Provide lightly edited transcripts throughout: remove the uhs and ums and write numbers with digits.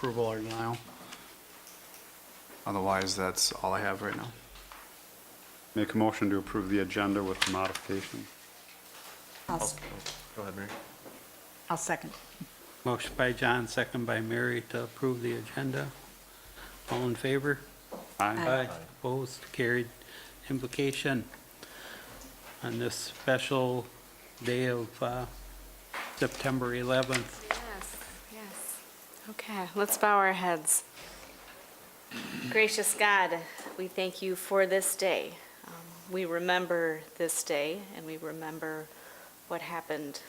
approval or denial. Otherwise, that's all I have right now. Make a motion to approve the agenda with the modification. I'll Go ahead, Mary. second. Motion by John, second by Mary to approve the agenda. All in favor? Aye. Opposed? Carried. Invocation on this special day of September 11th. Yes, yes. Okay, let's bow our heads. Gracious God, we thank you for this day. We remember this day, and we remember what happened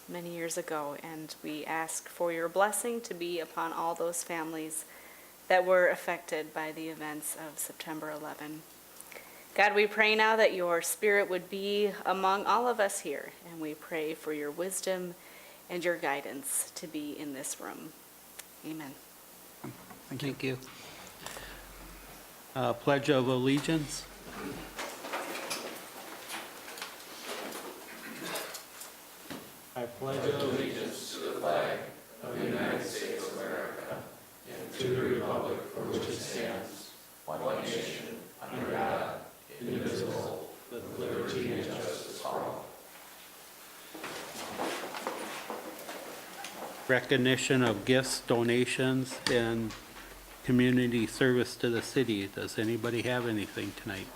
many years ago, and we ask for your blessing to be upon all those families that were affected by the events of September 11. God, we pray now that your spirit would be among all of us here, and we pray for your wisdom and your guidance to be in this room. Amen. Thank you. Pledge of Allegiance. I pledge allegiance. Recognition of gifts, donations, and community service to the city. Does anybody have anything tonight?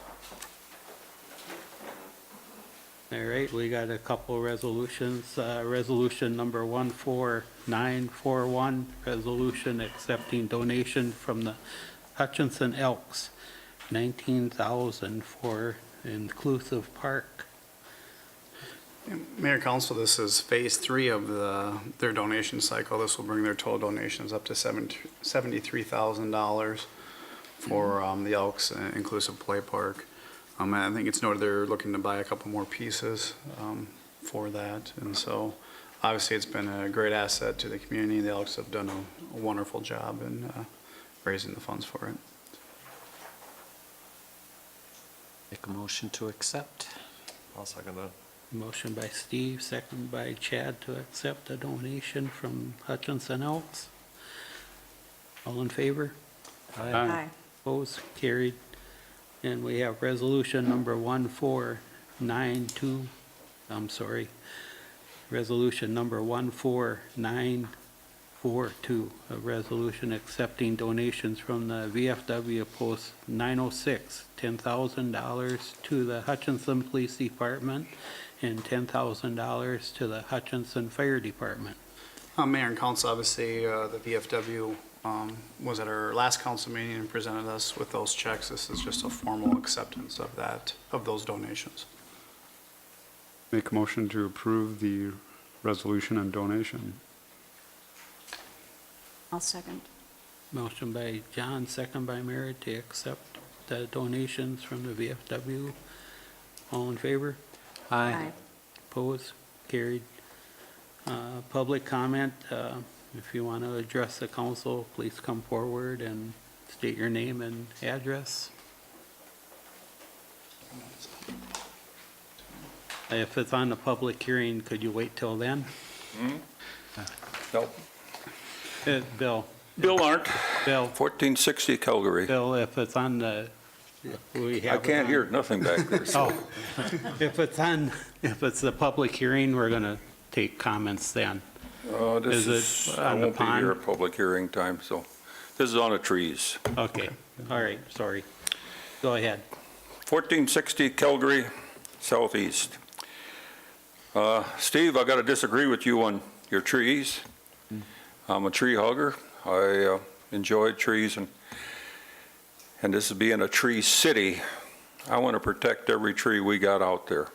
All right, we got a couple resolutions. Resolution number 14941, resolution accepting donation from the Hutchinson Elks, $19,000 for inclusive park. Mayor, Council, this is phase 3 of their donation cycle. This will bring their total donations up to $73,000 for the Elks Inclusive Play Park. And I think it's noted they're looking to buy a couple more pieces for that. And so obviously it's been a great asset to the community. The Elks have done a wonderful job in raising the funds for it. Make a motion to accept. I'll second that. Motion by Steve, second by Chad to accept a donation from Hutchinson Elks. All in favor? Aye. Opposed? Carried. And we have resolution number 1492, resolution number 14942, a resolution accepting donations from the VFW Post 906, $10,000 to the Hutchinson Police Department and $10,000 to the Hutchinson Fire Department. Mayor and Council, obviously the VFW was at our last council meeting and presented us with those checks. This is just a formal acceptance of those donations. Make a motion to approve the resolution and donation. I'll second. Motion by John, second by Mary to accept the donations from the VFW. All in favor? Aye. Opposed? Carried. Public comment, if you want to address the council, please come forward and state your name and address. If it's on the public hearing, could you wait till then? Nope. Bill, Bill Arndt, Bill, 1460 Calgary. Bill, if it's on the, we have. I can't hear nothing back there. so- Oh, if it's a public hearing, we're gonna take comments then. This Is it I on the won't be here pond? at public hearing time, so this is on the trees. Okay, all right, sorry. Go ahead. 1460 Calgary, southeast. Steve, I got to disagree with you on your trees. I'm a tree hugger. I enjoy trees, and this is being a tree city. I want to protect every tree we got out there.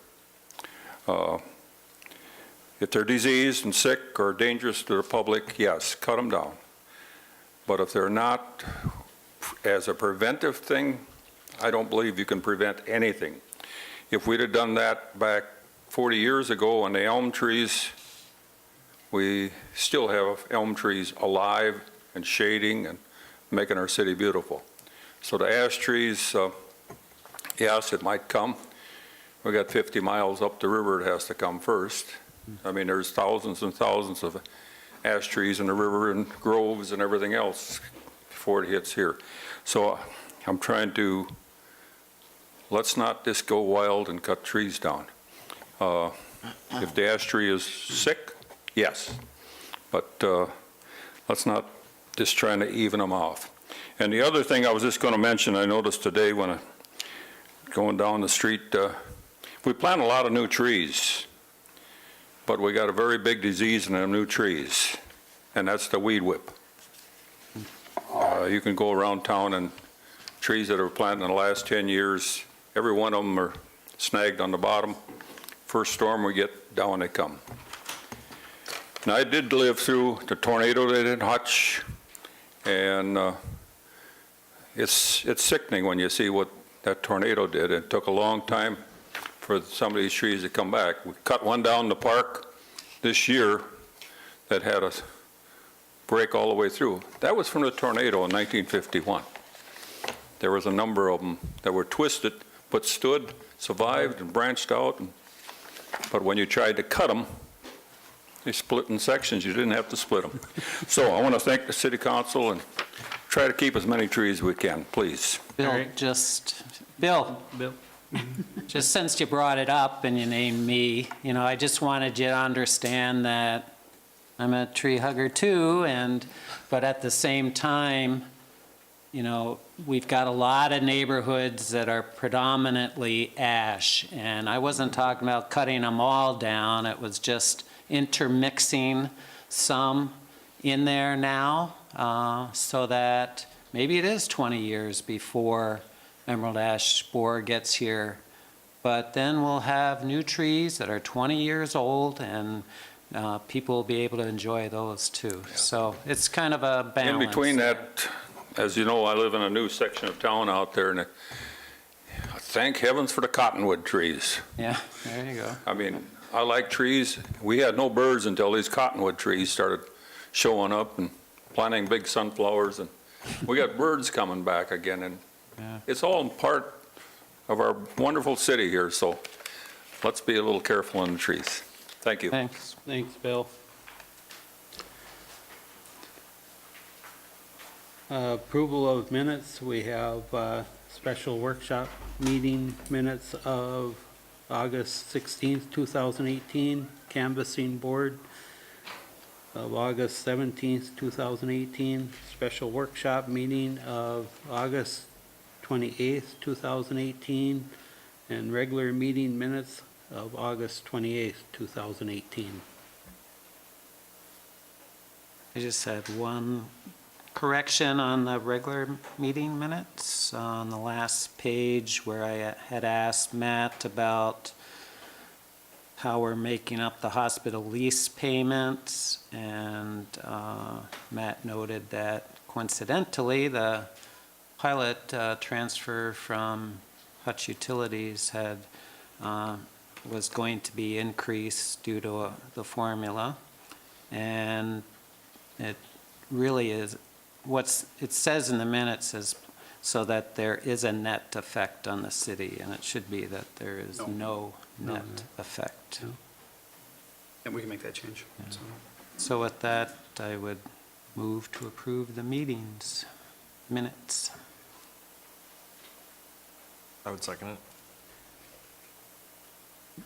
If they're diseased and sick or dangerous to the public, yes, cut them down. But if they're not, as a preventive thing, I don't believe you can prevent anything. If we'd have done that back 40 years ago on the elm trees, we still have elm trees alive and shading and making our city beautiful. So the ash trees, yes, it might come. We got 50 miles up the river, it has to come first. I mean, there's thousands and thousands of ash trees in the river and groves and everything else before it hits here. So I'm trying to, let's not just go wild and cut trees down. If the ash tree is sick, yes, but let's not just trying to even them off. And the other thing I was just going to mention, I noticed today when going down the street, we plant a lot of new trees, but we got a very big disease in them new trees, and that's the weed whip. You can go around town and trees that are planted in the last 10 years, every one of them are snagged on the bottom. First storm we get, down they come. Now, I did live through the tornado that hit Hutch, and it's sickening when you see what that tornado did. It took a long time for some of these trees to come back. We cut one down in the park this year that had a break all the way through. That was from the tornado in 1951. There was a number of them that were twisted, but stood, survived, and branched out. But when you tried to cut them, they split in sections. You didn't have to split them. So I want to thank the city council and try to keep as many trees as we can, please. Bill, Bill, Bill? just since you brought it up and you named me, I just wanted you to understand that I'm a tree hugger too, but at the same time, we've got a lot of neighborhoods that are predominantly ash, and I wasn't talking about cutting them all down. It was just intermixing some in there now, so that maybe it is 20 years before emerald ash borer gets here. But then we'll have new trees that are 20 years old, and people will be able to enjoy those too. So it's kind of a balance. In between that, as you know, I live in a new section of town out there, and thank heavens for the cottonwood trees. Yeah, there you go. I mean, I like trees. We had no birds until these cottonwood trees started showing up and planting big sunflowers, and we got birds coming back again, and Yeah. it's all part of our wonderful city here, so let's be a little careful on the trees. Thank you. Thanks. Thanks, Bill. Approval of minutes, we have special workshop meeting minutes of August 16th, 2018, canvassing board of August 17th, 2018, special workshop meeting of August 28th, 2018, and regular meeting minutes of August 28th, 2018. I just had one correction on the regular meeting minutes. On the last page where I had asked Matt about how we're making up the hospital lease payments, and Matt noted that coincidentally, the pilot transfer from Hutch Utilities was going to be increased due to the formula, and it really is, it says in the minutes is so that there is a net effect on the city, and it should be that there is no net effect. And we can make that change. So, So with that, I would move to approve the meetings minutes. I would second it.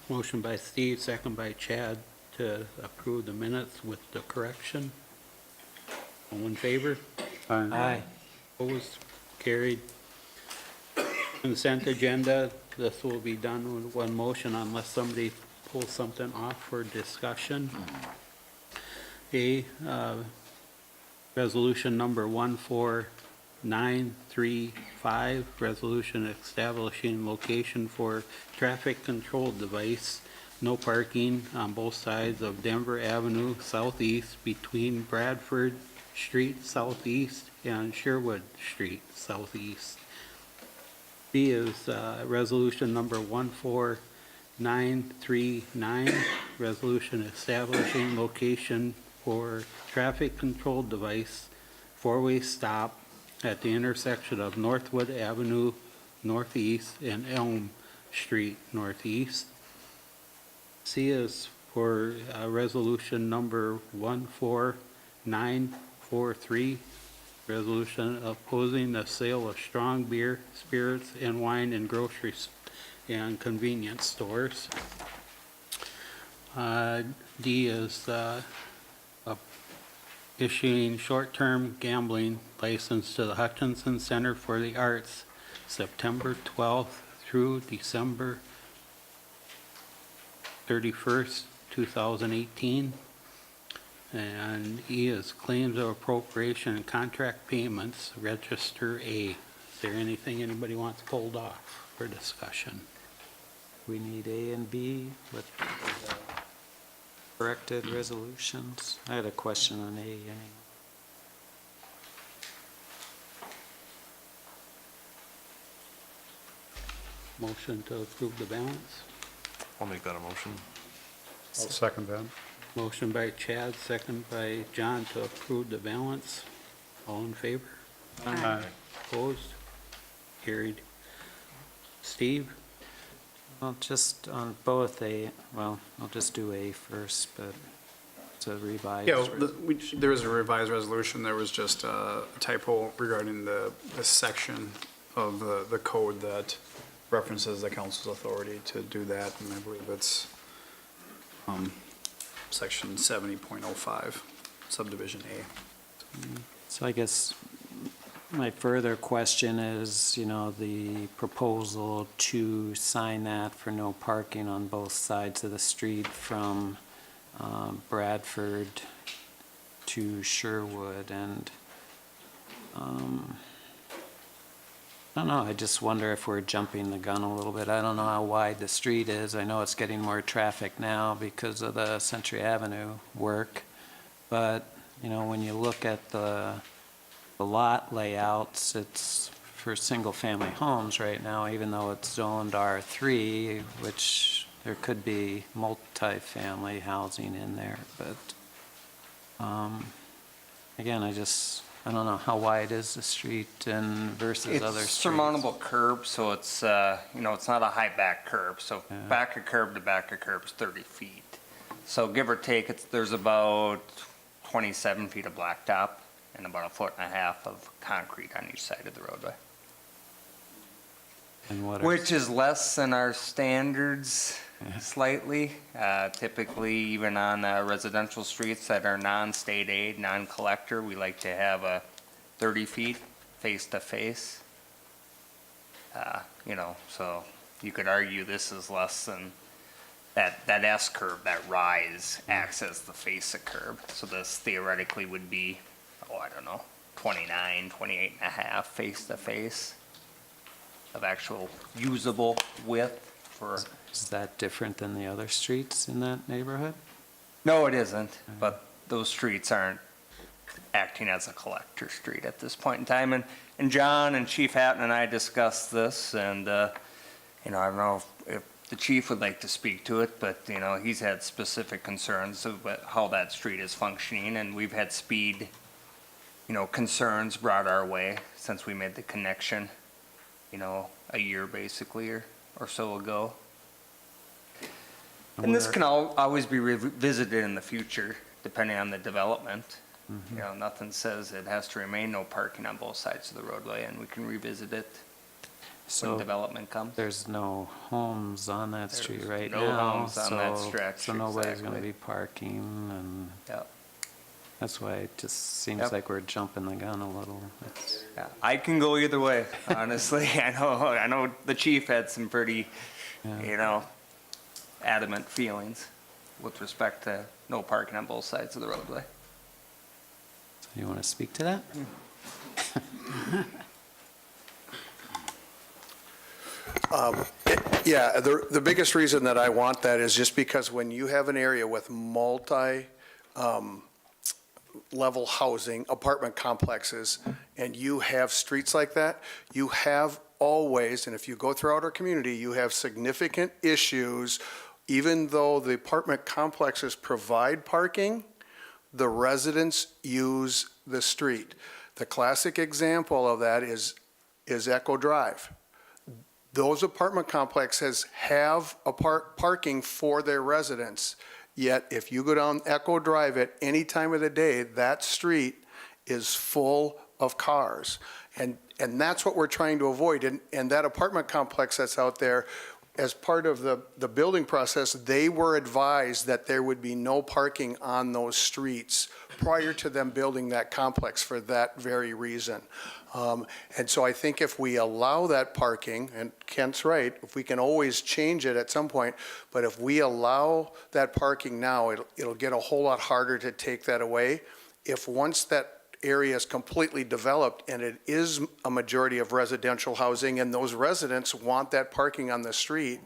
Motion by Steve, second by Chad to approve the minutes with the correction. All in favor? Aye. Opposed? Carried. Consent agenda, this will be done with one motion unless somebody pulls something off for discussion. A, resolution number 14935, resolution establishing location for traffic control device, no parking on both sides of Denver Avenue Southeast between Bradford Street Southeast and Sherwood Street Southeast. B is resolution number 14939, resolution establishing location for traffic control device, four-way stop at the intersection of Northwood Avenue Northeast and Elm Street Northeast. C is for resolution number 14943, resolution opposing the sale of strong beer, spirits, and wine in groceries and convenience stores. D is issuing short-term gambling license to the Hutchinson Center for the Arts, September 12th through December 31st, 2018. And E is claims of appropriation and contract payments, Register A. Is there anything anybody wants pulled off for discussion? We need A and B with the corrected resolutions. I had a question on A anyway. Motion to approve the balance. I'll make that a motion. I'll second that. Motion by Chad, second by John to approve the balance. All in favor? Aye. Opposed? Carried. Steve? Well, just on both A, well, I'll just do A first, but it's a revised. Yeah, there was a revised resolution. There was just a typo regarding the section of the code that references the council's authority to do that, and I believe it's section 70.05, subdivision A. So I guess my further question is, you know, the proposal to sign that for no parking on both sides of the street from Bradford to Sherwood, and I don't know, I just wonder if we're jumping the gun a little bit. I don't know how wide the street is. I know it's getting more traffic now because of the Century Avenue work, but, you know, when you look at the lot layouts, it's for single-family homes right now, even though it's zoned R3, which there could be multifamily housing in there, but again, I don't know, how wide is the street and versus other streets? It's surmountable curb, so it's, it's not a high back curb. So Yeah. back of curb to back of curb is 30 feet. So give or take, there's about 27 feet of blacktop and about 1.5 feet of concrete on each side of the roadway. And what are, Which is less than our standards slightly. Typically, even on residential streets that are non-state aid, non-collector, we like to have a 30 feet face-to-face. So you could argue this is less than that S-curve, that rise acts as the face of curb. So this theoretically would be, 29, 28 and a half face-to-face of actual usable width for. is that different than the other streets in that neighborhood? No, it isn't, but those streets aren't acting as a collector street at this point in time. And John and Chief Hatton and I discussed this, and, I don't know if the chief would like to speak to it, but, he's had specific concerns about how that street is functioning, and we've had speed, concerns brought our way since we made the connection, a year basically or so ago. And this can always be revisited in the future, depending on the development. Nothing says it has to remain no parking on both sides of the roadway, and we can revisit it when So development comes. there's no homes on that street There's right no now. homes on that so- stretch, So nobody's gonna exactly. be parking, and Yep. that's why it just seems Yep. like we're jumping the gun a little. It's- Yeah, I can go either way, honestly. I know the chief had some pretty, adamant feelings with respect to no parking on both sides of the roadway. So you wanna speak to that? Yeah, the biggest reason that I want that is just because when you have an area with multi-level housing, apartment complexes, and you have streets like that, you have always, and if you go throughout our community, you have significant issues. Even though the apartment complexes provide parking, the residents use the street. The classic example of that is Echo Drive. Those apartment complexes have parking for their residents. Yet if you go down Echo Drive at any time of the day, that street is full of cars. And that's what we're trying to avoid. And that apartment complex that's out there, as part of the building process, they were advised that there would be no parking on those streets prior to them building that complex for that very reason. And so I think if we allow that parking, and Kent's right, if we can always change it at some point, but if we allow that parking now, it'll get a whole lot harder to take that away. If once that area is completely developed and it is a majority of residential housing and those residents want that parking on the street,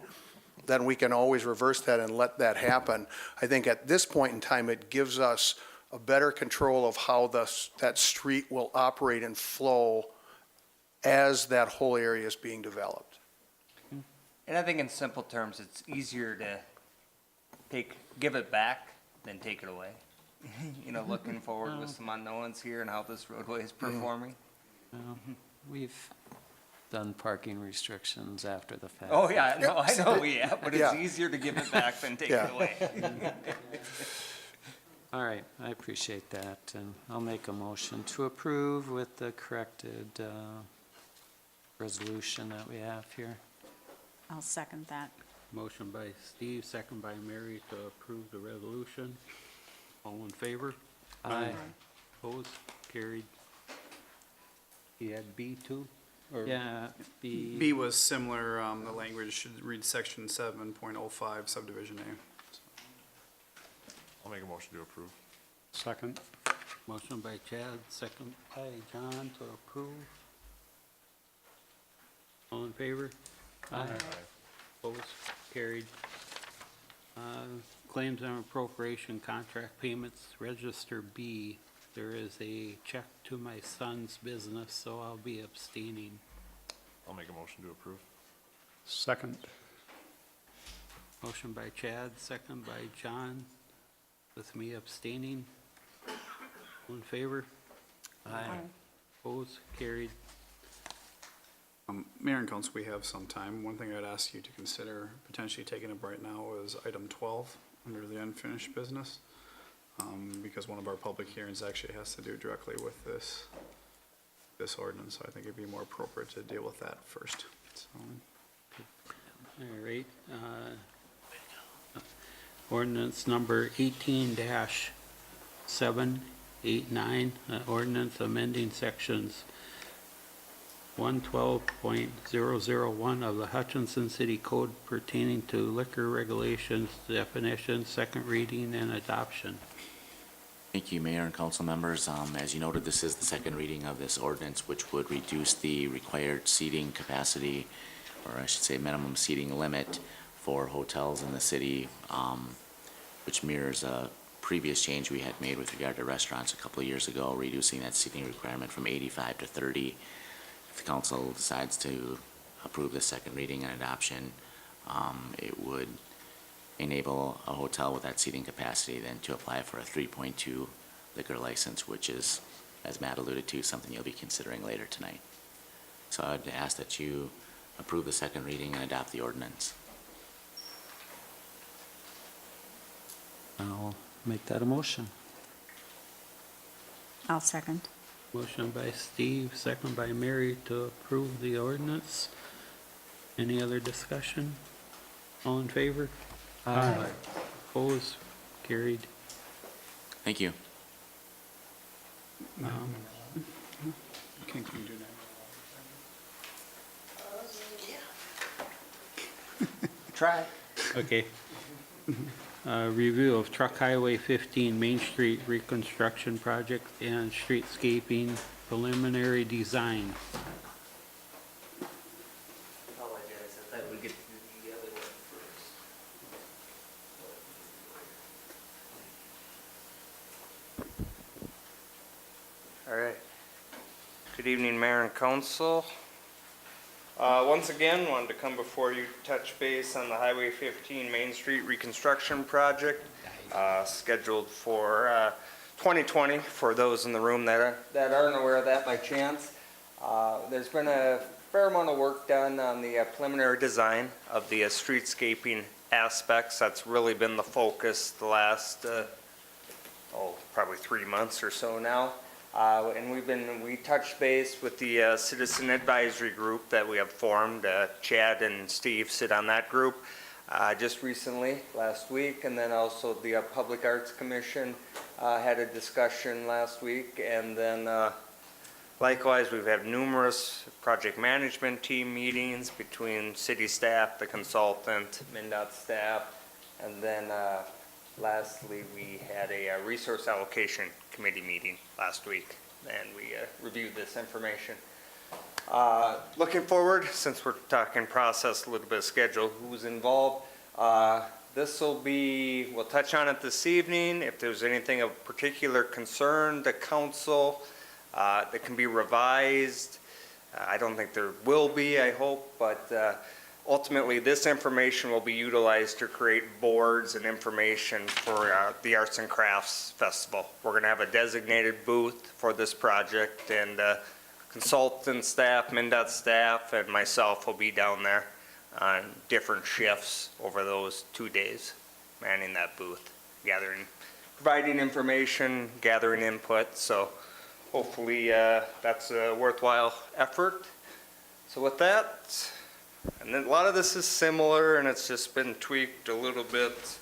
then we can always reverse that and let that happen. I think at this point in time, it gives us a better control of how that street will operate and flow as that whole area is being developed. And I think in simple terms, it's easier to give it back than take it away. You know, looking forward with some unknowns here and how this roadway is performing. We've done parking restrictions after the fact. Oh, yeah, I know we have, but it's Yeah. easier to give it back than take Yeah. it away. All right, I appreciate that, and I'll make a motion to approve with the corrected resolution that we have here. I'll second that. Motion by Steve, second by Mary to approve the resolution. All in favor? Aye. Opposed? Carried. You had B too? Or- Yeah, B was similar, the language should read section 7.05 subdivision A. I'll make a motion to approve. Second. Motion by Chad, second by John to approve. All in favor? Aye. Opposed? Carried. Claims and appropriation contract payments, Register B. There is a check to my son's business, so I'll be abstaining. I'll make a motion to approve. Second. Motion by Chad, second by John, with me abstaining. All in favor? Aye. Opposed? Carried. Mayor and Council, we have some time. One thing I'd ask you to consider potentially taking up right now is item 12 under the unfinished business, because one of our public hearings actually has to do directly with this ordinance. So I think it'd be more appropriate to deal with that first. So, All right. Ordinance number 18-789, ordinance amending sections 112.001 of the Hutchinson City Code pertaining to liquor regulations, definitions, second reading, and adoption. Thank you, Mayor and council members. As you noted, this is the second reading of this ordinance, which would reduce the required seating capacity, or I should say minimum seating limit for hotels in the city, which mirrors a previous change we had made with regard to restaurants a couple of years ago, reducing that seating requirement from 85 to 30. If the council decides to approve the second reading and adoption, it would enable a hotel with that seating capacity then to apply for a 3.2 liquor license, which is, as Matt alluded to, something you'll be considering later tonight. So I'd ask that you approve the second reading and adopt the ordinance. I'll make that a motion. I'll second. Motion by Steve, second by Mary to approve the ordinance. Any other discussion? All in favor? Aye. Opposed? Carried. Thank you. can you do that? Try. Okay. Review of Truck Highway 15 Main Street Reconstruction Project and Streetscaping Preliminary Design. Apologize, I thought we'd get to do the other one first. All right. Good evening, Mayor and Council. Once again, wanted to come before you, touch base on the Highway 15 Main Street Reconstruction Project, scheduled for 2020, for those in the room that aren't aware of that by chance. There's been a fair amount of work done on the preliminary design of the streetscaping aspects. That's really been the focus the last, probably 3 months or so now. And we touched base with the citizen advisory group that we have formed. Chad and Steve sit on that group just recently, last week. And then also the Public Arts Commission had a discussion last week. And then likewise, we've had numerous project management team meetings between city staff, the consultant, MnDOT staff, and then lastly, we had a resource allocation committee meeting last week, and we reviewed this information. Looking forward, since we're talking process, a little bit of schedule, who's involved. This will be, we'll touch on it this evening. If there's anything of particular concern to council that can be revised, I don't think there will be, I hope, but ultimately, this information will be utilized to create boards and information for the Arts and Crafts Festival. We're going to have a designated booth for this project, and consultant staff, MnDOT staff, and myself will be down there on different shifts over those 2 days, manning that booth, providing information, gathering input. So hopefully that's a worthwhile effort. So with that, and then a lot of this is similar, and it's just been tweaked a little bit.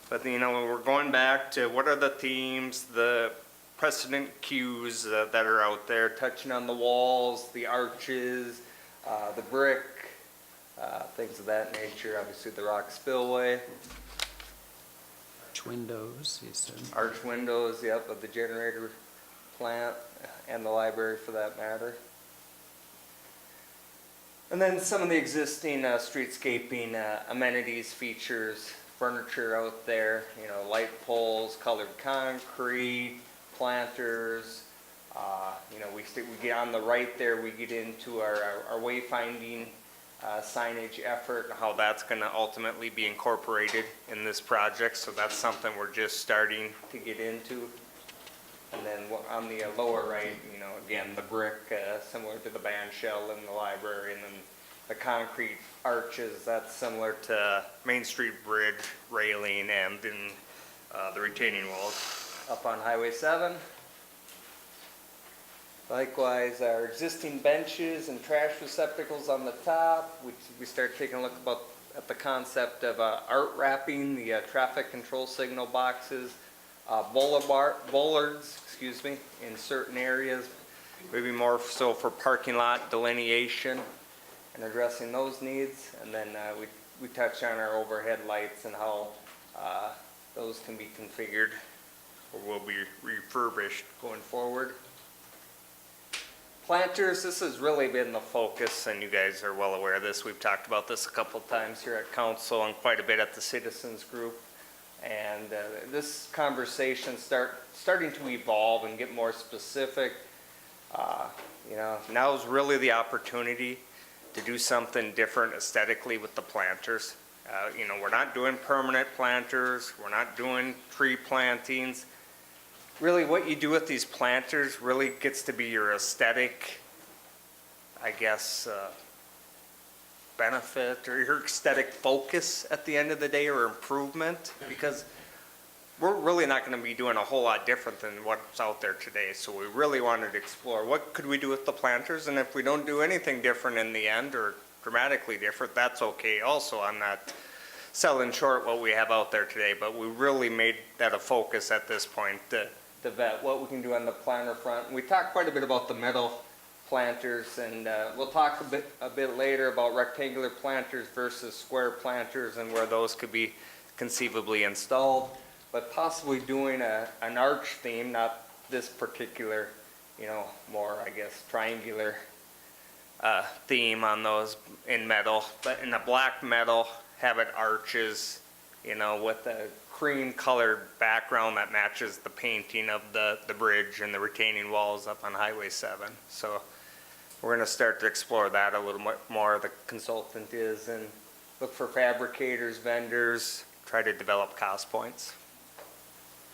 But, we're going back to what are the themes, the precedent cues that are out there, touching on the walls, the arches, the brick, things of that nature. Obviously, the rock spillway. Arch windows, you said. Arch windows, yep, of the generator plant and the library for that matter. And then some of the existing streetscaping amenities, features, furniture out there, light poles, colored concrete, planters. We get on the right there, we get into our wayfinding signage effort and how that's going to ultimately be incorporated in this project. So that's something we're just starting to get into. And then on the lower right, again, the brick, similar to the band shell in the library, and then the concrete arches, that's similar to Main Street Bridge railing and in the retaining walls up on Highway 7. Likewise, our existing benches and trash receptacles on the top, we start taking a look at the concept of art wrapping the traffic control signal boxes, bollards, in certain areas, maybe more so for parking lot delineation and addressing those needs. And then we touch on our overhead lights and how those can be configured or will be refurbished going forward. Planters, this has really been the focus, and you guys are well aware of this. We've talked about this a couple times here at council and quite a bit at the citizens group. And this conversation starting to evolve and get more specific. Now is really the opportunity to do something different aesthetically with the planters. We're not doing permanent planters. We're not doing tree plantings. Really, what you do with these planters really gets to be your aesthetic, I guess, benefit or your aesthetic focus at the end of the day, or improvement, because we're really not going to be doing a whole lot different than what's out there today. So we really wanted to explore what could we do with the planters, and if we don't do anything different in the end or dramatically different, that's okay also. I'm not selling short what we have out there today, but we really made that a focus at this point to vet what we can do on the planter front. And we talked quite a bit about the metal planters, and we'll talk a bit later about rectangular planters versus square planters and where those could be conceivably installed, but possibly doing an arch theme, not this particular, more, I guess, triangular theme on those in metal, but in a black metal, have it arches, with a cream colored background that matches the painting of the bridge and the retaining walls up on Highway 7. So we're going to start to explore that a little more, the consultant is, and look for fabricators, vendors, try to develop cost points.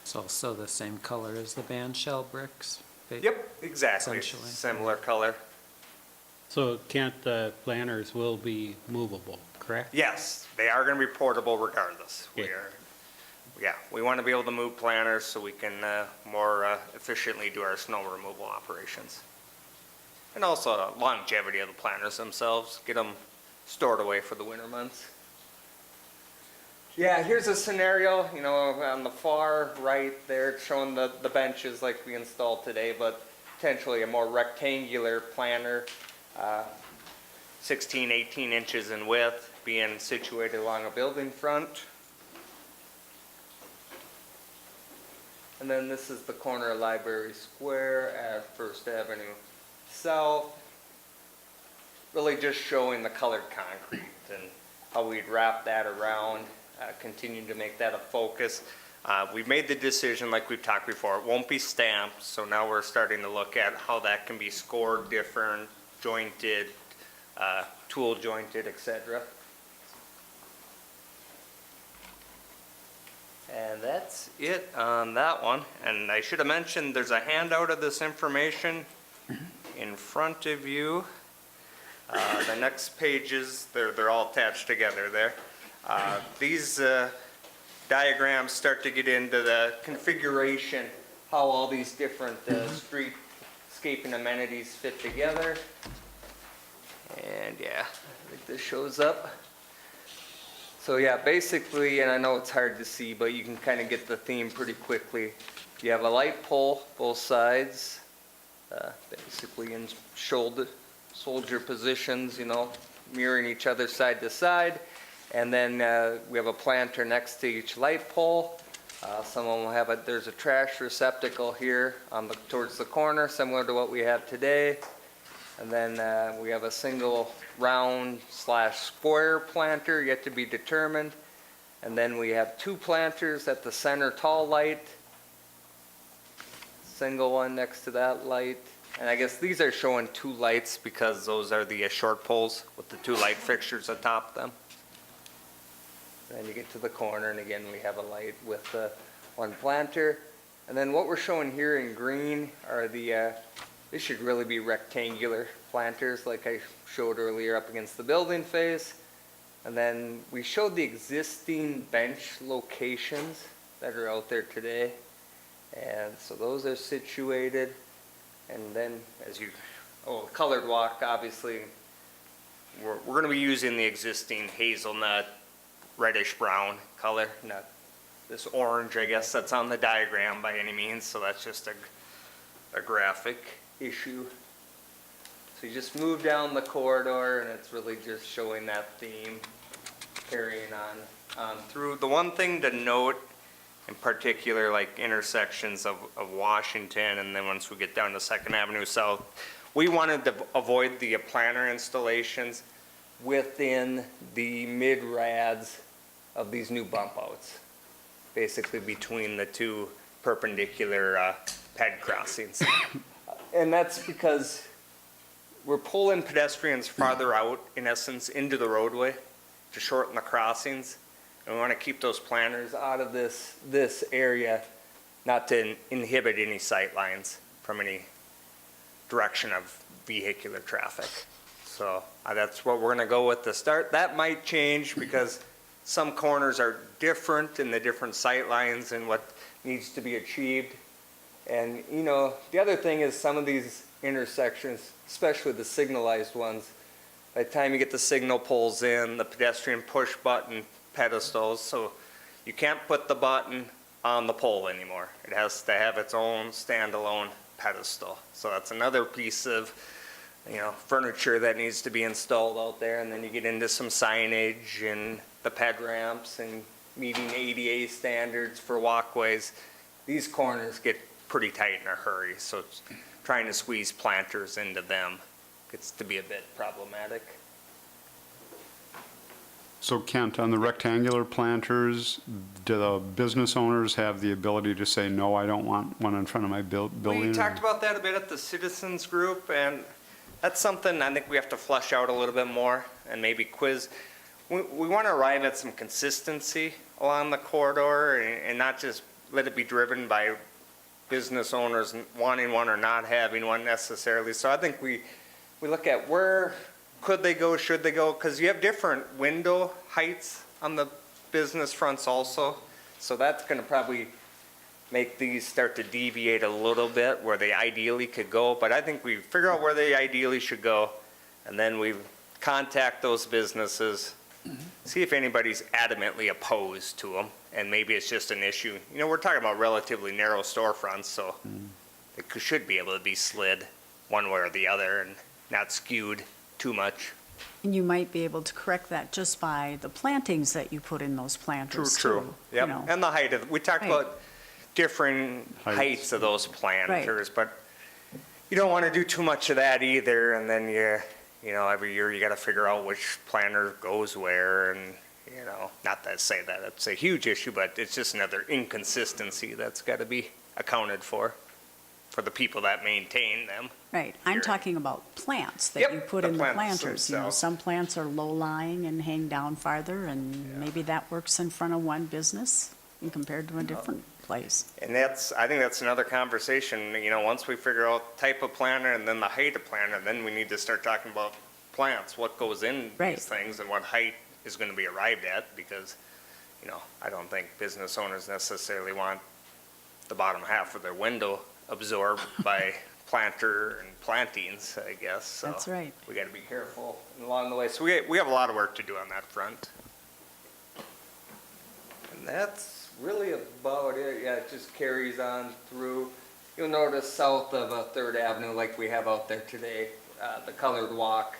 It's also the same color as the band shell bricks? Yep, exactly. Essentially. Similar color. So can't the planters will be movable, correct? Yes, they are going to be portable regardless. Yeah. We want to be able to move planters so we can more efficiently do our snow removal operations. And also longevity of the planters themselves, get them stored away for the winter months. Yeah, here's a scenario, you know, on the far right there, it's showing the benches like we installed today, but potentially a more rectangular planter, 16, 18 inches in width, being situated along a building front. And then this is the corner of Library Square at First Avenue South. Really just showing the colored concrete and how we'd wrap that around, continuing to make that a focus. We've made the decision, like we've talked before, it won't be stamped, so now we're starting to look at how that can be scored different, jointed, tool jointed, etc. And that's it on that one. And I should have mentioned there's a handout of this information in front of you. The next pages, they're all attached together there. These diagrams start to get into the configuration, how all these different streetscaping amenities fit together. And yeah, I think this shows up. So yeah, basically, and I know it's hard to see, but you can kind of get the theme pretty quickly. You have a light pole, both sides, basically in soldier positions, you know, mirroring each other side to side. And then we have a planter next to each light pole. Some of them will have there's a trash receptacle here on towards the corner, similar to what we have today. And then we have a single round / square planter yet to be determined. And then we have two planters at the center tall light. Single one next to that light. And I guess these are showing two lights because those are the short poles with the two light fixtures atop them. Then you get to the corner, and again, we have a light with one planter. And then what we're showing here in green are this should really be rectangular planters like I showed earlier up against the building face. And then we showed the existing bench locations that are out there today. And so those are situated. And then colored walk, obviously, we're going to be using the existing hazelnut reddish brown color, not this orange, I guess, that's on the diagram by any means, so that's just a graphic issue. So you just move down the corridor and it's really just showing that theme carrying on through. The one thing to note in particular, like intersections of Washington, and then once we get down to 2nd Avenue South, we wanted to avoid the planter installations within the mid-rads of these new bump outs, basically between the two perpendicular ped crossings. And that's because we're pulling pedestrians farther out, in essence, into the roadway to shorten the crossings. And we want to keep those planters out of this area, not to inhibit any sight lines from any direction of vehicular traffic. So that's what we're going to go with to start. That might change because some corners are different in the different sight lines and what needs to be achieved. And you know, the other thing is some of these intersections, especially the signalized ones, by the time you get the signal poles in, the pedestrian push button pedestals, so you can't put the button on the pole anymore. It has to have its own standalone pedestal. So that's another piece of, you know, furniture that needs to be installed out there. And then you get into some signage and the ped ramps and meeting ADA standards for walkways. These corners get pretty tight in a hurry, so trying to squeeze planters into them gets to be a bit problematic. So Kent, on the rectangular planters, do the business owners have the ability to say, no, I don't want one in front of my building? We talked about that a bit at the citizens group, and that's something I think we have to flesh out a little bit more and maybe quiz. We want to arrive at some consistency along the corridor and not just let it be driven by business owners wanting one or not having one necessarily. So I think we look at where could they go, should they go? Because you have different window heights on the business fronts also. So that's going to probably make these start to deviate a little bit where they ideally could go. But I think we figure out where they ideally should go, and then we contact those businesses, see if anybody's adamantly opposed to them, and maybe it's just an issue. You know, we're talking about relatively narrow storefronts, so it should be able to be slid one way or the other and not skewed too much. And you might be able to correct that just by the plantings that you put in those planters, too. True. you Yep, know. and the height of, we talked Right. about different heights of those planters, but you don't want to do too much of that either, and then you know, every year you got to figure out which planter goes where, and, you know, not to say that it's a huge issue, but it's just another inconsistency that's got to be accounted for the people that maintain them. Right, I'm Here. talking about plants Yep, that you put the in the plants planters. You know, themselves. some plants are low-lying and hang down farther, and maybe that works in front of one business and compared to a different place. And I think that's another conversation, you know, once we figure out type of planter and then the height of planter, then we need to start talking about plants, what goes in Right. these things and what height is going to be arrived at, because, you know, I don't think business owners necessarily want the bottom half of their window absorbed by planter and plantings, I guess, so. That's right. We got to be careful along the way, so we have a lot of work to do on that front. And that's really about it. Yeah, it just carries on through. You'll notice south of Third Avenue, like we have out there today, the colored walk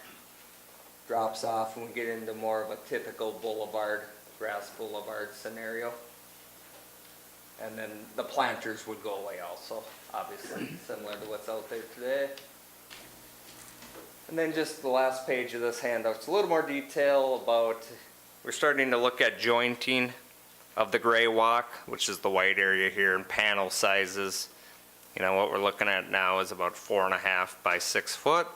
drops off and we get into more of a typical boulevard, grass boulevard scenario. And then the planters would go away also, obviously, similar to what's out there today. And then just the last page of this handout, it's a little more detail about, we're starting to look at jointing of the gray walk, which is the white area here, and panel sizes. You know, what we're looking at now is about 4.5 by 6 foot.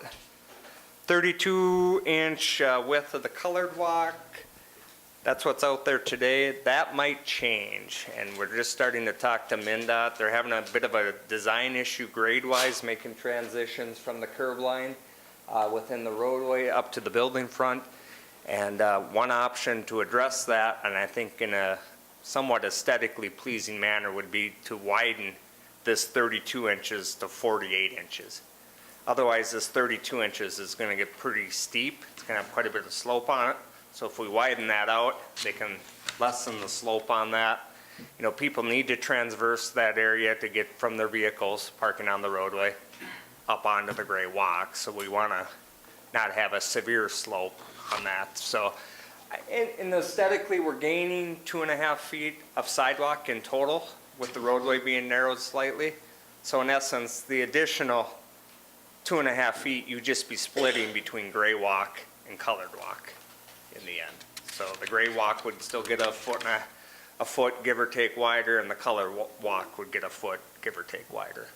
32-inch width of the colored walk. That's what's out there today. That might change, and we're just starting to talk to MnDOT. They're having a bit of a design issue grade-wise, making transitions from the curb line within the roadway up to the building front. And one option to address that, and I think in a somewhat aesthetically pleasing manner, would be to widen this 32 inches to 48 inches. Otherwise, this 32 inches is going to get pretty steep. It's going to have quite a bit of slope on it. So if we widen that out, they can lessen the slope on that. You know, people need to transverse that area to get from their vehicles parking on the roadway up onto the gray walk. So we want to not have a severe slope on that. So and aesthetically, we're gaining 2.5 feet of sidewalk in total with the roadway being narrowed slightly. So in essence, the additional 2.5 feet, you'd just be splitting between gray walk and colored walk in the end. So the gray walk would still get a foot, give or take, wider, and the colored walk would get a foot, give or take, wider.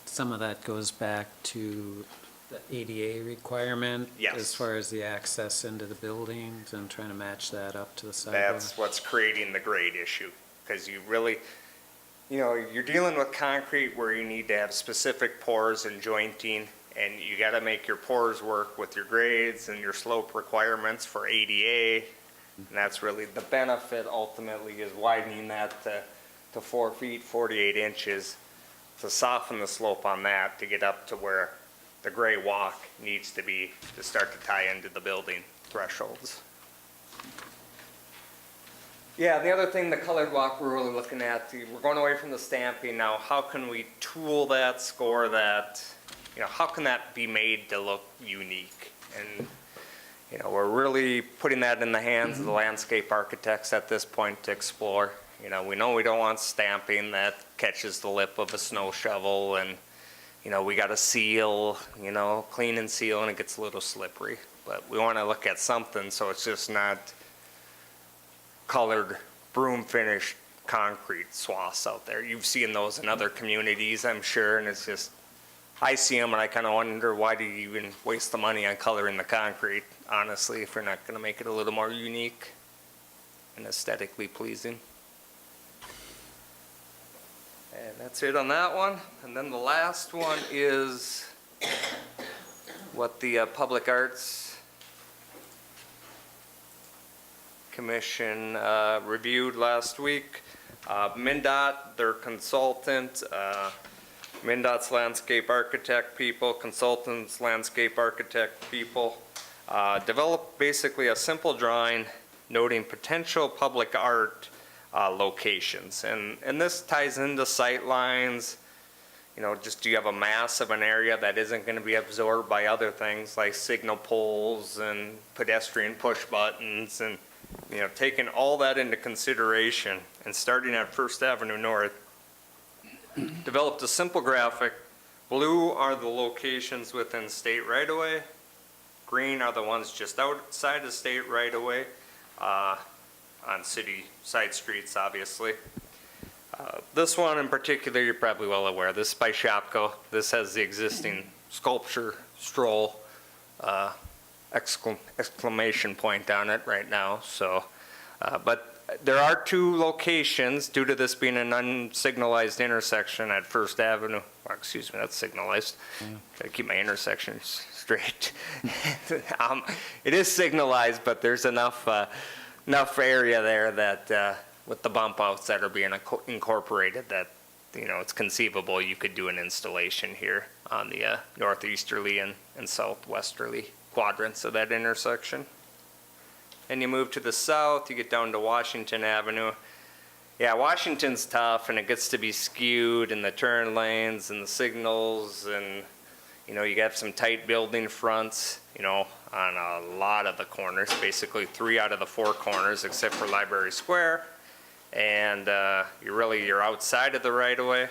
Some of that goes back to the ADA requirement. Yes. As far as the access into the buildings and trying to match that up to the sidewalk. That's what's creating the grade issue, because you really, you know, you're dealing with concrete where you need to have specific pours and jointing, and you got to make your pours work with your grades and your slope requirements for ADA. And that's really the benefit ultimately, is widening that to 4 feet, 48 inches, to soften the slope on that to get up to where the gray walk needs to be to start to tie into the building thresholds. Yeah, the other thing, the colored walk, we're really looking at, we're going away from the stamping now. How can we tool that, score that? You know, how can that be made to look unique? And, you know, we're really putting that in the hands of the landscape architects at this point to explore. You know we don't want stamping that catches the lip of a snow shovel, and, you know, we got to seal, you know, clean and seal, and it gets a little slippery. But we want to look at something so it's just not colored broom finished concrete swaths out there. You've seen those in other communities, I'm sure, and it's just, I see them and I kind of wonder, why do you even waste the money on coloring the concrete, honestly, if you're not going to make it a little more unique and aesthetically pleasing. And that's it on that one. And then the last one is what the Public Arts Commission reviewed last week. MnDOT, their consultant, MnDOT's landscape architect people, consultants, landscape architect people, developed basically a simple drawing noting potential public art locations. And this ties into sight lines. You know, just do you have a mass of an area that isn't going to be absorbed by other things like signal poles and pedestrian push buttons, and, you know, taking all that into consideration and starting at First Avenue North, developed a simple graphic. Blue are the locations within state right-of-way. Green are the ones just outside the state right-of-way, on city side streets, obviously. This one in particular, you're probably well aware. This is by Shopko. This has the existing sculpture stroll exclamation point on it right now. So, but there are two locations due to this being an unsignalized intersection at First Avenue. Well, excuse me, that's signalized. Gotta keep my intersections straight. It is signalized, but there's enough area there that with the bump outs that are being incorporated that, you know, it's conceivable you could do an installation here on the northeasterly and southwesterly quadrants of that intersection. And you move to the south, you get down to Washington Avenue. Yeah, Washington's tough, and it gets to be skewed in the turn lanes and the signals, and, you know, you got some tight building fronts, you know, on a lot of the corners, basically 3 out of the 4 corners except for Library Square. And you're outside of the right-of-way.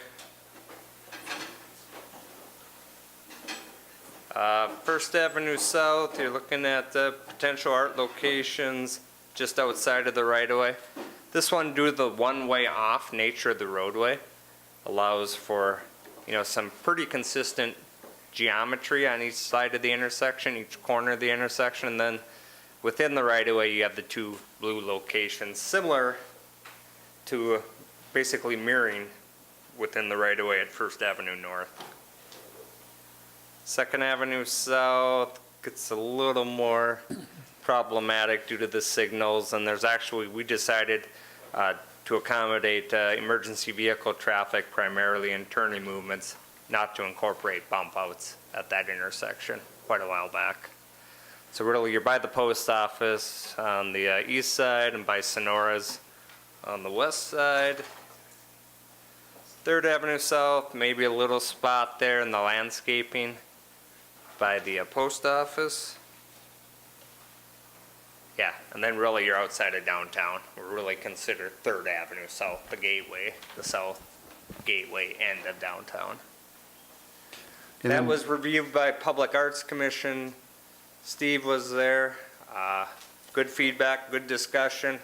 First Avenue South, you're looking at potential art locations just outside of the right-of-way. This one, due to the one-way off nature of the roadway, allows for, you know, some pretty consistent geometry on each side of the intersection, each corner of the intersection, and then within the right-of-way you have the 2 blue locations, similar to basically mirroring within the right-of-way at First Avenue North. Second Avenue South gets a little more problematic due to the signals, and there's actually, we decided to accommodate emergency vehicle traffic primarily in turning movements, not to incorporate bump outs at that intersection quite a while back. So really, you're by the post office on the east side and by Sonora's on the west side. Third Avenue South, maybe a little spot there in the landscaping by the post office. Yeah, and then really you're outside of downtown. We're really considered Third Avenue South, the gateway, the south gateway end of downtown. And That then- was reviewed by Public Arts Commission. Steve was there. Good feedback, good discussion.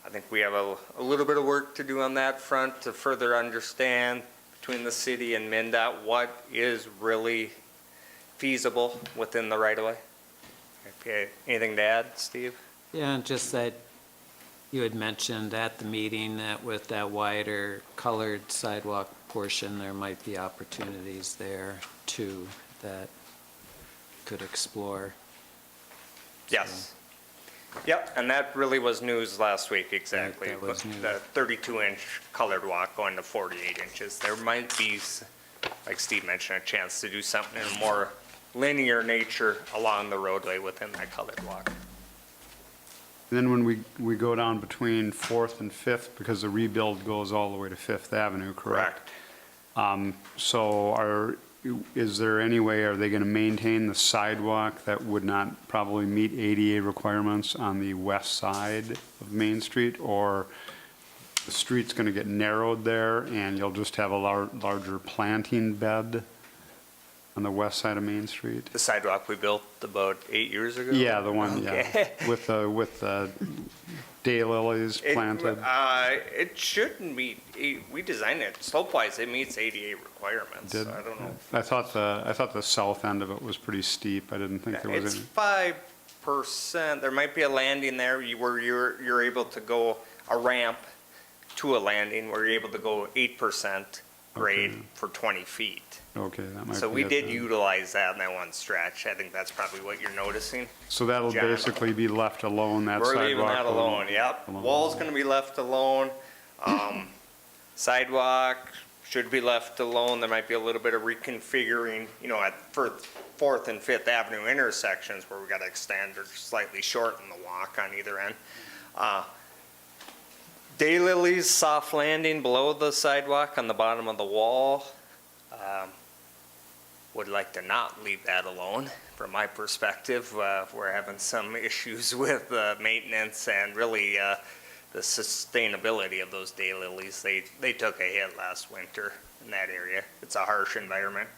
I think we have a little bit of work to do on that front to further understand between the city and MnDOT what is really feasible within the right-of-way. Okay, anything to add, Steve? Yeah, just that you had mentioned at the meeting that with that wider colored sidewalk portion, there might be opportunities there too that could explore. Yes. Yep, and that really was news last week, exactly. That was news. The 32-inch colored walk going to 48 inches. There might be, like Steve mentioned, a chance to do something in a more linear nature along the roadway within that colored walk. Then when we go down between 4th and 5th, because the rebuild goes all the way to 5th Avenue, correct? So is there any way, are they going to maintain the sidewalk that would not probably meet ADA requirements on the west side of Main Street? Or the street's going to get narrowed there and you'll just have a larger planting bed on the west side of Main Street? The sidewalk we built about 8 years ago? Yeah, the one, yeah, Okay. with the daylilies planted. It shouldn't meet, we designed it, slope-wise, it meets ADA requirements. Did- I don't know. I thought the south end of it was pretty steep. I didn't think there was It's any. 5%. There might be a landing there where you're able to go a ramp to a landing where you're able to go 8% grade Okay. for 20 feet. Okay, that might be So we it did then. utilize that in that one stretch. I think that's probably what you're noticing. So that'll John. basically be left alone, that sidewalk? We're leaving that will- alone, yep. alone. Wall's gonna be left alone. Sidewalk should be left alone. There might be a little bit of reconfiguring, at Fourth and Fifth Avenue intersections where we gotta extend or slightly shorten the walk on either end. Daylilies, soft landing below the sidewalk on the bottom of the wall. Would like to not leave that alone, from my perspective. We're having some issues with maintenance and really the sustainability of those daylilies. They took a hit last winter in that area. It's a harsh environment.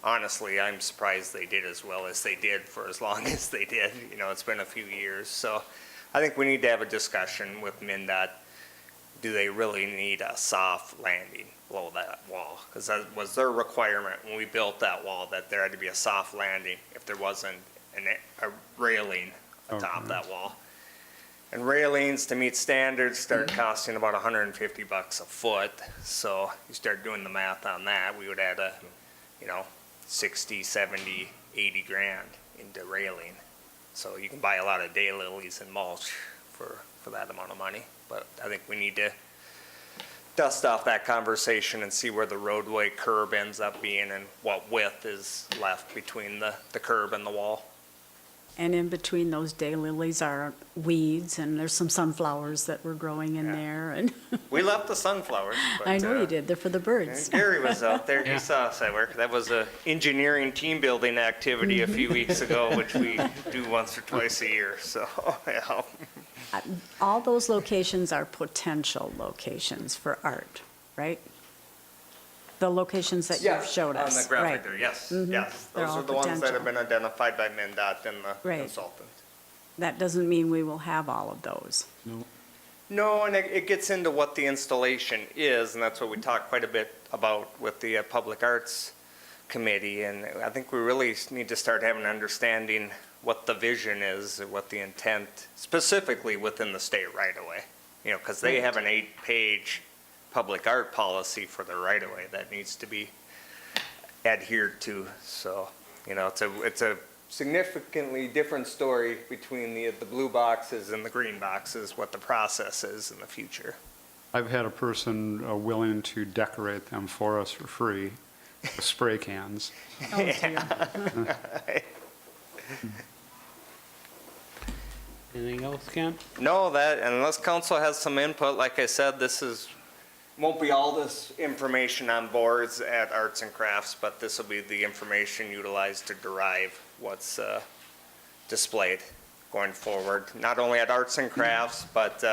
Honestly, I'm surprised they did as well as they did for as long as they did. It's been a few years. So I think we need to have a discussion with MnDOT. Do they really need a soft landing below that wall? Because that was their requirement when we built that wall, that there had to be a soft landing if there wasn't a railing atop that wall. And railings, to meet standards, start costing about $150 a foot. So you start doing the math on that, we would add 60, 70, 80 grand into railing. So you can buy a lot of daylilies and mulch for that amount of money. But I think we need to dust off that conversation and see where the roadway curb ends up being and what width is left between the curb and the wall. And in between those daylilies are weeds, and there's some sunflowers that were growing in there, and We left the sunflowers. But, I know you did, they're for the birds. Gary was out there, he saw us at work. That was a engineering team building activity a few weeks ago, which we do once or twice a year, so, yeah. All those locations are potential locations for art, right? The locations that you've showed us. On the graphic right. there, yes, Mhm. yes. They're Those all are the ones that potential. have been identified by MnDOT and the Right. consultant. That doesn't mean we will have all of those. No, and it gets into what the installation is, and that's what we talked quite a bit about with the Public Arts Committee. And I think we really need to start having an understanding what the vision is, what the intent, specifically within the state right-of-way. Because they have an 8-page public art policy for the right-of-way that needs to be adhered to. So, it's a significantly different story between the blue boxes and the green boxes, what the process is in the future. I've had a person willing to decorate them for us for free with spray cans. Oh, dear. Anything else, Ken? No, unless council has some input, like I said, won't be all this information on boards at Arts and Crafts, but this will be the information utilized to derive what's displayed going forward, not only at Arts and Crafts, but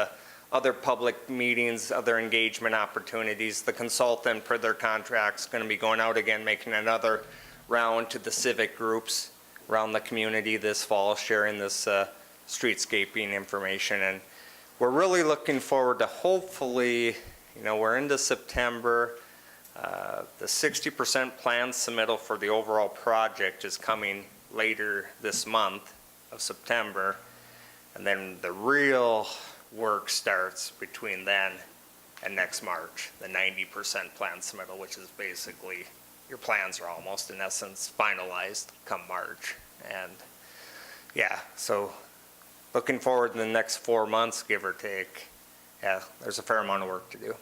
other public meetings, other engagement opportunities. The consultant, per their contract's going to be going out again, making another round to the civic groups around the community this fall, sharing this streetscaping information. And we're really looking forward to hopefully, we're into September. The 60% plan submittal for the overall project is coming later this month of September. And then the real work starts between then and next March, the 90% plan submittal, which is basically your plans are almost in essence finalized come March. And yeah, so looking forward in the next 4 months, give or take. Yeah, there's a fair amount of work to do.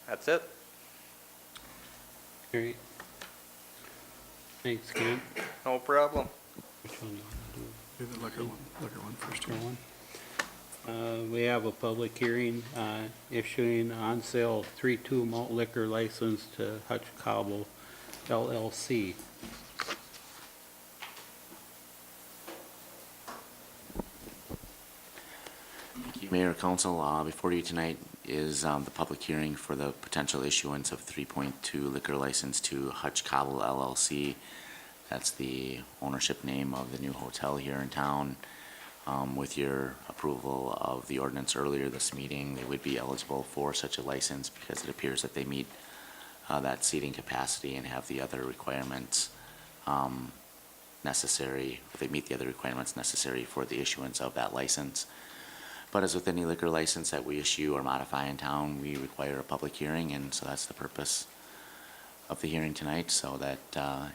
That's it. Great. Thanks, Ken. No problem. Which one do you want Do the liquor one first. to do? We have a public hearing issuing on sale 3-2 malt liquor license to Hutchinson LLC. Thank you, Mayor, Council. Before you tonight is the public hearing for the potential issuance of 3.2 liquor license to Hutch Cobble LLC. That's the ownership name of the new hotel here in town. With your approval of the ordinance earlier this meeting, they would be eligible for such a license because it appears that they meet that seating capacity and have the other requirements necessary. They meet the other requirements necessary for the issuance of that license. But as with any liquor license that we issue or modify in town, we require a public hearing, and so that's the purpose the hearing tonight so that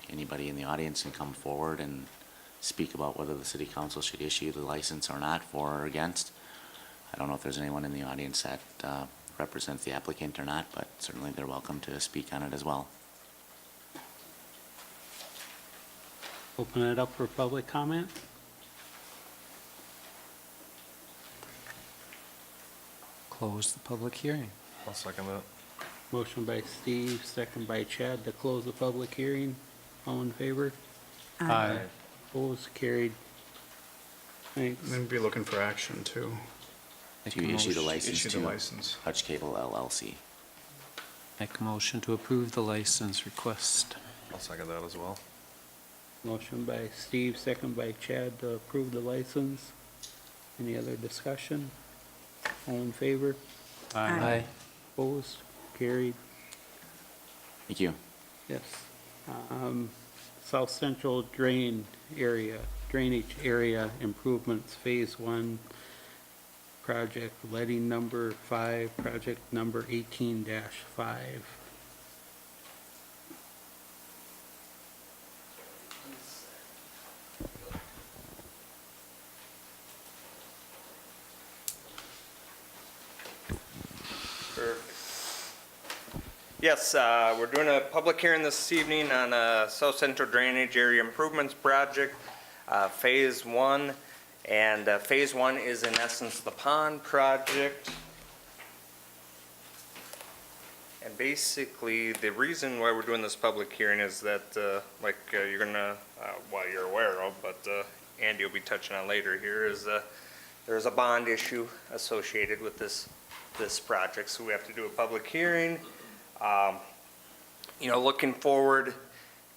anybody in the audience can come forward and speak about whether the city council should issue the license or not, for or against. I don't know if there's anyone in the audience that represents the applicant or not, but certainly they're welcome to speak on it as well. Open it up for public comment. Close the public hearing. I'll second that. Motion by Steve, second by Chad to close the public hearing. All in favor? Aye. Opposed, carried. Thanks. And then be looking for action too. To issue the license Issue the to license. Hutch Cable LLC. Make a motion to approve the license request. I'll second that as well. Motion by Steve, second by Chad to approve the license. Any other discussion? All in favor? Aye. Opposed, carried. Thank you. Yes. South Central drainage area improvements, Phase 1, project letting number 5, project number 18-5. Yes, we're doing a public hearing this evening on South Central Drainage Area Improvements Project, Phase 1. And Phase 1 is in essence the pond project. And basically, the reason why we're doing this public hearing is that, you're gonna, well, you're aware of, but Andy will be touching on later here, is there's a bond issue associated with this project. So we have to do a public hearing. Looking forward,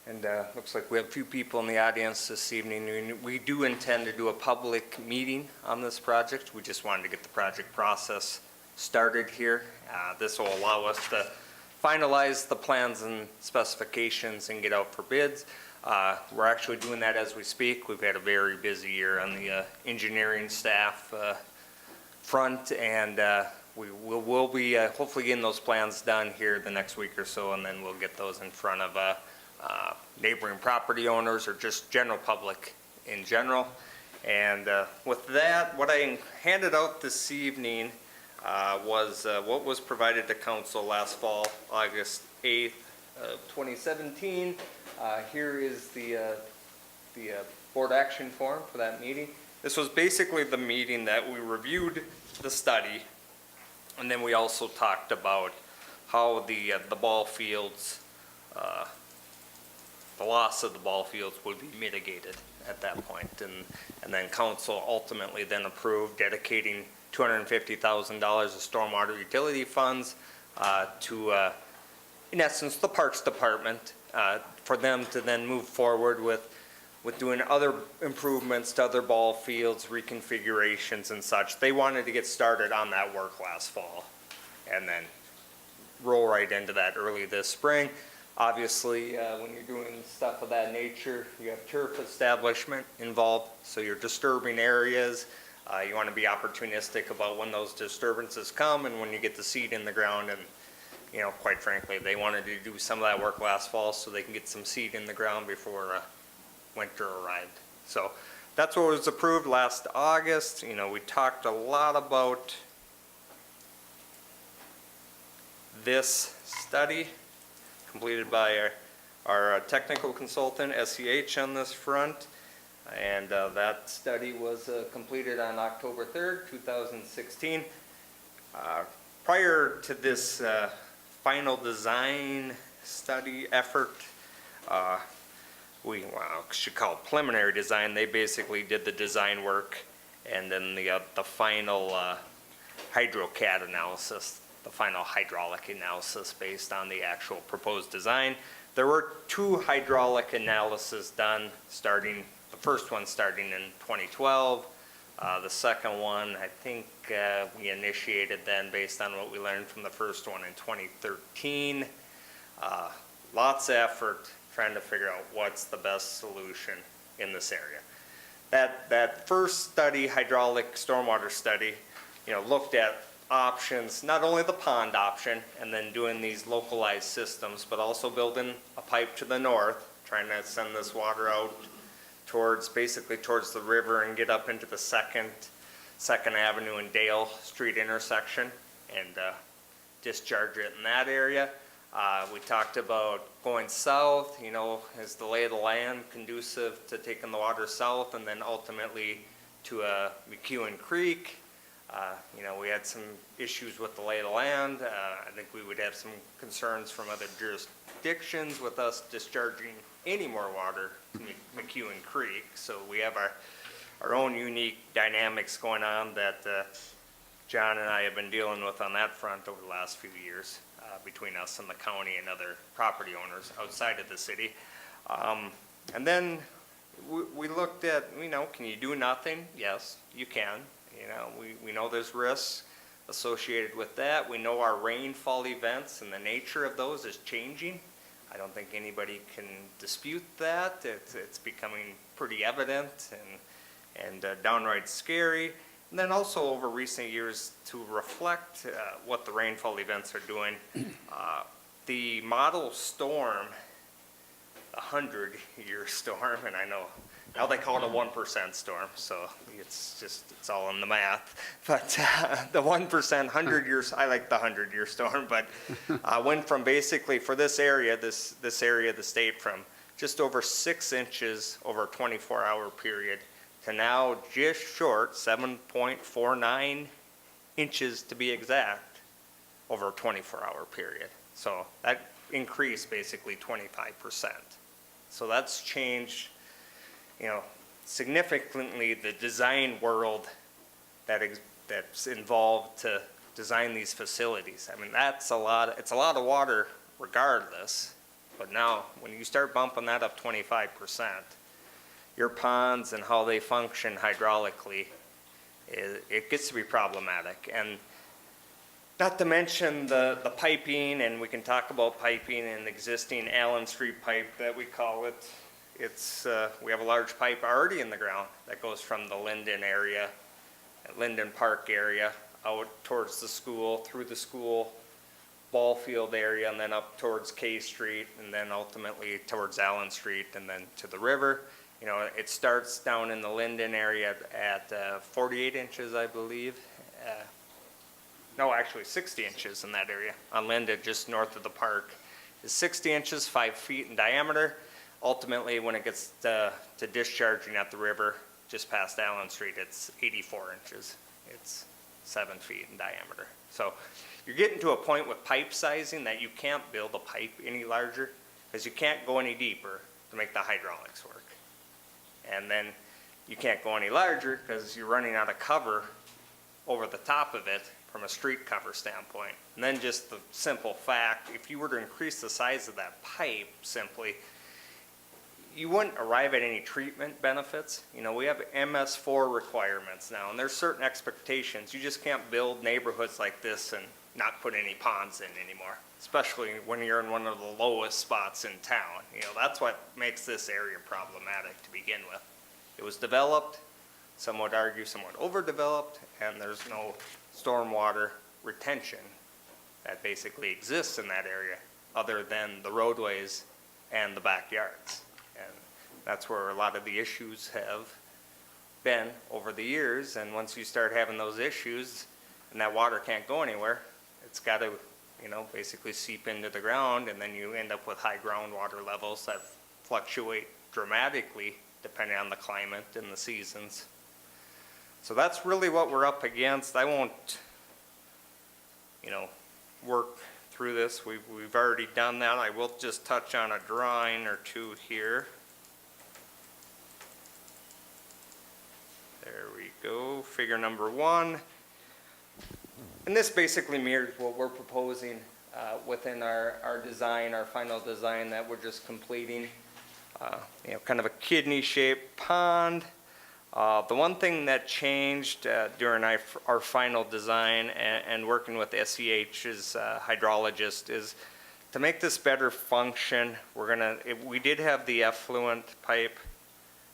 and looks like we have a few people in the audience this evening. We do intend to do a public meeting on this project. We just wanted to get the project process started here. This will allow us to finalize the plans and specifications and get out for bids. We're actually doing that as we speak. We've had a very busy year on the engineering staff front, and we'll be hopefully getting those plans done here the next week or so, and then we'll get those in front of neighboring property owners or just general public in general. And with that, what I handed out this evening was what was provided to council last fall, August 8th, 2017. Here is the board action form for that meeting. This was basically the meeting that we reviewed the study, and then we also talked about how the ball fields, the loss of the ball fields would be mitigated at that point. And then council ultimately then approved dedicating $250,000 of stormwater utility funds to, in essence, the Parks Department, for them to then move forward with doing other improvements to other ball fields, reconfigurations and such. They wanted to get started on that work last fall and then roll right into that early this spring. Obviously, when you're doing stuff of that nature, you have turf establishment involved, so you're disturbing areas. You want to be opportunistic about when those disturbances come and when you get the seed in the ground. And, quite frankly, they wanted to do some of that work last fall so they can get some seed in the ground before winter arrived. So that's what was approved last August. We talked a lot about this study completed by our technical consultant, SEH, on this front. And that study was completed on October 3rd, 2016. Prior to this final design study effort, we should call it preliminary design. They basically did the design work and then the final hydrocad analysis, the final hydraulic analysis based on the actual proposed design. There were 2 hydraulic analyses done, the first one starting in 2012. The second one, I think we initiated then based on what we learned from the first one in 2013. Lots of effort trying to figure out what's the best solution in this area. That first study, hydraulic stormwater study, looked at options, not only the pond option, and then doing these localized systems, but also building a pipe to the north, trying to send this water out towards, basically towards the river and get up into the Second Avenue and Dale Street intersection and discharge it in that area. We talked about going south, you know, is the lay of the land conducive to taking the water south and then ultimately to McEwen Creek. You know, we had some issues with the lay of the land. I think we would have some concerns from other jurisdictions with us discharging any more water to McEwen Creek. So we have our own unique dynamics going on that John and I have been dealing with on that front over the last few years between us and the county and other property owners outside of the city. And then we looked at, you know, can you do nothing? Yes, you can. You know, we know there's risks associated with that. We know our rainfall events and the nature of those is changing. I don't think anybody can dispute that. It's becoming pretty evident and downright scary. And then also over recent years to reflect what the rainfall events are doing, the model storm, the 100-year storm, and I know now they call it a 1% storm, so it's all in the math. But the 1%, 100 years, I like the 100-year storm, but went from basically for this area, this area of the state from just over 6 inches over a 24-hour period to now just short 7.49 inches to be exact over a 24-hour period. So that increased basically 25%. So that's changed, you know, significantly the design world that's involved to design these facilities. I mean, it's a lot of water regardless, but now when you start bumping that up 25%, your ponds and how they function hydraulically, it gets to be problematic. And not to mention the piping, and we can talk about piping and existing Allen Street pipe that we call it. We have a large pipe already in the ground that goes from the Linden area, Linden Park area, out towards the school, through the school, ball field area, and then up towards K Street, and then ultimately towards Allen Street, and then to the river. You know, it starts down in the Linden area at 48 inches, I believe. No, actually 60 inches in that area. On Linden, just north of the park, is 60 inches, 5 feet in diameter. Ultimately, when it gets to discharging at the river, just past Allen Street, it's 84 inches. It's 7 feet in diameter. So you're getting to a point with pipe sizing that you can't build a pipe any larger because you can't go any deeper to make the hydraulics work. And then you can't go any larger because you're running out of cover over the top of it from a street cover standpoint. And then just the simple fact, if you were to increase the size of that pipe simply, you wouldn't arrive at any treatment benefits. You know, we have MS4 requirements now, and there's certain expectations. You just can't build neighborhoods like this and not put any ponds in anymore, especially when you're in one of the lowest spots in town. You know, that's what makes this area problematic to begin with. It was developed, some would argue somewhat overdeveloped, and there's no stormwater retention that basically exists in that area other than the roadways and the backyards. And that's where a lot of the issues have been over the years. And once you start having those issues and that water can't go anywhere, it's got to, you know, basically seep into the ground, and then you end up with high groundwater levels that fluctuate dramatically depending on the climate and the seasons. So that's really what we're up against. I won't, you know, work through this. We've already done that. I will just touch on a drawing or two here. There we go, figure number 1. And this basically mirrors what we're proposing within our design, our final design that we're just completing. You know, kind of a kidney-shaped pond. The one thing that changed during our final design and working with SEH as hydrologist is to make this better function. We did have the effluent pipe,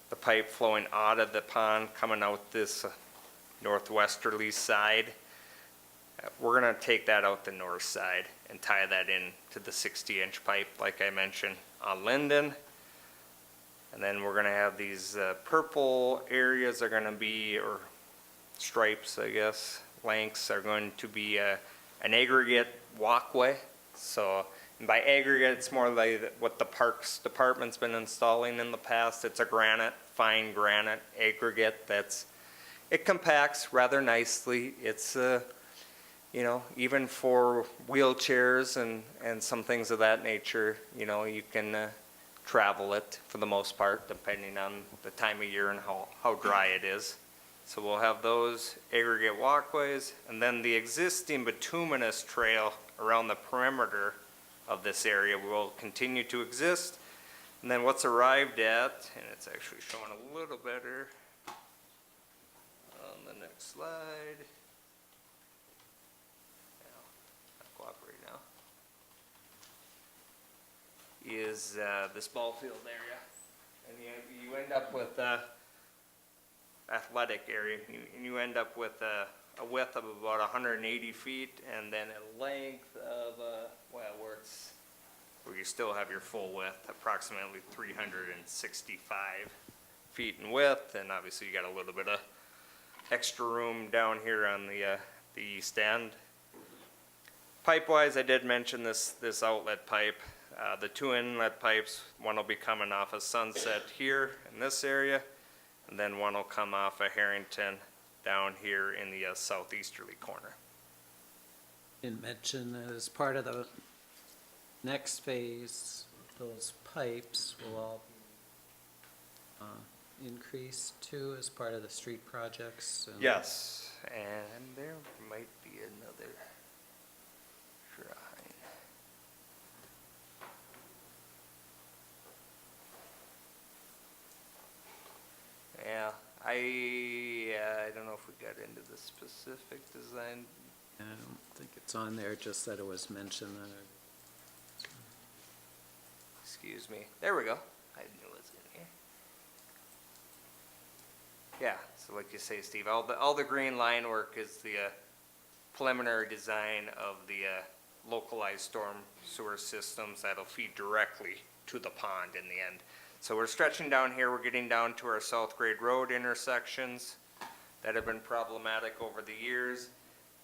the pipe flowing out of the pond coming out this northwesterly side. We're gonna take that out the north side and tie that in to the 60-inch pipe, like I mentioned, on Linden. And then we're gonna have these purple areas are gonna be, or stripes, I guess, lengths are going to be an aggregate walkway. So, and by aggregate, it's more like what the Parks Department's been installing in the past. It's a granite, fine granite aggregate it compacts rather nicely. It's, you know, even for wheelchairs and some things of that nature, you know, you can travel it for the most part, depending on the time of year and how dry it is. So we'll have those aggregate walkways, and then the existing bituminous trail around the perimeter of this area will continue to exist. And then what's arrived at, and it's actually showing a little better on the next slide. Not cooperate now. Is this ball field area. And you end up with athletic area, and you end up with a width of about 180 feet, and then a length of, where you still have your full width, approximately 365 feet in width, and obviously you got a little bit of extra room down here on the east end. Pipe-wise, I did mention this outlet pipe. The two inlet pipes, one will be coming off of Sunset here in this area, and then one will come off of Harrington down here in the southeasterly corner. Didn't mention that as part of the next phase, those pipes will all be increased too as part of the street projects. And Yes, and there might be another shrine. Yeah, I don't know if we got into the specific design. I don't think it's on there, just that it was mentioned. Excuse me. There we go. I knew it was in here. Yeah, so like you say, Steve, all the green line work is the preliminary design of the localized storm sewer systems that'll feed directly to the pond in the end. So we're stretching down here, we're getting down to our South Grade Road intersections that have been problematic over the years.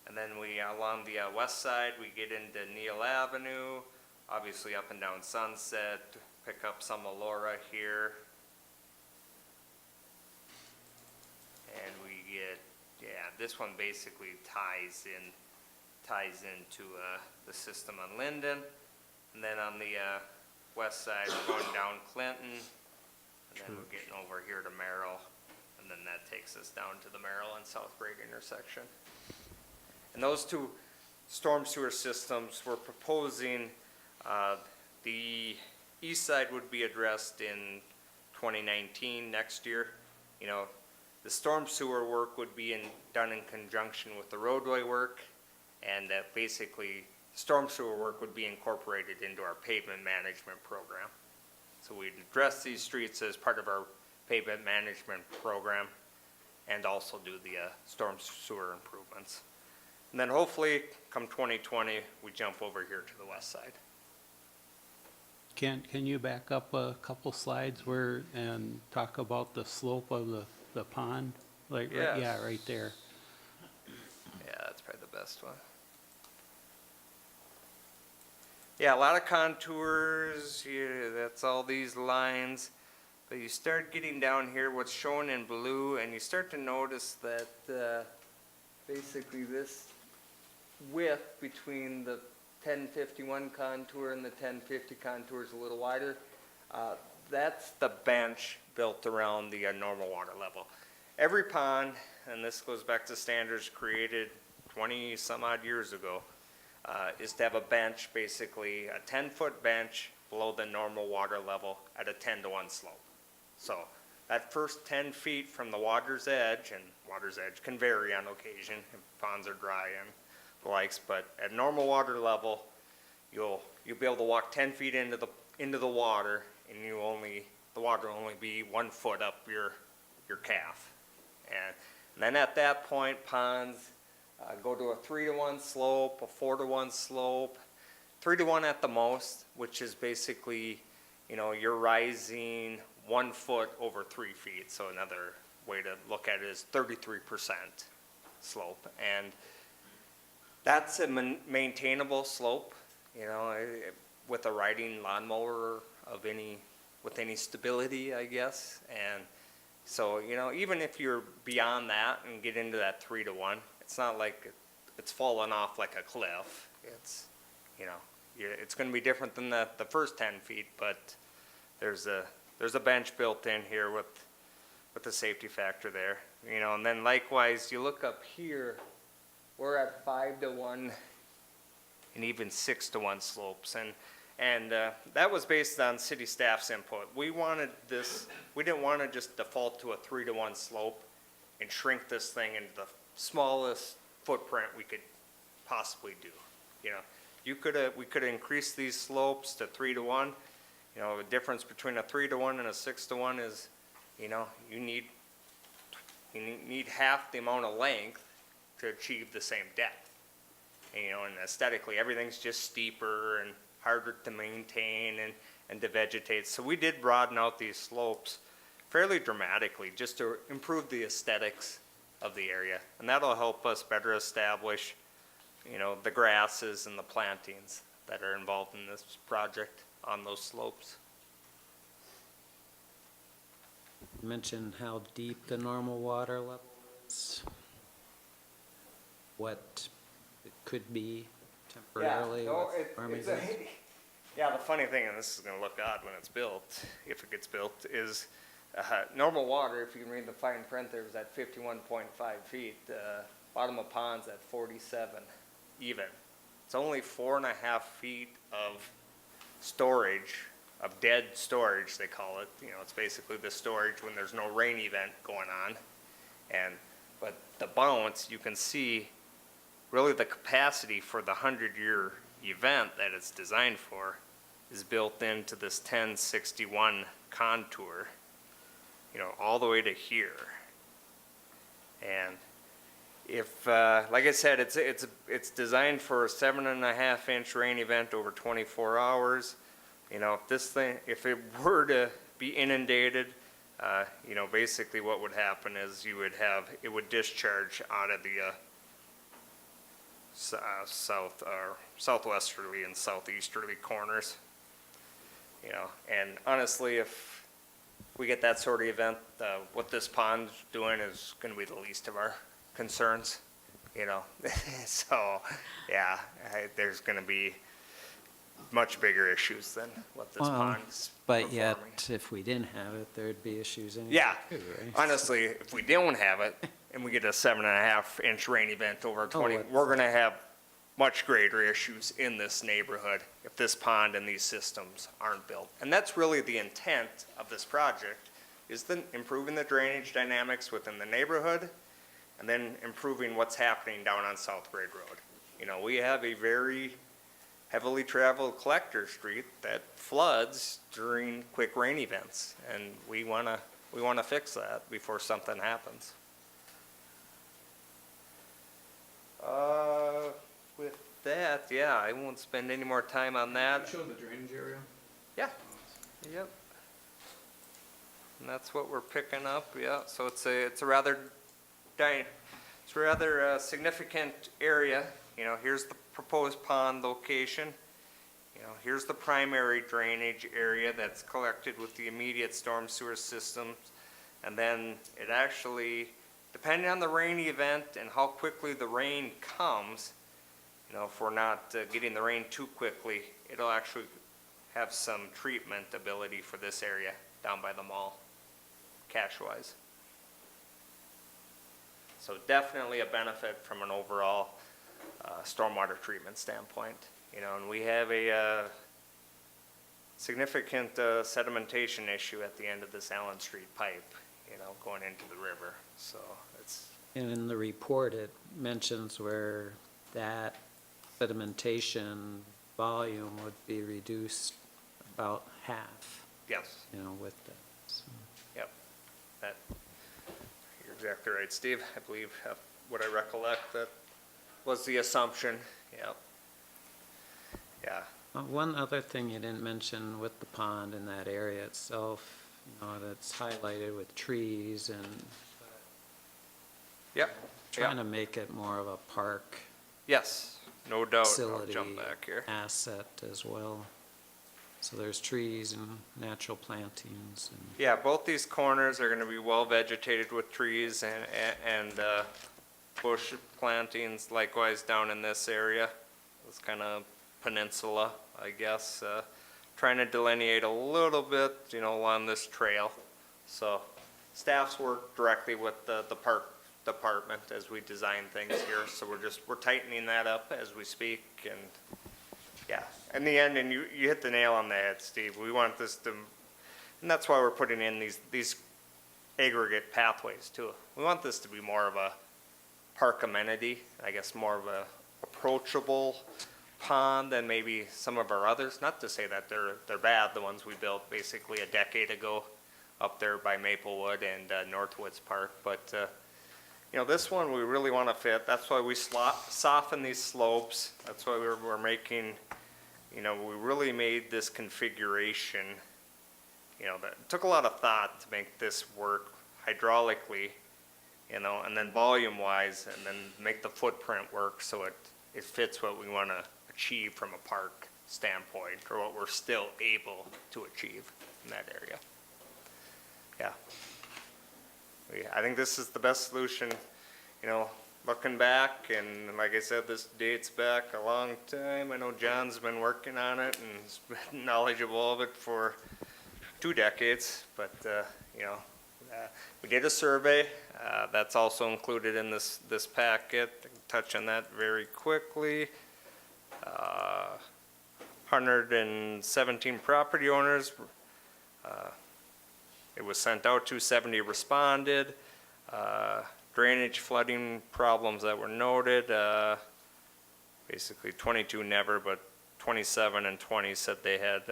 And then we, along the west side, we get into Neal Avenue, obviously up and down Sunset, pick up some Elora here. And we get, yeah, this one basically ties into the system on Linden. And then on the west side, we're going down Clinton, and then we're getting over here to Merrill, and then that takes us down to the Merrill and South Grade intersection. And those two storm sewer systems, we're proposing the east side would be addressed in 2019, next year. You know, the storm sewer work would be done in conjunction with the roadway work, and basically storm sewer work would be incorporated into our pavement management program. So we'd address these streets as part of our pavement management program and also do the storm sewer improvements. And then hopefully, come 2020, we jump over here to the west side. Can you back up a couple slides and talk about the slope of the pond? Like, Yes. yeah, right there. Yeah, that's probably the best one. Yeah, a lot of contours here, that's all these lines. But you start getting down here, what's shown in blue, and you start to notice that basically this width between the 1051 contour and the 1050 contour is a little wider. That's the bench built around the normal water level. Every pond, and this goes back to standards created 20 some odd years ago, is to have a bench, basically a 10-foot bench below the normal water level at a 10-to-1 slope. So that first 10 feet from the water's edge, and water's edge can vary on occasion if ponds are dry and the likes, but at normal water level, you'll be able to walk 10 feet into the water, and the water will only be 1 foot up your calf. And then at that point, ponds go to a 3-to-1 slope, a 4-to-1 slope, 3-to-1 at the most, which is basically, you're rising 1 foot over 3 feet. So another way to look at it is 33% slope. And that's a maintainable slope, with a riding lawnmower with any stability, I guess. And so, even if you're beyond that and get into that 3-to-1, it's not like it's fallen off like a cliff. It's, it's going to be different than the first 10 feet, but there's a bench built in here with the safety factor there, and then likewise, you look up here, we're at 5-to-1 and even 6-to-1 slopes. And that was based on city staff's input. We didn't want to just default to a 3-to-1 slope and shrink this thing into the smallest footprint we could possibly do. We could have increased these slopes to 3-to-1. The difference between a 3-to-1 and a 6-to-1 is, you need half the amount of length to achieve the same depth. And aesthetically, everything's just steeper and harder to maintain and to vegetate. So we did broaden out these slopes fairly dramatically just to improve the aesthetics of the area. And that'll help us better establish, the grasses and the plantings that are involved in this project on those slopes. You mentioned how deep the normal water level is. What it could be temporarily with farming zones. Yeah, the funny thing, and this is going to look odd when it's built, if it gets built, is normal water, if you can read the fine print there, is at 51.5 feet. Bottom of pond's at 47 even. It's only 4.5 feet of storage, of dead storage, they call it. It's basically the storage when there's no rain event going on. But the bounce, you can see really the capacity for the 100-year event that it's designed for is built into this 1061 contour, all the way to here. And if, like I said, it's designed for a 7.5-inch rain event over 24 hours. If it were to be inundated, basically what would happen is it would discharge out of the southwesterly and southeasterly corners. And honestly, if we get that sort of event, what this pond's doing is going to be the least of our concerns. So yeah, there's going to be much bigger issues than what this pond's But performing. yet, if we didn't have it, there'd be issues anyway. Yeah, too, right? honestly, if we don't have it and we get a 7.5-inch rain event over 20, it's- we're going to have much greater issues in this neighborhood if this pond and these systems aren't built. And that's really the intent of this project, is improving the drainage dynamics within the neighborhood and then improving what's happening down on South Grade Road. We have a very heavily traveled collector street that floods during quick rain events, and we want to fix that before something happens. With that, yeah, I won't spend any more time on that. Show the drainage area. Yeah. Yep. And that's what we're picking up. Yeah. So it's a rather significant area. Here's the proposed pond location. Here's the primary drainage area that's collected with the immediate storm sewer systems. And then it actually, depending on the rain event and how quickly the rain comes, if we're not getting the rain too quickly, it'll actually have some treatment ability for this area down by the mall, cash-wise. So definitely a benefit from an overall stormwater treatment standpoint. And we have a significant sedimentation issue at the end of this Allen Street pipe, going into the river. So it's. And in the report, it mentions where that sedimentation volume would be reduced about half, Yes. with that. So. Yep. You're exactly right, Steve. I believe what I recollect that was the assumption, yep. Yeah, One other thing you didn't mention with the pond in that area itself, you know, that's highlighted with trees and yep, trying yep, to make it more of a park yes, no doubt, I'll facility jump back here. asset as well. So there's trees and natural plantings and Yeah, both these corners are gonna be well vegetated with trees and bush plantings, likewise down in this area. It's kind of peninsula, I guess, trying to delineate a little bit, you know, along this trail. So staff's work directly with the park department as we design things here, so we're tightening that up as we speak, and yeah, in the end, and you hit the nail on the head, Steve, we want this to, and that's why we're putting in these aggregate pathways too. We want this to be more of a park amenity, I guess more of a approachable pond than maybe some of our others, not to say that they're bad, the ones we built basically a decade ago up there by Maplewood and Northwoods Park, but you know, this one we really want to fit. That's why we soften these slopes. That's why we're making, you know, we really made this configuration, you know, that took a lot of thought to make this work hydraulically, you know, and then volume-wise, and then make the footprint work so it fits what we want to achieve from a park standpoint, or what we're still able to achieve in that area. Yeah. I think this is the best solution, you know, looking back, and like I said, this dates back a long time. I know John's been working on it and has been knowledgeable of it for 2 decades, but, you know, we did a survey, that's also included in this packet. I can touch on that very quickly. 117 property owners, it was sent out to, 70 responded. Drainage flooding problems that were noted, basically 22 never, but 27 and 20 said they had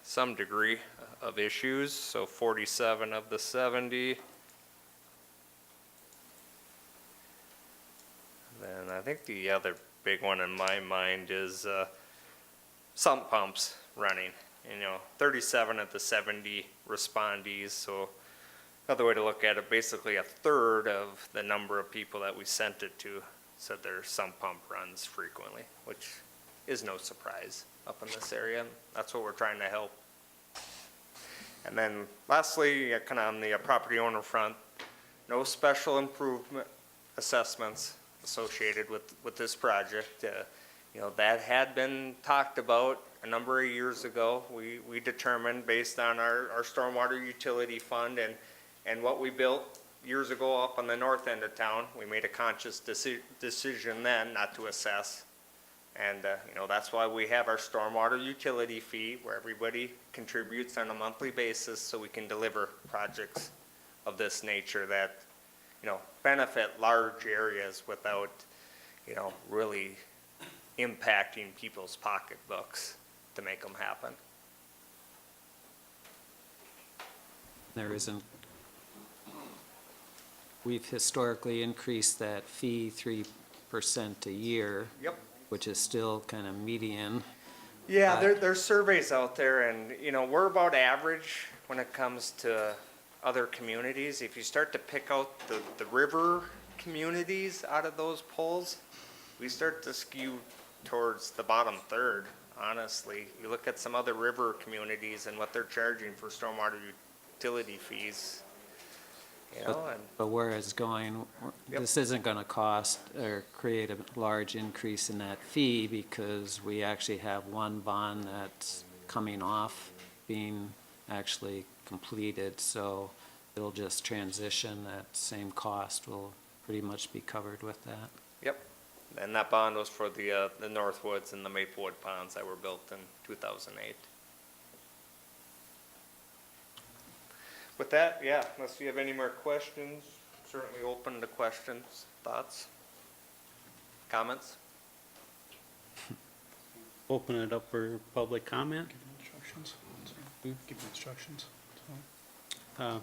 some degree of issues, so 47 of the 70. Then I think the other big one in my mind is sump pumps running. You know, 37 of the 70 respondees, so another way to look at it, basically a third of the number of people that we sent it to said their sump pump runs frequently, which is no surprise up in this area. That's what we're trying to help. And then lastly, kind of on the property owner front, no special improvement assessments associated with this project. You know, that had been talked about a number of years ago. We determined based on our stormwater utility fund and what we built years ago up on the north end of town, we made a conscious decision then not to assess. And, you know, that's why we have our stormwater utility fee where everybody contributes on a monthly basis so we can deliver projects of this nature that, you know, benefit large areas without, you know, really impacting people's pocketbooks to make them happen. there isn't. We've historically increased that fee 3% a year. Yep. Which is still kind of median. Yeah, there's surveys out there, and, you know, we're about average when it comes to other communities. If you start to pick out the river communities out of those polls, we start to skew towards the bottom third, honestly. You look at some other river communities and what they're charging for stormwater utility fees, you know, and. But where it's going, Yep. this isn't going to cost or create a large increase in that fee because we actually have one bond that's coming off being actually completed. So it'll just transition, that same cost will pretty much be covered with that. Yep, and that bond was for the Northwoods and the Maplewood ponds that were built in 2008. With that, yeah, unless you have any more questions, certainly open to questions, thoughts, comments? Open it up for public comment. Give instructions. If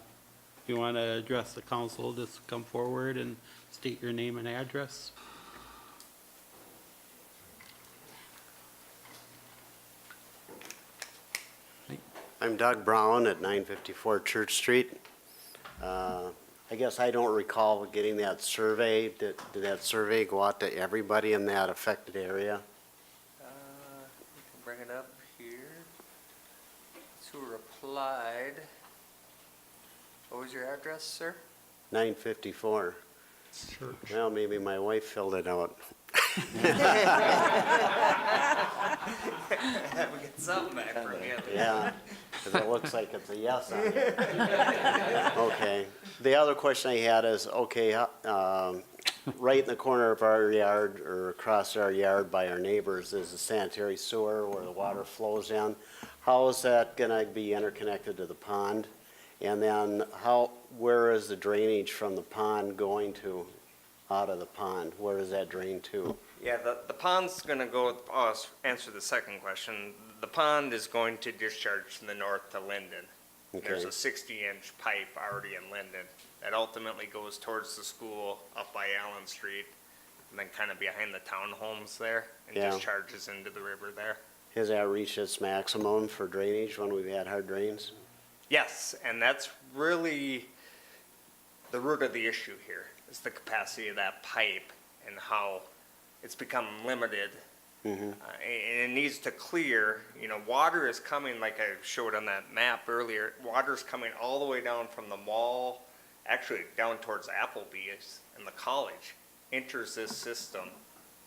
you want to address the council, just come forward and state your name and address. I'm Doug Brown at 954 Church Street. I guess I don't recall getting that survey. Did that survey go out to everybody in that affected area? You can bring it up here. That's who replied. What was your address, sir? 954. Church. Well, maybe my wife filled it out. We get something back from you. Yeah, because it looks like it's a yes on it. Okay. The other question I had is, okay, right in the corner of our yard or across our yard by our neighbors is a sanitary sewer where the water flows in. How is that going to be interconnected to the pond? And then where is the drainage from the pond going to, out of the pond? Where does that drain to? Yeah, the pond's gonna go, answer the second question. The pond is going to discharge to the north to Linden. There's Okay. a 60-inch pipe already in Linden that ultimately goes towards the school up by Allen Street and then kind of behind the townhomes there and Yeah. discharges into the river there. Has that reached its maximum for drainage when we've had hard rains? Yes, and that's really the root of the issue here, is the capacity of that pipe and how it's become limited. And it needs to clear, water is coming, like I showed on that map earlier, water's coming all the way down from the mall, actually down towards Applebee's and the college, enters this system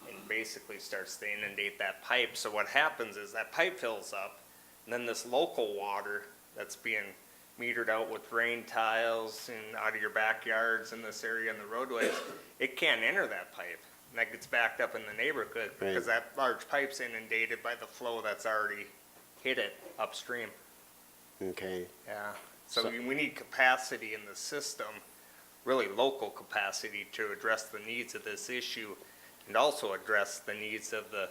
and basically starts to inundate that pipe. So what happens is that pipe fills up, and then this local water that's being metered out with rain tiles and out of your backyards in this area and the roadways, it can't enter that pipe. And that gets backed up in the neighborhood because that large pipe's inundated by the flow that's already hit it upstream. Okay. Yeah. So we need capacity in the system, really local capacity to address the needs of this issue and also address the needs of the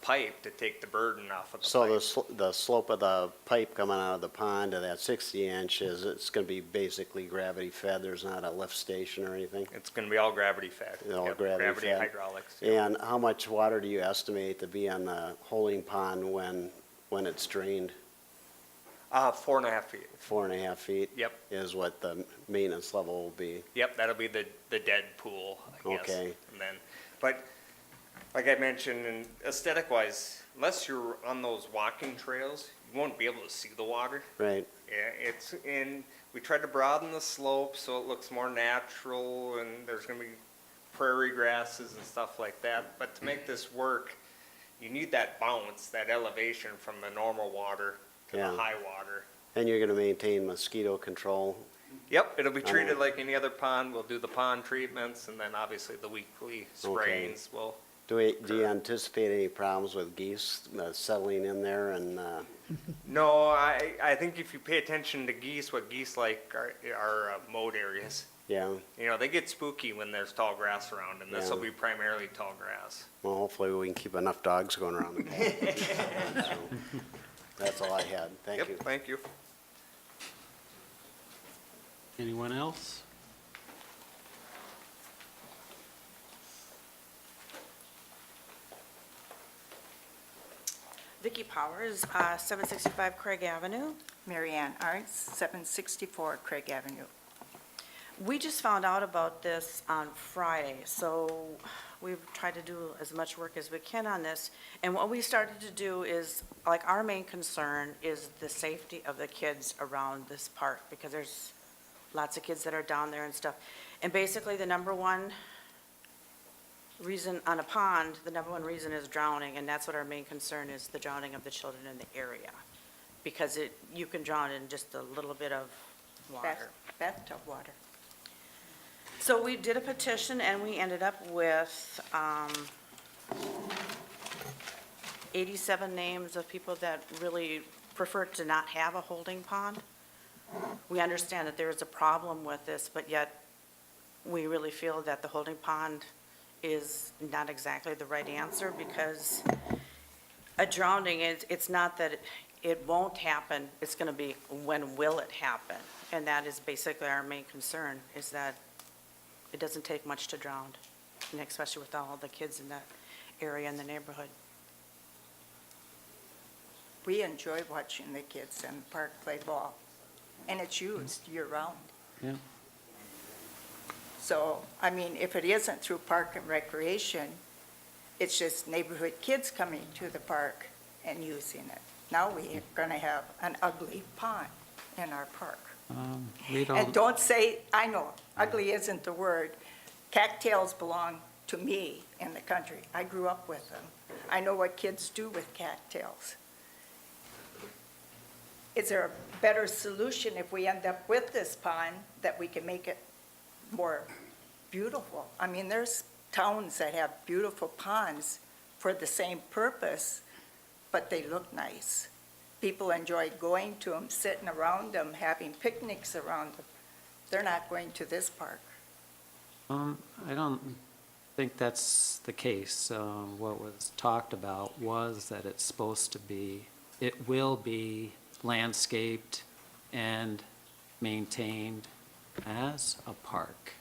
pipe to take the burden off of the pipe. So the slope of the pipe coming out of the pond to that 60 inches, it's going to be basically gravity fed? There's not a lift station or anything? It's going to be all gravity fed. All Yep, gravity fed? hydraulics. And how much water do you estimate to be on the holding pond when it's drained? 4.5 feet. 4.5 feet? Yep. Is what the maintenance level will be? Yep, that'll be the dead pool, I guess. Okay. And then, but like I mentioned, and aesthetic wise, unless you're on those walking trails, you won't be able to see the water. Right. Yeah, we tried to broaden the slope so it looks more natural and there's gonna be prairie grasses and stuff like that. But to make this work, you need that bounce, that elevation from the normal water to Yeah. the high water. And you're going to maintain mosquito control? Yep, it'll be treated like any other pond. We'll do the pond treatments and then obviously the weekly sprayings will. Do you anticipate any problems with geese settling in there and? No, I think if you pay attention to geese, what geese like are mowed areas. Yeah, They get spooky when there's tall grass around, and this will be primarily tall grass. well, hopefully we can keep enough dogs going around the pond. So, that's all I had. Thank you. Yep, thank you. Anyone else? Vicki Powers, 765 Craig Avenue. Mary Ann Arts, 764 Craig Avenue. We just found out about this on Friday, so we've tried to do as much work as we can on this. And what we started to do is, like, our main concern is the safety of the kids around this park, because there's lots of kids that are down there and stuff. And basically, the number one reason on a pond, the number one reason is drowning, and that's what our main concern is, the drowning of the children in the area. Because you can drown in just a little bit of water. Bathtub water. So we did a petition, and we ended up with 87 names of people that really prefer to not have a holding pond. We understand that there is a problem with this, but yet we really feel that the holding pond is not exactly the right answer, because a drowning, it's not that it won't happen, it's going to be when will it happen? And that is basically our main concern, is that it doesn't take much to drown, and especially with all the kids in that area in the neighborhood. we enjoy watching the kids in the park play ball, and it's used year-round. Yeah. So, I mean, if it isn't through Park and Recreation, it's just neighborhood kids coming to the park and using it. Now we're going to have an ugly pond in our park. We And don't, don't say, I know, ugly isn't the word. Cattails belong to me in the country. I grew up with them. I know what kids do with cattails. Is there a better solution if we end up with this pond that we can make it more beautiful? I mean, there's towns that have beautiful ponds for the same purpose, but they look nice. People enjoy going to them, sitting around them, having picnics around them. They're not going to this park. I don't think that's the case. What was talked about was that it's supposed to be, it will be landscaped and maintained as a park.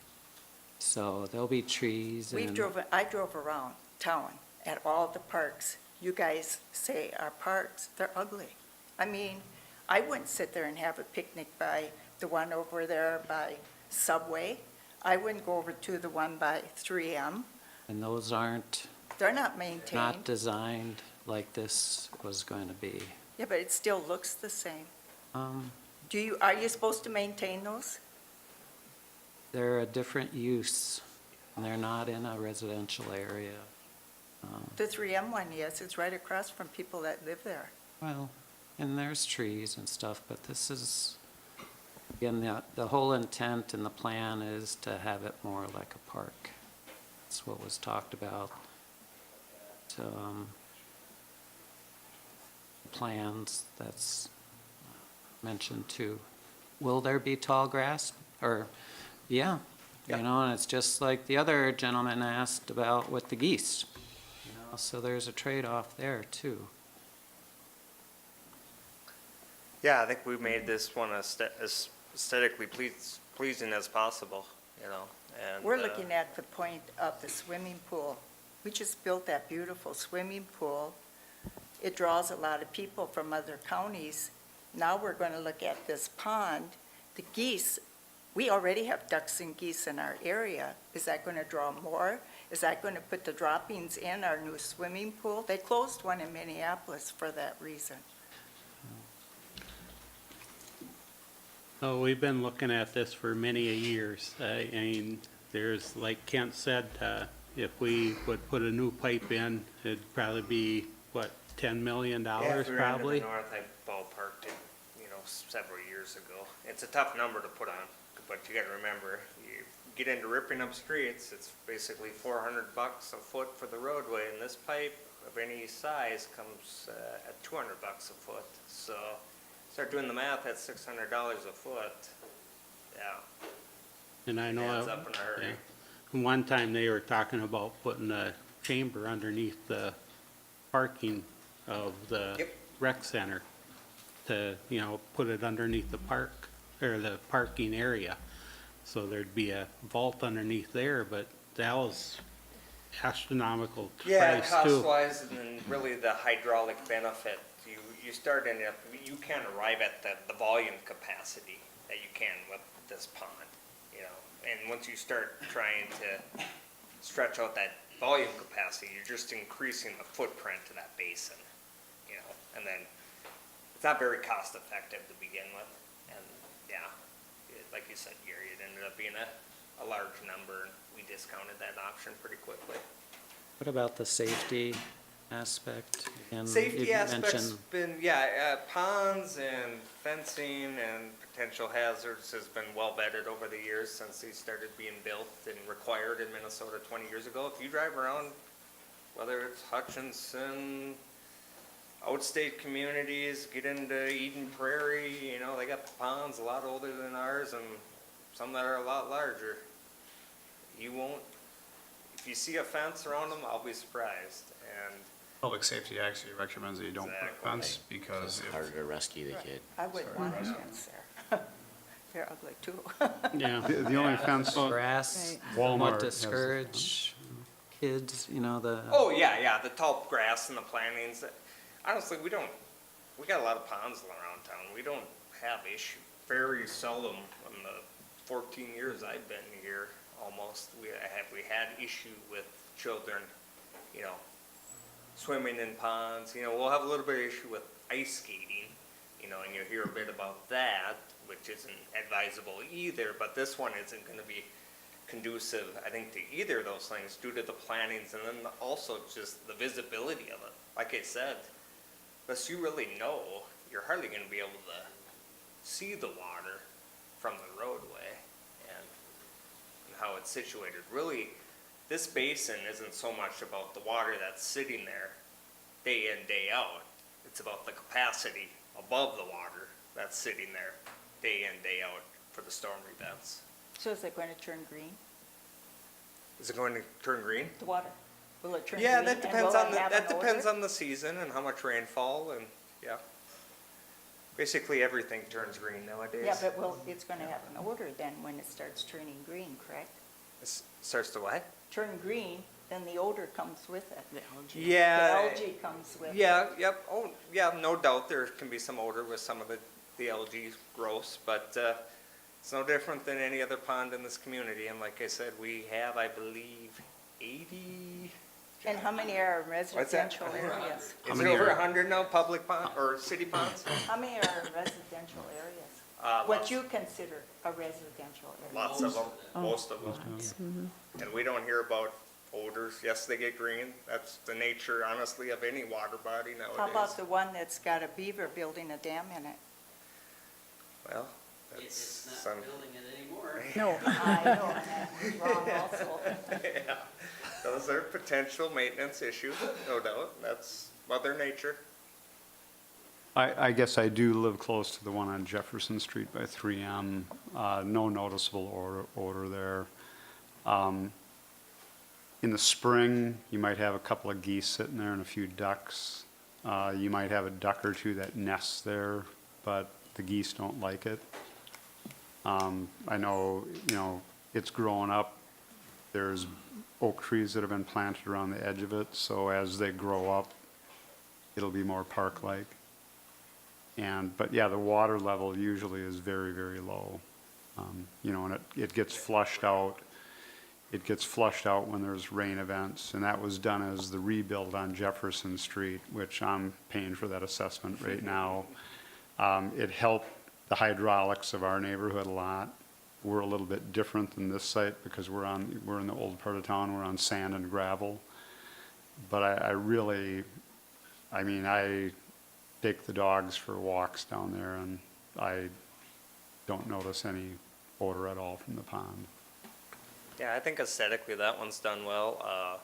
So there'll be trees and. I drove around town at all the parks. You guys say our parks, they're ugly. I mean, I wouldn't sit there and have a picnic by the one over there by Subway. I wouldn't go over to the one by 3M. And those aren't, They're not maintained. not designed like this was going to be. Yeah, but it still looks the same. Um, Are you supposed to maintain those? They're a different use, and they're not in a residential area. The 3M one, yes, it's right across from people that live there. Well, and there's trees and stuff, but this is, again, the whole intent and the plan is to have it more like a park. That's what was talked about. Plans, that's mentioned too. Will there be tall grass? Or, yeah, you know, and it's just like the other gentleman asked about with the geese. You know, so there's a trade-off there too. Yeah, I think we made this one as aesthetically pleasing as possible, you know, and. We're looking at the point of the swimming pool. We just built that beautiful swimming pool. It draws a lot of people from other counties. Now we're going to look at this pond. The geese, we already have ducks and geese in our area. Is that going to draw more? Is that going to put the droppings in our new swimming pool? They closed one in Minneapolis for that reason. So we've been looking at this for many a years. I mean, there's, like Kent said, if we would put a new pipe in, it'd probably be, what, $10 million probably? North, I ballparked it, you know, several years ago. It's a tough number to put on, but you gotta remember, you get into ripping up streets, it's basically $400 a foot for the roadway, and this pipe of any size comes at $200 a foot. So start doing the math, that's $600 a foot. Yeah. And I know, Adds up in a hurry. yeah. One time they were talking about putting a chamber underneath the parking of the Yep. rec center to, you know, put it underneath the park, or the parking area. So there'd be a vault underneath there, but that was astronomical Yeah, price too. cost-wise, and then really the hydraulic benefit, you start in, you can't arrive at the volume capacity that you can with this pond, you know? And once you start trying to stretch out that volume capacity, you're just increasing the footprint of that basin, you know? And then, it's not very cost-effective to begin with, and, yeah, like you said, Gary, it ended up being a large number, and we discounted that option pretty quickly. What about the safety aspect? And Safety you aspects mentioned- been, ponds and fencing and potential hazards has been well vetted over the years since these started being built and required in Minnesota 20 years ago. If you drive around, whether it's Hutchinson, outstate communities, get into Eden Prairie, you know, they got ponds a lot older than ours and some that are a lot larger. You won't, if you see a fence around them, I'll be surprised. And Public safety actually recommends that you don't put a Exactly. fence because It's harder to rescue the kid. I wouldn't want a fence there. They're ugly too. Yeah. The only fence, Grass, Walmart what has the- discourage kids, you know, the. oh, yeah, the tall grass and the plantings. Honestly, we don't we got a lot of ponds around town. We don't have issue, very seldom in the 14 years I've been here, almost, we had issue with children, you know, swimming in ponds. You know, we'll have a little bit of issue with ice skating, you know, and you'll hear a bit about that, which isn't advisable either, but this one isn't gonna be conducive, I think, to either of those things due to the plantings and then also just the visibility of it. Like I said, unless you really know, you're hardly gonna be able to see the water from the roadway and how it's situated. Really, this basin isn't so much about the water that's sitting there day in, day out. It's about the capacity above the water that's sitting there day in, day out for the storm events. So is it going to turn green, Is it going to turn green? the water? Will it turn green? Yeah, that and depends will on it the, have that an depends odor? on the season and how much rainfall and, yeah. Basically, everything turns green nowadays. Yeah, but it's going to have an odor then when it starts turning green, correct? It starts to what? Turn green, then the odor comes with it. The Yeah. algae comes with it. Yeah, yep, oh, yeah, no doubt there can be some odor with some of the algae gross, but, it's no different than any other pond in this community, and like I said, we have, I believe, 80. And how many are What's that? residential areas? Is it over 100 now, public pond, or city ponds? How many are residential areas? What you consider a residential area? Lots of them, most of them. And we don't hear about odors. Yes, they get green. That's the nature, honestly, of any water body nowadays. How about the one that's got a beaver building a dam in it? Well, that's some. building it anymore. No, I know, and that was wrong also. Yeah, those are potential maintenance issues, no doubt. That's Mother Nature. I guess I do live close to the one on Jefferson Street by 3M. No noticeable odor there. In the spring, you might have a couple of geese sitting there and a few ducks. You might have a duck or two that nests there, but the geese don't like it. I know, you know, it's growing up. There's oak trees that have been planted around the edge of it, so as they grow up, it'll be more park-like. But yeah, the water level usually is very, very low. You know, and it gets flushed out. It gets flushed out when there's rain events, and that was done as the rebuild on Jefferson Street, which I'm paying for that assessment right now. It helped the hydraulics of our neighborhood a lot. We're a little bit different than this site because we're in the old part of town, we're on sand and gravel. But I take the dogs for walks down there and I don't notice any odor at all from the pond. Yeah, I think aesthetically that one's done well.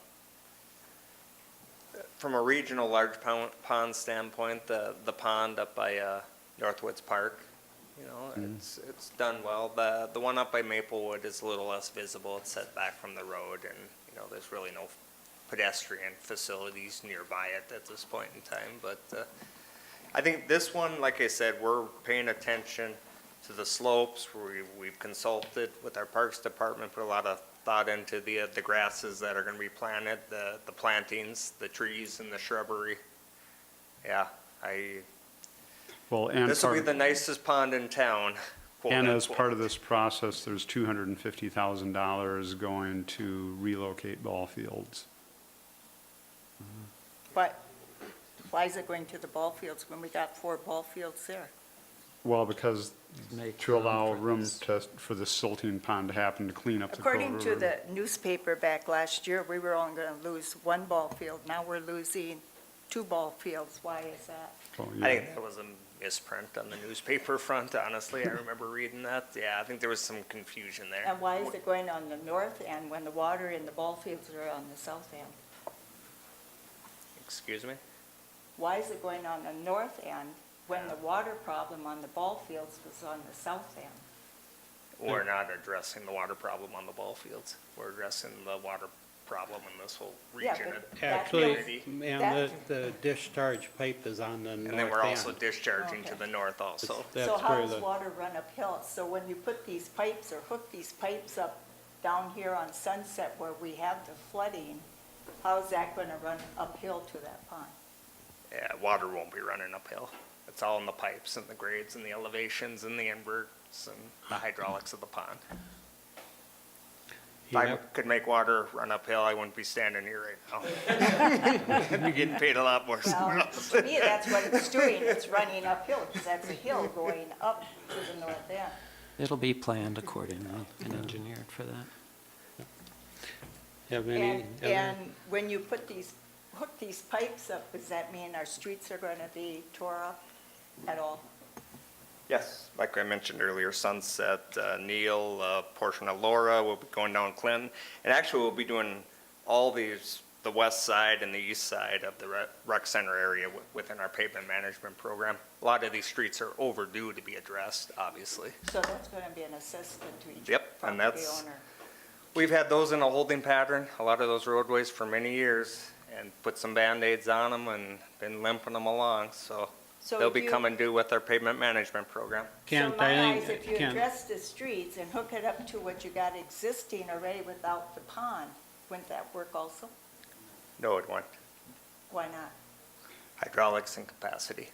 From a regional large pond standpoint, the pond up by Northwoods Park, you know, it's done well. The one up by Maplewood is a little less visible. It's set back from the road, and you know, there's really no pedestrian facilities nearby it at this point in time. But I think this one, like I said, we're paying attention to the slopes. We've consulted with our Parks Department, put a lot of thought into the grasses that are going to be planted, the plantings, the trees, and the shrubbery. Yeah, this will be the nicest pond in town. And as part of this process, there's $250,000 going to relocate ball fields. But why is it going to the ball fields when we got 4 ball fields there? Well, because to allow room for the silting pond to happen to clean up the Crow According to River. the newspaper back last year, we were only going to lose 1 ball field. Now we're losing 2 ball fields. Why is that? Well, I yeah. think that was a misprint on the newspaper front, honestly. I remember reading that. Yeah, I think there was some confusion there. And why is it going on the north end when the water in the ball fields are on the south end? Excuse me? Why is it going on the north end when the water problem on the ball fields was on the south end? We're not addressing the water problem on the ball fields. We're addressing the water problem in this whole Yeah, region. but of Actually, community. and the discharge pipe is on the north end. And then we're also discharging to the north also. That's So how where does the- water run uphill? So when you put these pipes or hook these pipes up down here on Sunset where we have the flooding, how is that going to run uphill to that pond? Yeah, water won't be running uphill. It's all in the pipes and the grades and the elevations and the inverts and the hydraulics of the pond. If I could make water run uphill, I wouldn't be standing here right now. I'd be getting paid a lot more somewhere Well, else. to me, that's what it's doing, it's running uphill, because that's a hill going up to the north end. It'll be planned accordingly and engineered for that. Have any And when you hook these pipes up, does that mean our streets are going to be tore up at all? Yes, like I mentioned earlier, Sunset, Neil, portion of Laura, we'll be going down Clinton. And actually, we'll be doing all these, the west side and the east side of the rec center area within our pavement management program. A lot of these streets are overdue to be addressed, obviously. So that's going to be an assessment to each Yep, and property that's, owner. we've had those in a holding pattern, a lot of those roadways for many years, and put some Band-Aids on them and been limping them along, so So they'll if be you- coming due with our pavement management program. So my eyes, if you address the streets and hook it up to what you got existing already without the pond, wouldn't that work also? No, it won't. Why not? Hydraulics and capacity.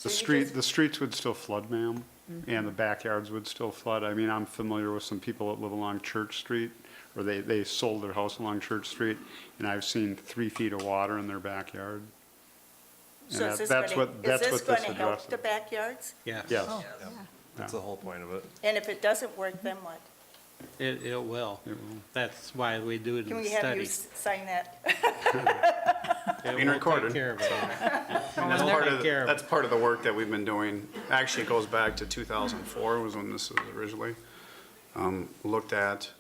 The So you just- the streets would still flood, ma'am, and the backyards would still flood. I mean, I'm familiar with some people that live along Church Street, or they sold their house along Church Street, and I've seen 3 feet of water in their backyard. And So is this that's going what to, is this this going to help addresses. the backyards? Yes, Yes. That's the whole point of it. And if it doesn't work, then what? it will. That's why we do it Can in we have you studies. sign that? It Being will recorded. take care of it. That's We'll part take of, care of that's it. part of the work that we've been doing. Actually, it goes back to 2004 was when this was originally looked at.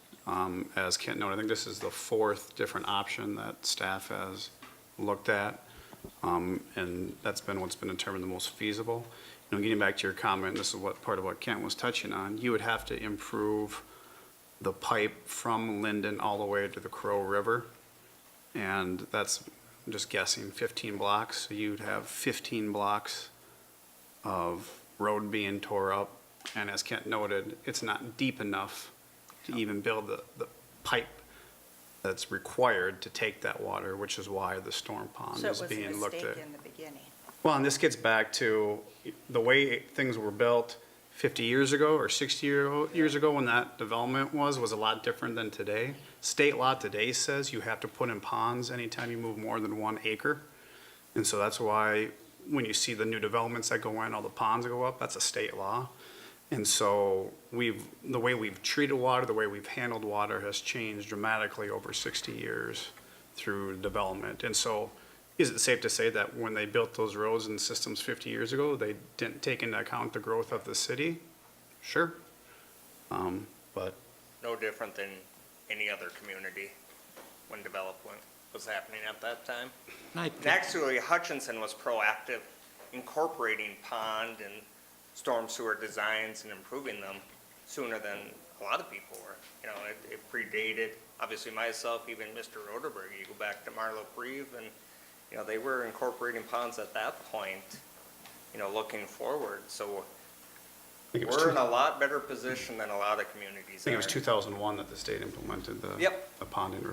As Kent noted, I think this is the 4th different option that staff has looked at. And that's been what's been determined the most feasible. You know, getting back to your comment, this is what, part of what Kent was touching on, you would have to improve the pipe from Linden all the way to the Crow River. And that's, I'm just guessing, 15 blocks. So you'd have 15 blocks of road being tore up. And as Kent noted, it's not deep enough to even build the pipe that's required to take that water, which is why the storm pond So it is was a being looked mistake at. in the beginning. Well, and this gets back to the way things were built 50 years ago or 60 years ago when that development was a lot different than today. State law today says you have to put in ponds anytime you move more than 1 acre. And so that's why when you see the new developments that go in, all the ponds go up, that's a state law. And so the way we've treated water, the way we've handled water has changed dramatically over 60 years through development. And so is it safe to say that when they built those roads and systems 50 years ago, they didn't take into account the growth of the city? Sure. But No different than any other community when development was happening at that time. I And actually, Hutchinson was proactive, incorporating pond and storm sewer designs and improving them sooner than a lot of people were. You know, it predated, obviously myself, even Mr. Roderberg. You go back to Marlo Prieve, and, you know, they were incorporating ponds at that point, you know, looking forward. So think it was we're in a lot better position than a lot of communities I think it was are. 2001 that the state implemented the Yep. the ponding Actually,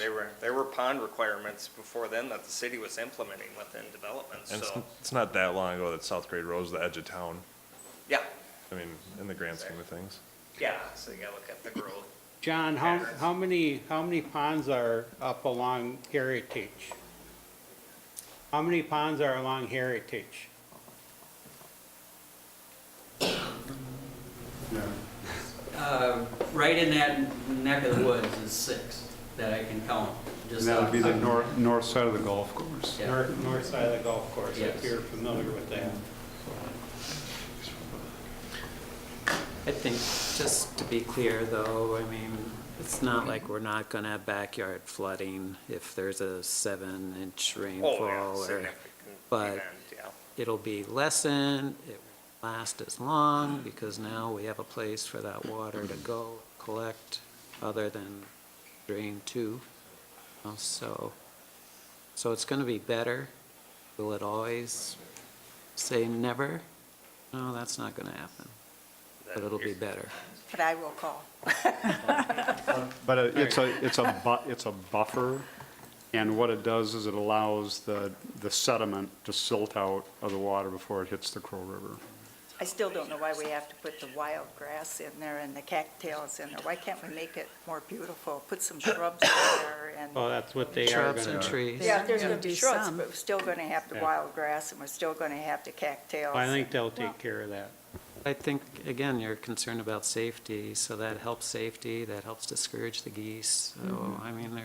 requirements. there were pond requirements before then that the city was implementing within development, And so, it's not that long ago that South Grade Road was the edge of town. yeah, I mean, in the grand scheme of things. yeah, so you gotta look at the growth. John, how many ponds are up along Heritage? How many ponds are along Heritage? Right in that neck of the woods is 6 that I can count. And Just that would be the off- north side of the golf course. Yeah. North side of the golf course, Yes. if you're familiar with that. I think, just to be clear though, I mean, it's not like we're not gonna have backyard flooding if there's a 7-inch Oh, yeah, rainfall or, significant but event, yeah. it'll be lessened, it won't last as long because now we have a place for that water to go collect other than drain to. So it's gonna be better. Will it always say never? No, that's not gonna happen, but it'll be better. But I will call. But it's a buffer, And what it does is it allows the sediment to silt out of the water before it hits the Crow River. I still don't know why we have to put the wild grass in there and the cattails in there. Why can't we make it more beautiful? Put some shrubs in there and. Well, that's what they are Shrubs gonna and do. trees. Yeah, there's Gonna gonna be do shrubs, some. but we're still gonna have the Yeah. wild grass and we're still gonna have the cattails. I think they'll take care of that. I think, again, you're concerned about safety, so that helps safety, that helps discourage the geese. So, I mean, we're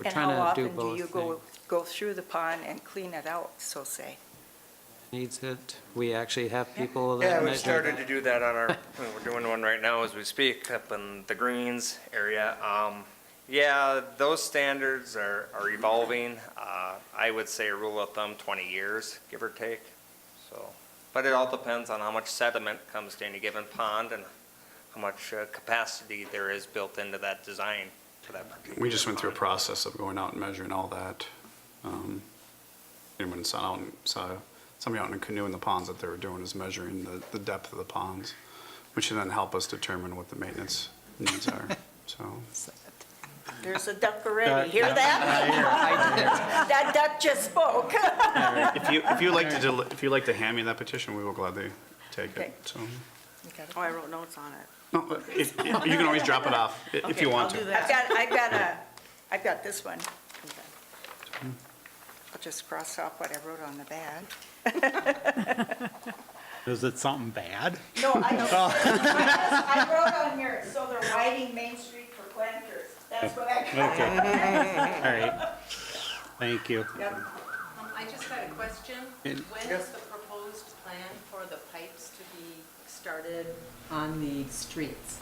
And trying how to do often do both you things. go through the pond and clean it out, so say? Needs it. We actually have people that Yeah, we measure started that. to do that on our, we're doing one right now as we speak up in the Greens area. Yeah, those standards are evolving. I would say a rule of thumb, 20 years, give or take. So, but it all depends on how much sediment comes to any given pond and how much capacity there is built into that design for that particular We just went through a pond. process of going out and measuring all that. Anyone saw somebody out in a canoe in the ponds that they were doing is measuring the depth of the ponds, which can then help us determine what the maintenance needs are, so. There's a duck already, hear that? That duck just spoke. If you like to hand me that petition, we will gladly take Okay. it, so. Oh, I wrote notes on it. No, but you can always drop it off if you want to. I've got this one. I'll just cross off what I wrote on the bag. Is it something bad? No, I wrote on here, so they're widening Main Street for planters. That's what I got. Okay. All right. Thank you. Yep. I just had a question. And- When is the proposed plan for the pipes to be started on the streets?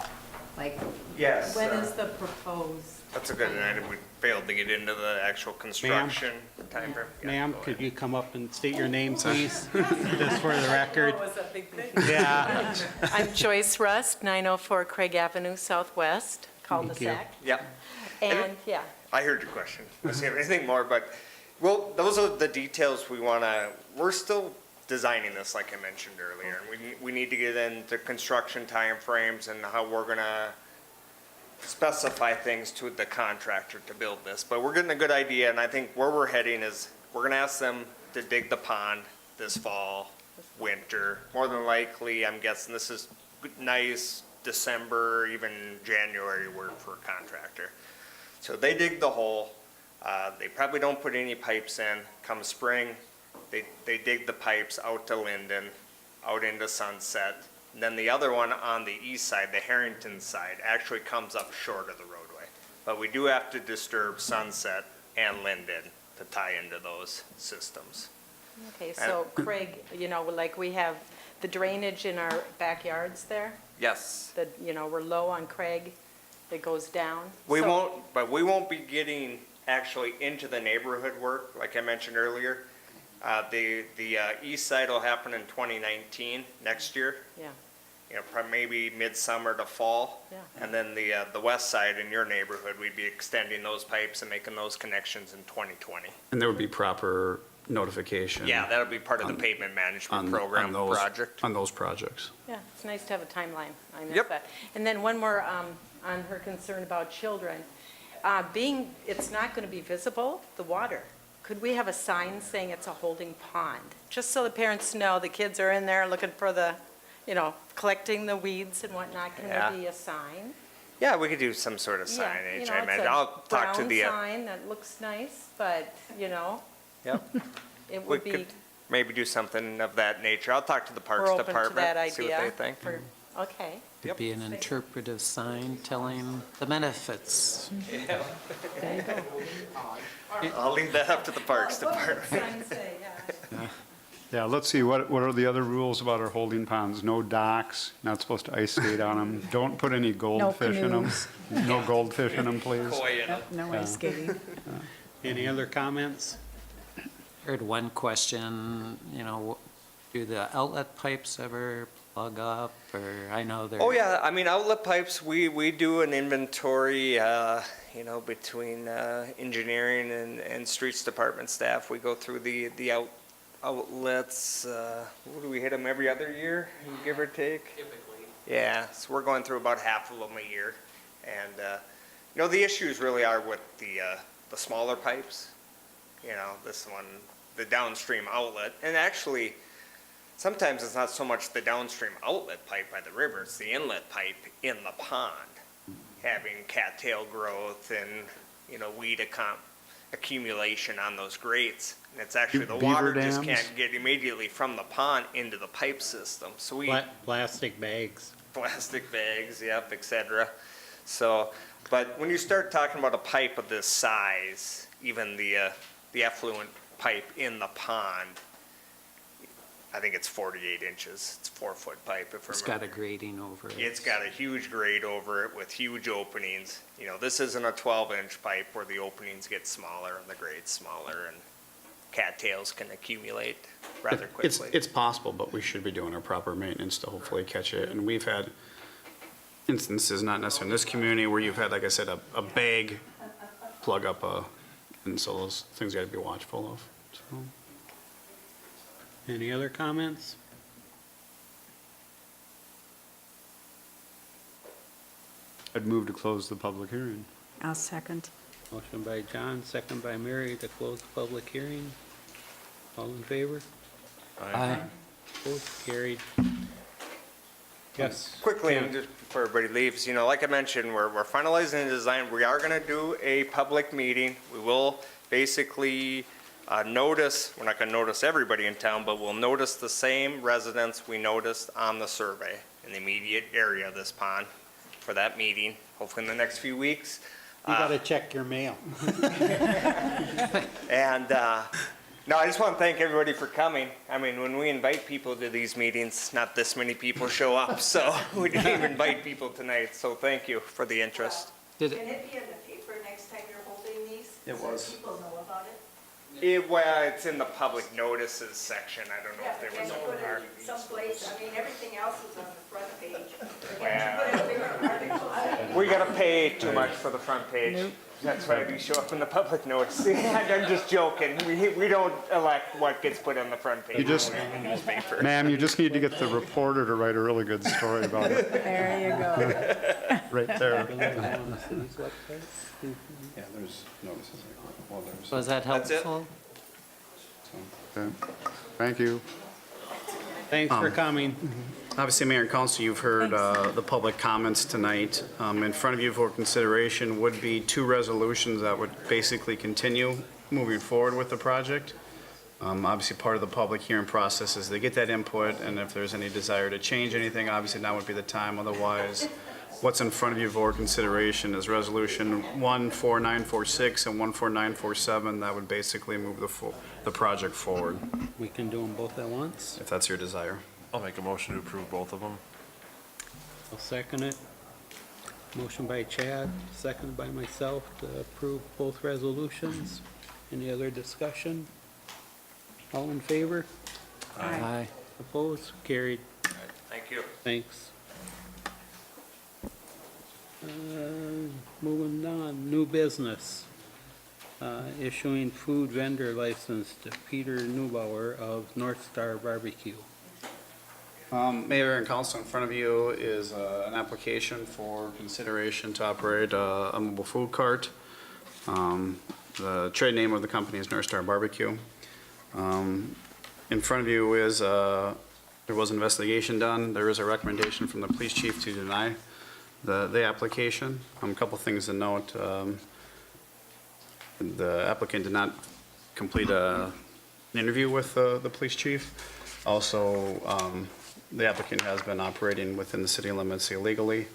Like, Yes. when is the proposed? That's a good item. We failed to get into the actual construction timeframe. Yeah, Ma'am, go could ahead. you come up and state your name, please? Just for the record. was a big thing. Yeah. I'm Joyce Rust, 904 Craig Avenue Southwest, you. cul-de-sac. Yeah. And, yeah, I heard your question. Let's see if anything more, but, well, those are the details we want to, we're still designing this, like I mentioned earlier. And we need to get into construction timeframes and how we're going to specify things to the contractor to build this. But we're getting a good idea, and I think where we're heading is, we're going to ask them to dig the pond this fall, winter. More than likely, I'm guessing this is nice December, even January work for a contractor. So they dig the hole. They probably don't put any pipes in. Come spring, they dig the pipes out to Linden, out into Sunset. And then the other one on the east side, the Harrington side, actually comes up short of the roadway. But we do have to disturb Sunset and Linden to tie into those systems. okay, so Craig, like we have the drainage in our backyards there, Yes. that, we're low on Craig, it goes down. We So- we won't be getting actually into the neighborhood work, like I mentioned earlier. The east side will happen in 2019, next year. Yeah, Probably maybe midsummer to fall. Yeah. And then the west side in your neighborhood, we'd be extending those pipes and making those connections in 2020. And there would be proper notification. Yeah, that'll be part of the on- pavement management on program those- project. On those projects. yeah, it's nice to have a timeline. I miss Yep. that. And then one more on her concern about children. Being, it's not going to be visible, the water. Could we have a sign saying it's a holding pond? Just so the parents know the kids are in there looking for the, collecting the weeds and whatnot. Can Yeah. there be a sign? Yeah, we could do some sort of Yeah, signage. it's I imagine. a I'll talk to brown the, sign that looks nice, but, yep, it we would be, could maybe do something of that nature. I'll talk to the we're Parks open to Department, that see what idea. they think. Okay. Could be an interpretive sign telling the benefits. I'll leave that up to the Parks What would Department. the sign say? Yeah. Yeah, let's see, what are the other rules about our holding ponds? No docks, not supposed to ice skate on them. Don't put any goldfish in them. canoes. No goldfish in them, please. No ice skating. Any other comments? Heard one question, do the outlet pipes ever plug up, or I know they're. Oh, yeah, I mean, outlet pipes, we do an inventory, between engineering and streets department staff. We go through the outlets, what do we hit them every other year, give or take? Typically. Yeah, so we're going through about half of them a year. And, the issues really are with the the smaller pipes, this one, the downstream outlet. And actually, sometimes it's not so much the downstream outlet pipe by the river, it's the inlet pipe in the pond, having cattail growth and, weed accumulation on those grates. And it's actually, the water Beaver just dams? can't get immediately from the pond into the pipe system. So Plastic bags. plastic bags, yep, et cetera. So, but when you start talking about a pipe of this size, even the effluent pipe in the pond, I think it's 48 inches. It's 4-foot pipe, if I It's got a remember. grading over it. It's got a huge grade over it with huge openings. This isn't a 12-inch pipe where the openings get smaller and the grade's smaller and cattails can accumulate rather quickly. It's possible, but we should be doing our proper maintenance to hopefully catch it. And we've had instances, not necessarily in this community, where you've had, like I said, a bag plug up and so those things gotta be watchful of, so. Any other comments? I'd move to close the public hearing. I'll second. Motion by John, second by Mary to close the public hearing. All in favor? Aye. Opposed? Carried. Yes. Quickly, Ken. and just before everybody leaves, like I mentioned, we're finalizing the design. We are gonna do a public meeting. We will basically notice, we're not gonna notice everybody in town, but we'll notice the same residents we noticed on the survey in the immediate area of this pond for that meeting, hopefully in the next few weeks. You gotta check your mail. And, no, I just want to thank everybody for coming. I mean, when we invite people to these meetings, not this many people show up, so we didn't even invite people tonight, so thank you for the interest. Did Can it, it be in the paper next time you're holding these? It so was. people know about it? Well, it's in the public notices section, I don't know Yeah, if but there can was you one put part. it someplace, I mean, everything else is on the front page. Well. Can you put a bigger article? We gotta pay too much for the front page. That's why we show up in the public notice. I'm just joking. We don't elect what gets put on the front page. You just- of the newspaper. Ma'am, you just need to get the reporter to write a really good story about it, There you go. right there. On the city's website? Yeah, there's notices, well, there's. was that That's it. helpful? Okay. Thank you. Thanks for coming. Obviously, Mayor and Council, you've heard the public comments tonight. In front of you for consideration would be 2 resolutions that would basically continue moving forward with the project. Obviously, part of the public hearing process is they get that input, and if there's any desire to change anything, obviously now would be the time. Otherwise, what's in front of you for consideration is Resolution 14946 and 14947. That would basically move the project forward, We can do them both at once. if that's your desire. I'll make a motion to approve both of them. I'll second it. Motion by Chad, seconded by myself to approve both resolutions. Any other discussion? All in favor? Aye. Opposed? Carried. Thank you. Thanks. Moving on, new business. Issuing food vendor license to Peter Neubauer of North Star Barbecue. Mayor and council, in front of you is an application for consideration to operate a mobile food cart. The trade name of the company is North Star Barbecue. In front of you is, there was an investigation done. There is a recommendation from the police chief to deny the application. A couple things to note. The applicant did not complete an interview with the police chief. Also, the applicant has been operating within the city limits illegally.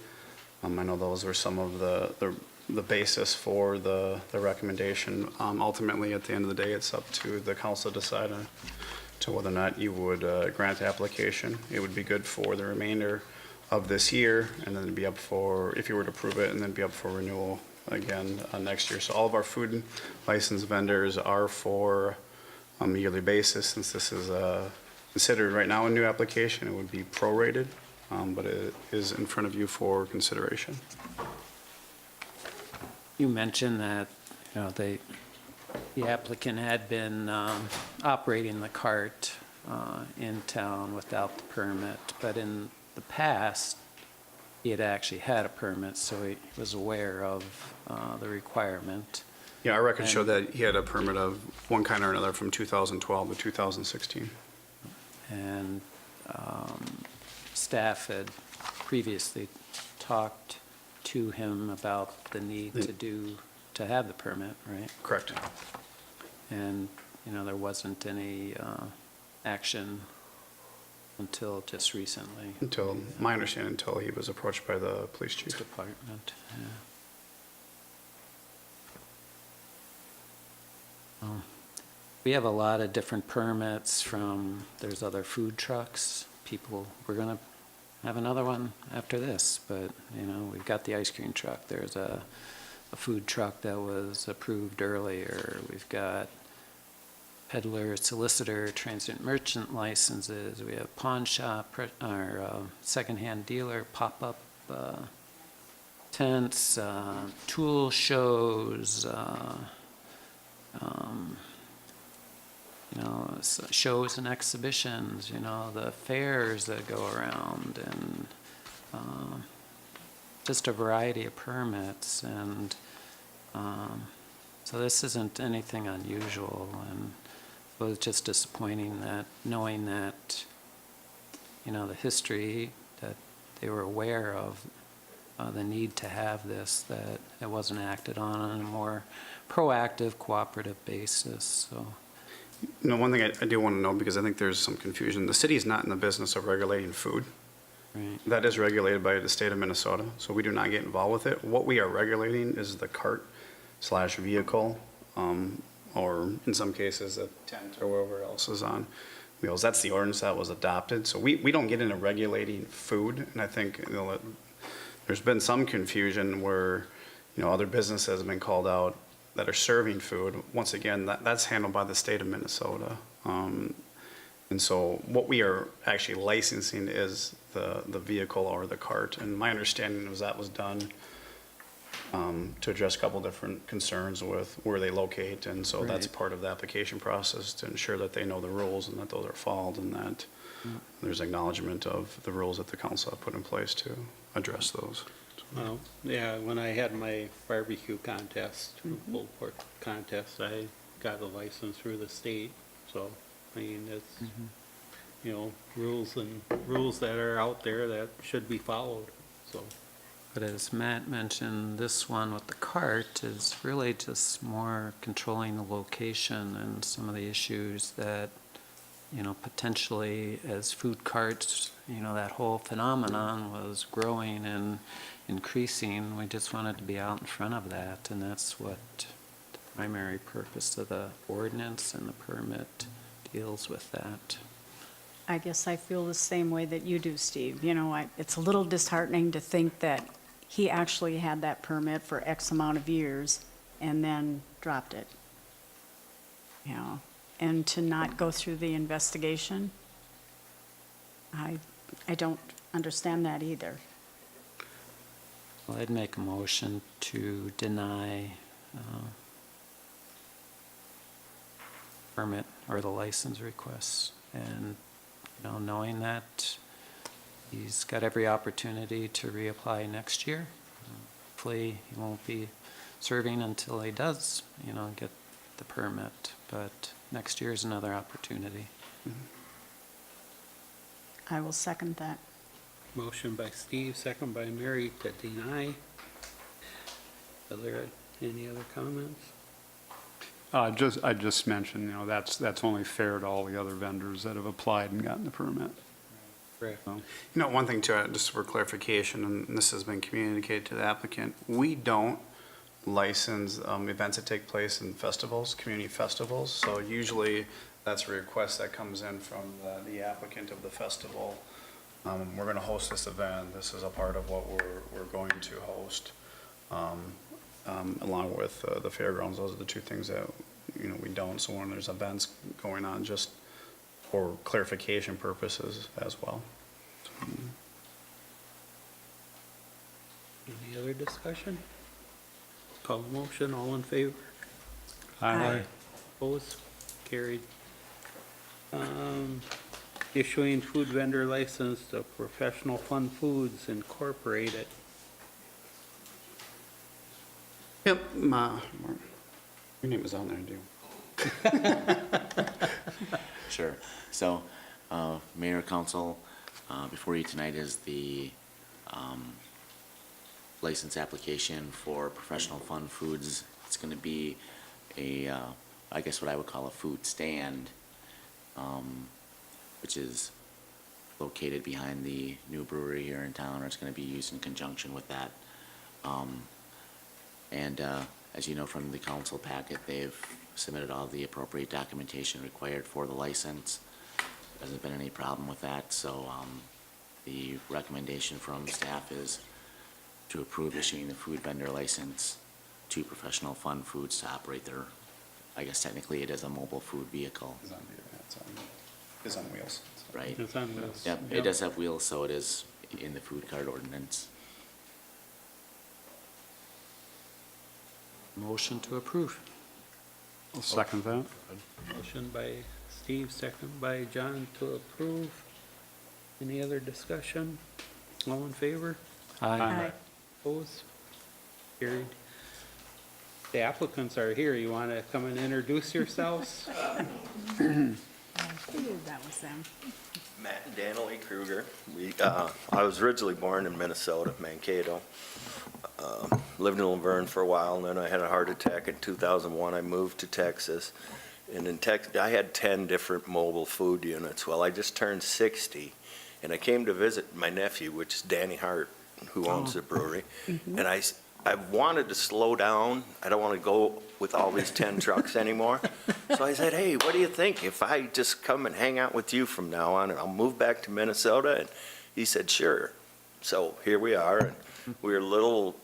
I know those were some of the basis for the recommendation. Ultimately, at the end of the day, it's up to the council to decide to whether or not you would grant the application. It would be good for the remainder of this year, and then it'd be up for, if you were to approve it, and then be up for renewal again next year. So all of our food license vendors are for a yearly basis. Since this is considered right now a new application, it would be prorated, but it is in front of you for consideration. You mentioned that, the applicant had been operating the cart in town without the permit, but in the past, he had actually had a permit, so he was aware of the requirement. Yeah, our records show And- that he had a permit of one kind or another from 2012 to 2016. And staff had previously talked to him about the need to have the permit, right? Correct. And, there wasn't any action until just recently. Until, my understanding, until he was approached by the police chief. Department, yeah. We have a lot of different permits from, there's other food trucks. We're gonna have another one after this, but, we've got the ice cream truck. There's a food truck that was approved earlier. We've got peddler, solicitor, transient merchant licenses. We have pawn shop, or secondhand dealer, pop-up tents, tool shows, shows and exhibitions, the fairs that go around, and just a variety of permits. And so this isn't anything unusual, and it was just disappointing that, knowing that, the history, that they were aware of the need to have this, that it wasn't acted on a more proactive, cooperative basis, so. One thing I do want to know, because I think there's some confusion, the city is not in the business of regulating food. Right. That is regulated by the state of Minnesota, so we do not get involved with it. What we are regulating is the cart/vehicle, or in some cases, a tent or whatever else is on wheels. That's the ordinance that was adopted. So we don't get into regulating food, and I think, there's been some confusion where, other businesses have been called out that are serving food. Once again, that's handled by the state of Minnesota. And so what we are actually licensing is the vehicle or the cart. And my understanding was that was done to address a couple different concerns with where they locate. And so that's Right. part of the application process, to ensure that they know the rules and that those are followed, and that there's acknowledgement of the rules that the council have put in place to address those. Well, yeah, when I had my barbecue contest, pulled pork contest, I got a license through the state. So, I mean, it's, rules that are out there that should be followed, so. But as Matt mentioned, this one with the cart is really just more controlling the location and some of the issues that, potentially as food carts, that whole phenomenon was growing and increasing. We just wanted to be out in front of that, and that's what the primary purpose of the ordinance and the permit deals with that. I guess I feel the same way that you do, Steve. It's a little disheartening to think that he actually had that permit for X amount of years and then dropped it. And to not go through the investigation, I don't understand that either. Well, I'd make a motion to deny permit or the license requests, and, knowing that he's got every opportunity to reapply next year. Hopefully, he won't be serving until he does, get the permit, but next year is another opportunity. I will second that. Motion by Steve, second by Mary to deny. Are there any other comments? I just mentioned, that's only fair to all the other vendors that have applied and gotten the permit. Correct. So, One thing too, just for clarification, and this has been communicated to the applicant, we don't license events that take place in festivals, community festivals. So usually that's a request that comes in from the applicant of the festival. We're going to host this event. This is a part of what we're going to host, along with the fairgrounds. Those are the two things that we don't. So when there's events going on, just for clarification purposes as well. Any other discussion? Call the motion, all in favor? Aye. Opposed? Carried. Issuing food vendor license to Professional Fun Foods Incorporated. Yep. Your name is on there, dude. Sure. So, Mayor, Council, before you tonight is the license application for Professional Fun Foods. It's going to be a, I guess what I would call a food stand, which is located behind the new brewery here in town, or it's going to be used in conjunction with that. And as you know from the council packet, they've submitted all the appropriate documentation required for the license. There hasn't been any problem with that, so the recommendation from staff is to approve issuing the food vendor license to Professional Fun Foods to operate their, I guess technically it is a mobile food vehicle, It's on wheels. right? It's on wheels. Yep, it does have wheels, so it is in the food card ordinance. Motion to approve. I'll second that. Motion by Steve, second by John to approve. Any other discussion? All in favor? Aye. Opposed? Carried. The applicants are here. You want to come and introduce yourselves? I figured that was them. Matt and Daniel E. Kruger. I was originally born in Minnesota, Mankato. Lived in Laverne for a while, and then I had a heart attack in 2001. I moved to Texas. And in Texas, I had 10 different mobile food units. Well, I just turned 60, and I came to visit my nephew, which is Danny Hart, who owns the brewery. And I wanted to slow down. I don't want to go with all these 10 trucks anymore. So I said, hey, what do you think if I just come and hang out with you from now on, and I'll move back to Minnesota? And he said, sure. So here we are, and we were a little,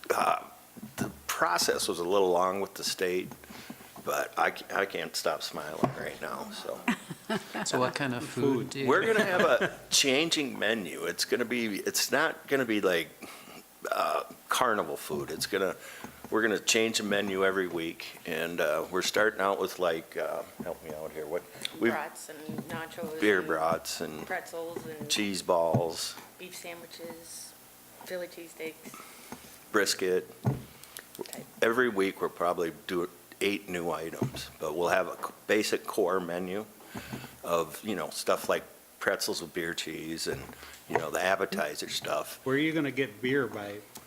the process was a little long with the state, but I can't stop smiling right now, so. So what kind of food do you? We're gonna have a changing menu. It's not gonna be like carnival food. We're gonna change the menu every week, and we're starting out with like, help me out here, Brats and nachos. beer and brats and Pretzels and cheese balls, beef sandwiches, Philly cheesesteaks. brisket. Every week, we'll probably do 8 new items, but we'll have a basic core menu of, stuff like pretzels with beer cheese and, the appetizer stuff. Where are you going to get beer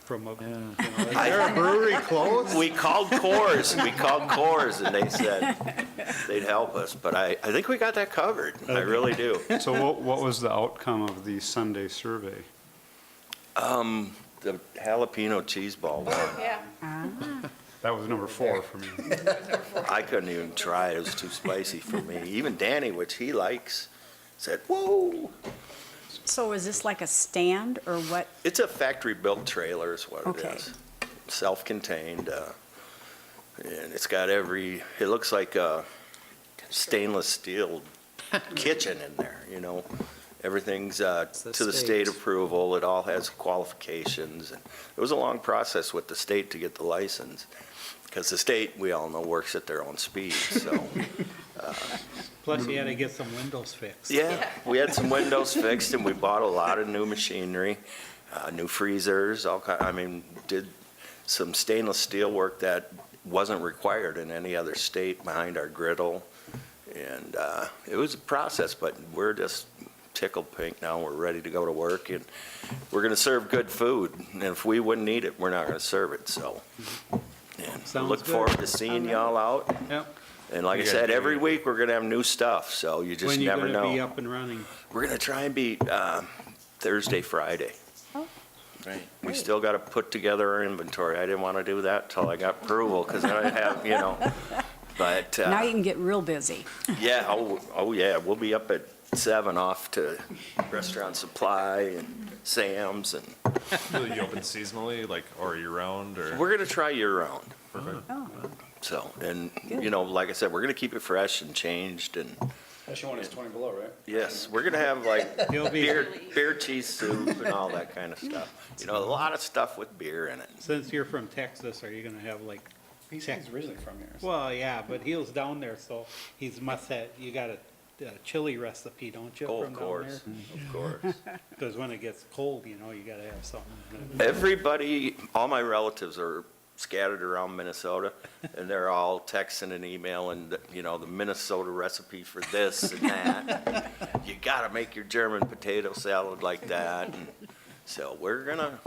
from? Is I- there a brewery close? We called Coors, and they said they'd help us, but I think we got that covered. I really do. So what was the outcome of the Sunday survey? The jalapeno cheese ball one. Yeah. That was number 4 for me. I couldn't even try it. It was too spicy for me. Even Danny, which he likes, said, whoa. So is this like a stand or what? It's a factory-built trailer is what it Okay. is. Self-contained, and it's got it looks like a stainless steel kitchen in there, Everything's to the state approval. It all has qualifications. And it was a long process with the state to get the license, because the state, we all know, works at their own speed, so. Plus you had to get some windows fixed. Yeah, we had some windows fixed, and we bought a lot of new machinery, new freezers, did some stainless steel work that wasn't required in any other state behind our griddle. And it was a process, but we're just tickled pink now. We're ready to go to work, and we're going to serve good food. And if we wouldn't eat it, we're not going to serve it, so. And Sounds look good. forward to seeing y'all out. Yep. And like I said, every week, we're going to have new stuff, so you just never When you going to be know. up and running? We're going to try and be Thursday, Friday. Right. We still got to put together our inventory. I didn't want to do that till I got approval, because then I have, but. Now you can get real busy. Yeah, oh yeah, we'll be up at 7 off to Restaurant Supply and Sam's, and Will you open seasonally, or year-round, or? we're going to try year-round. Perfect. So, and, Good. like I said, we're going to keep it fresh and changed, and Especially when it's 20 below, right? yes, we're going to have like You'll be- beer cheese soup and all that kind of stuff. A lot of stuff with beer in it. Since you're from Texas, are you going to have like? He's originally from here. Well, yeah, but he was down there, so you got a chili recipe, don't you? Oh, from of down course, of course. Because when it gets cold, you got to have something. Everybody, all my relatives are scattered around Minnesota, and they're all texting and emailing, you know, the Minnesota recipe for this and that. You gotta make your German potato salad like that. And so we're gonna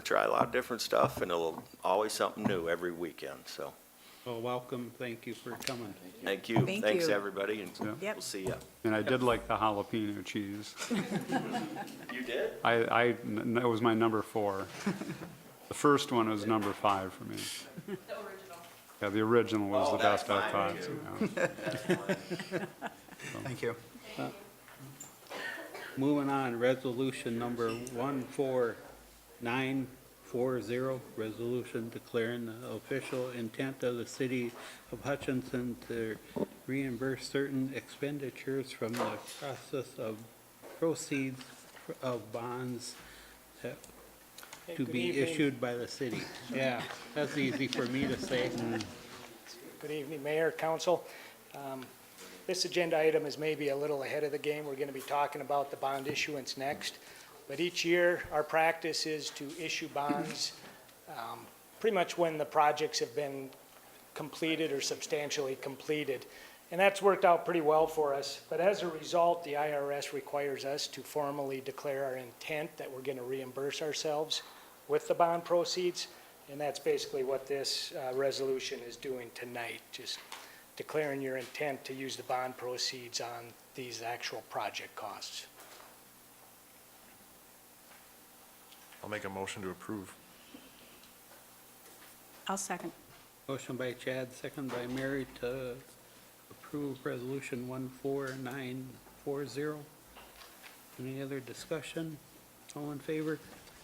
try a lot of different stuff, and it'll always something new every weekend, so. Well, welcome, thank you for coming. Thank you. Thank Thanks, you. everybody, and Yep. we'll see ya. And I did like the jalapeno cheese. You did? That was my number 4. The first one was number 5 for me. The original. Yeah, the original was Oh, the that's best I mine, thought. too. Yeah. Thank you. Moving on, resolution number 14940, resolution declaring the official intent of the city of Hutchinson to reimburse certain expenditures from the process of proceeds of bonds that to Good be evening. issued by the city. Yeah, that's easy for me to say. Good evening, Mayor, Council. This agenda item is maybe a little ahead of the game. We're going to be talking about the bond issuance next. But each year, our practice is to issue bonds pretty much when the projects have been completed or substantially completed. And that's worked out pretty well for us. But as a result, the IRS requires us to formally declare our intent that we're going to reimburse ourselves with the bond proceeds. And that's basically what this resolution is doing tonight, just declaring your intent to use the bond proceeds on these actual project costs. I'll make a motion to approve. I'll second. Motion by Chad, second by Mary to approve resolution 14940. Any other discussion? All in favor?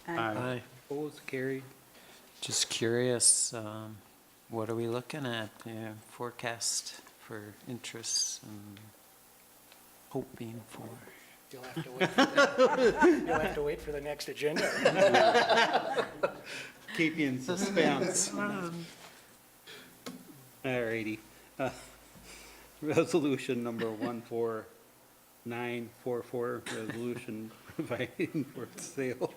Aye. Opposed, carried. Just curious, what are we looking at? Forecast for interest and hoping for? You'll have to wait you'll have to wait for the next agenda. Keep you in suspense. All righty. Resolution number 14944, resolution providing for sale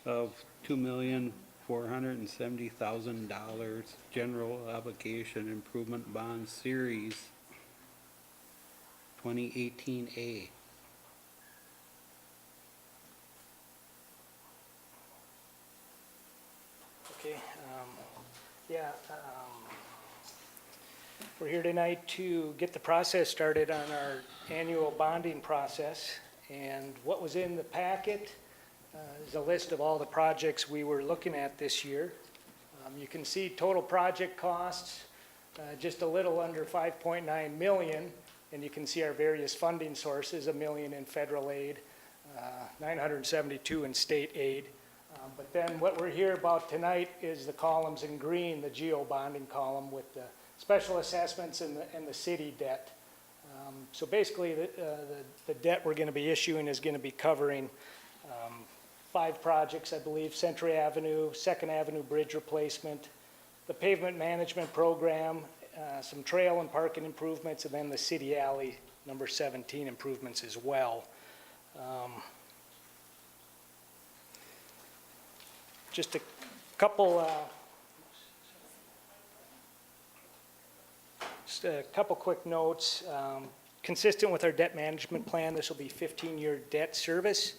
of $2,470,000 general obligation improvement bond series 2018A. Okay, we're here tonight to get the process started on our annual bonding process. And what was in the packet is a list of all the projects we were looking at this year. You can see total project costs, just a little under 5.9 million. And you can see our various funding sources, $1 million in federal aid, 972 in state aid. But then what we're here about tonight is the columns in green, the geo bonding column with the special assessments and the city debt. So basically, the debt we're going to be issuing is going to be covering 5 projects, I believe: Century Avenue, 2nd Avenue Bridge replacement, the pavement management program, some trail and parking improvements, and then the city alley number 17 improvements as well. Just a couple quick notes. Consistent with our debt management plan, this will be 15-year debt service,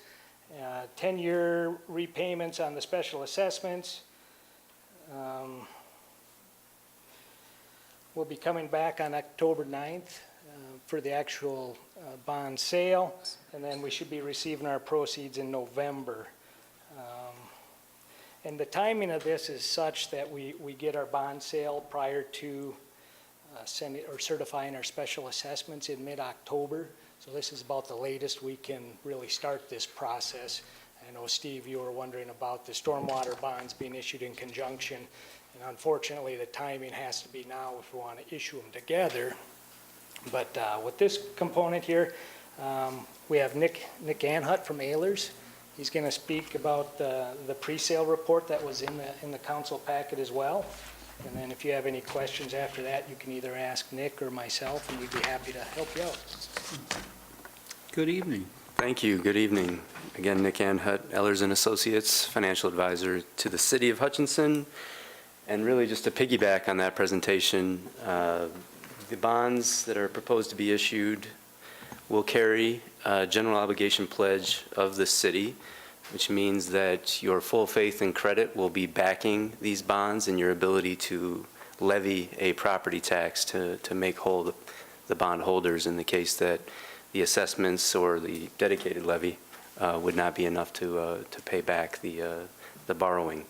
10-year repayments on the special assessments. We'll be coming back on October 9th for the actual bond sale, and then we should be receiving our proceeds in November. And the timing of this is such that we get our bond sale prior to sending or certifying our special assessments in mid-October. So this is about the latest we can really start this process. I know, Steve, you were wondering about the stormwater bonds being issued in conjunction. And unfortunately, the timing has to be now if we want to issue them together. But with this component here, we have Nick Anhut from Ehlers. He's going to speak about the pre-sale report that was in the council packet as well. And then if you have any questions after that, you can either ask Nick or myself, and we'd be happy to help you out. Good evening. Thank you. Good evening. Again, Nick Anhut, Ehlers & Associates, financial advisor to the city of Hutchinson And really, just to piggyback on that presentation, the bonds that are proposed to be issued will carry a general obligation pledge of the city, which means that your full faith and credit will be backing these bonds and your ability to levy a property tax to make whole the bond holders in the case that the assessments or the dedicated levy would not be enough to pay back the borrowing.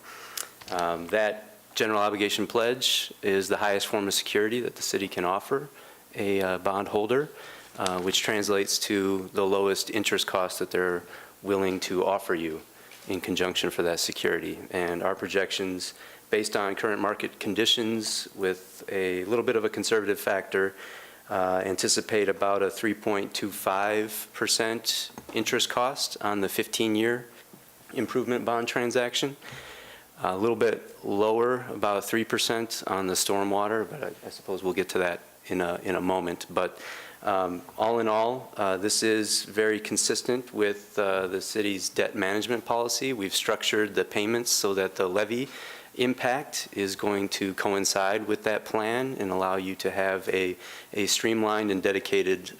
That general obligation pledge is the highest form of security that the city can offer a bond holder, which translates to the lowest interest cost that they're willing to offer you in conjunction for that security. And our projections, based on current market conditions with a little bit of a conservative factor, anticipate about a 3.25% interest cost on the 15-year improvement bond transaction. A little bit lower, about 3% on the stormwater, but I suppose we'll get to that in a moment. But all in all, this is very consistent with the city's debt management policy. We've structured the payments so that the levy impact is going to coincide with that plan and allow you to have a streamlined and dedicated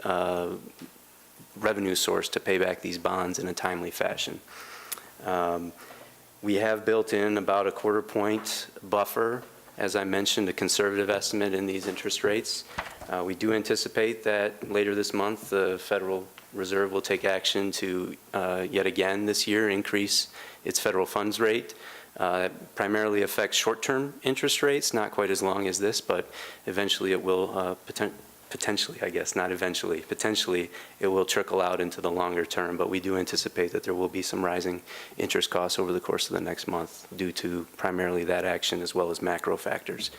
revenue source to pay back these bonds in a timely fashion. We have built in about a 1/4 point buffer, as I mentioned, a conservative estimate in these interest rates. We do anticipate that later this month, the Federal Reserve will take action to yet again this year increase its federal funds rate. It primarily affects short-term interest rates, not quite as long as this, but eventually it will potentially, I guess, not eventually, potentially it will trickle out into the longer term, but we do anticipate that there will be some rising interest costs over the course of the next month due to primarily that action as well as macro factors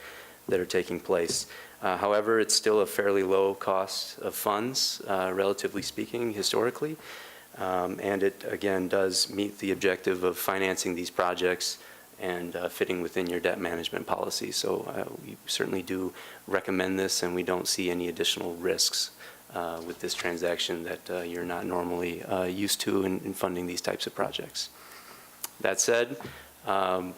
that are taking place. However, it's still a fairly low cost of funds, relatively speaking, historically, and it, again, does meet the objective of financing these projects and fitting within your debt management policy. So we certainly do recommend this, and we don't see any additional risks with this transaction that you're not normally used to in funding these types of projects. That said,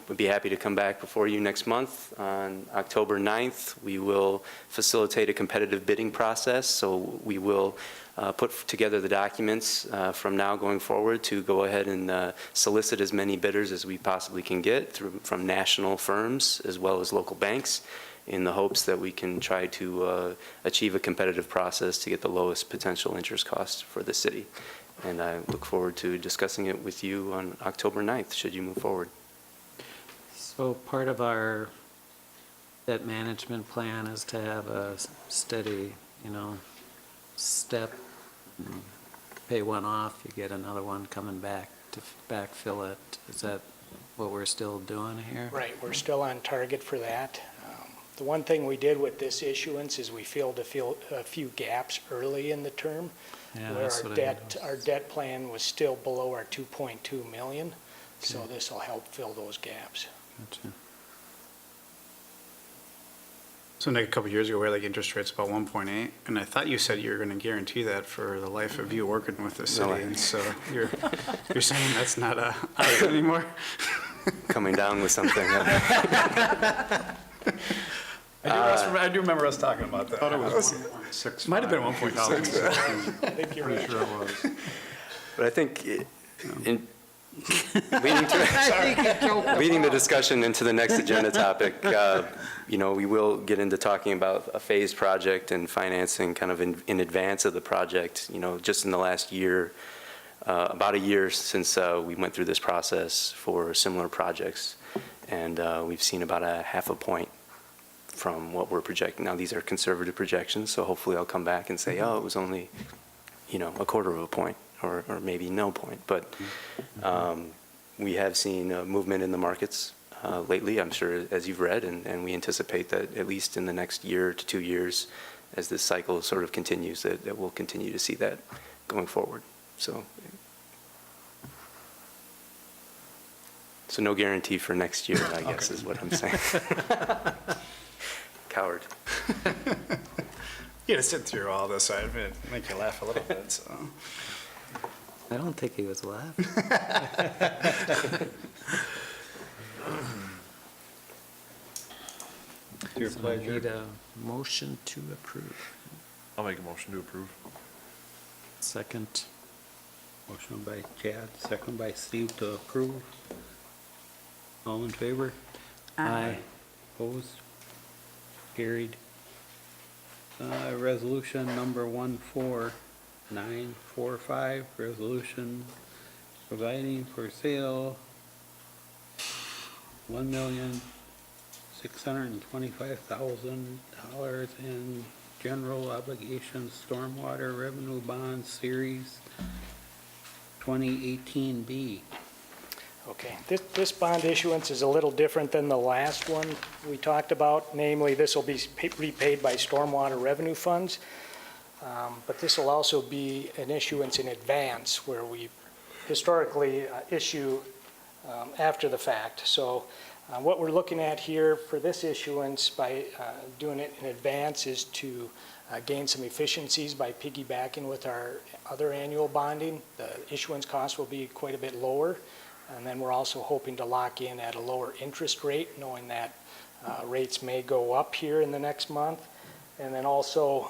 we'd be happy to come back before you next month. On October 9th, we will facilitate a competitive bidding process, so we will put together the documents from now going forward to go ahead and solicit as many bidders as we possibly can get from national firms as well as local banks in the hopes that we can try to achieve a competitive process to get the lowest potential interest costs for the city. And I look forward to discussing it with you on October 9th, should you move forward. So part of our debt management plan is to have a steady, step. Pay one off, you get another one coming back to backfill it. Is that what we're still doing here? Right, we're still on target for that. The one thing we did with this issuance is we filled a few gaps early in the term, Yeah, where that's what I our debt plan was still below our 2.2 million. So this will help fill those gaps. Gotcha. So Nick, a couple of years ago, we had like interest rates about 1.8, and I thought you said you were going to guarantee that for the life of you working with the city, and so you're saying that's not out anymore? Coming down with something. I do remember us talking about that. I thought it was 1.6. Might have been 1.6. I think you're Pretty right. sure it was. But I think in leading the discussion into the next agenda topic, we will get into talking about a phased project and financing kind of in advance of the project. Just in the last year, about a year since we went through this process for similar projects, and we've seen about a 0.5 point from what we're projecting. Now, these are conservative projections, so hopefully I'll come back and say, oh, it was only, a 1/4 point. Or maybe no point, but we have seen movement in the markets lately, I'm sure, as you've read, and we anticipate that at least in the next year to 2 years, as this cycle sort of continues, that we'll continue to see that going forward. So no guarantee for next year, I guess, is what I'm saying. Coward. You had to sit through all this. I'd make you laugh a little bit, so. I don't think he was laughing. your So I pleasure. need a motion to approve. I'll make a motion to approve. Second. Motion by Chad, second by Steve to approve. All in favor? Aye. Opposed? Carried. Resolution number 14945, resolution providing for sale $1,625,000 in general obligations stormwater revenue bond series 2018B. Okay, this bond issuance is a little different than the last one we talked about. Namely, this will be repaid by stormwater revenue funds. But this will also be an issuance in advance where we historically issue after the fact. So what we're looking at here for this issuance by doing it in advance is to gain some efficiencies by piggybacking with our other annual bonding. The issuance cost will be quite a bit lower. And then we're also hoping to lock in at a lower interest rate, knowing that rates may go up here in the next month. And then also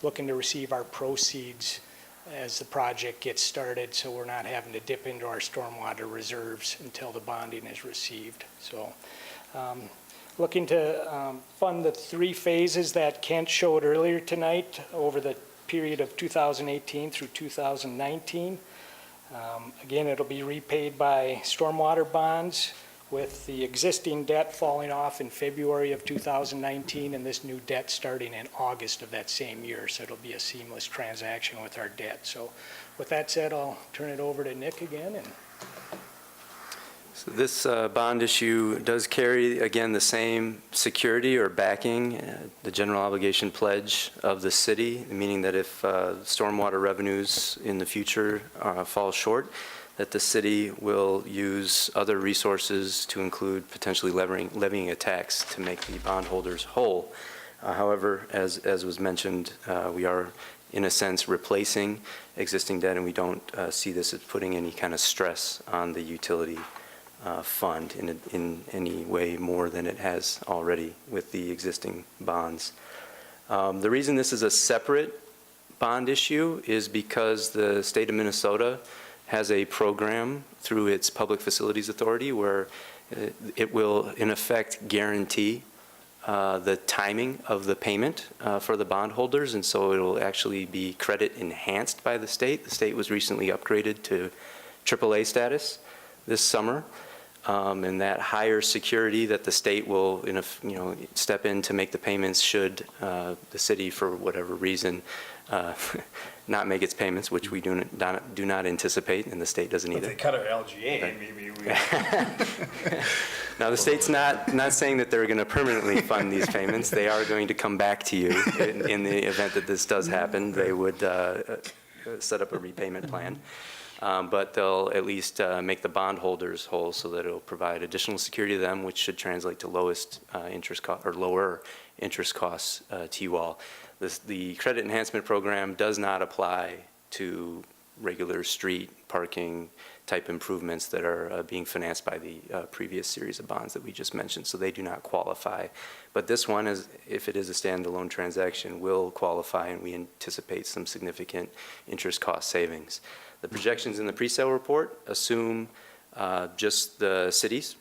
looking to receive our proceeds as the project gets started, so we're not having to dip into our stormwater reserves until the bonding is received. So looking to fund the 3 phases that Kent showed earlier tonight over the period of 2018 through 2019. Again, it'll be repaid by stormwater bonds, with the existing debt falling off in February of 2019 and this new debt starting in August of that same year. So it'll be a seamless transaction with our debt. So with that said, I'll turn it over to Nick again. So this bond issue does carry, again, the same security or backing, the general obligation pledge of the city, meaning that if stormwater revenues in the future fall short, that the city will use other resources to include potentially levying a tax to make the bondholders whole. However, as was mentioned, we are in a sense replacing existing debt, and we don't see this as putting any kind of stress on the utility fund in any way more than it has already with the existing bonds. The reason this is a separate bond issue is because the state of Minnesota has a program through its Public Facilities Authority where it will, in effect, guarantee the timing of the payment for the bondholders, and so it will actually be credit enhanced by the state. The state was recently upgraded to AAA status this summer, and that higher security that the state will, step in to make the payments should the city, for whatever reason, not make its payments, which we do not anticipate, and the state doesn't either. If they cut our LGA, right. Maybe we... Now, the state's not saying that they're going to permanently fund these payments. They are going to come back to you in the event that this does happen. They would set up a repayment plan. But they'll at least make the bondholders whole so that it'll provide additional security to them, which should translate to lowest interest cost or lower interest costs to you all. The credit enhancement program does not apply to regular street parking type improvements that are being financed by the previous series of bonds that we just mentioned, so they do not qualify. But this one, if it is a standalone transaction, will qualify, and we anticipate some significant interest cost savings. The projections in the pre-sale report assume just the city's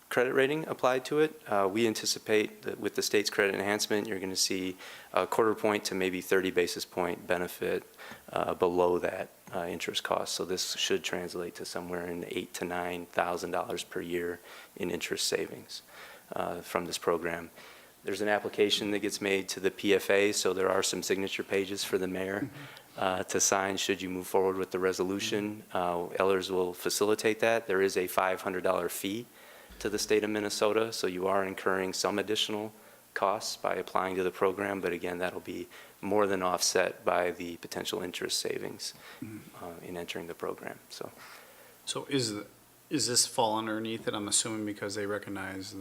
credit rating applied to it. We anticipate that with the state's credit enhancement, you're going to see a 1/4 point to maybe 30 basis point benefit below that interest cost. So this should translate to somewhere in $8,000 to $9,000 per year in interest savings from this program. There's an application that gets made to the PFA, so there are some signature pages for the mayor to sign should you move forward with the resolution. Ellers will facilitate that. There is a $500 fee to the state of Minnesota, so you are incurring some additional costs by applying to the program, but again, that'll be more than offset by the potential interest savings in entering the program. So is this fall underneath it? I'm assuming because they recognize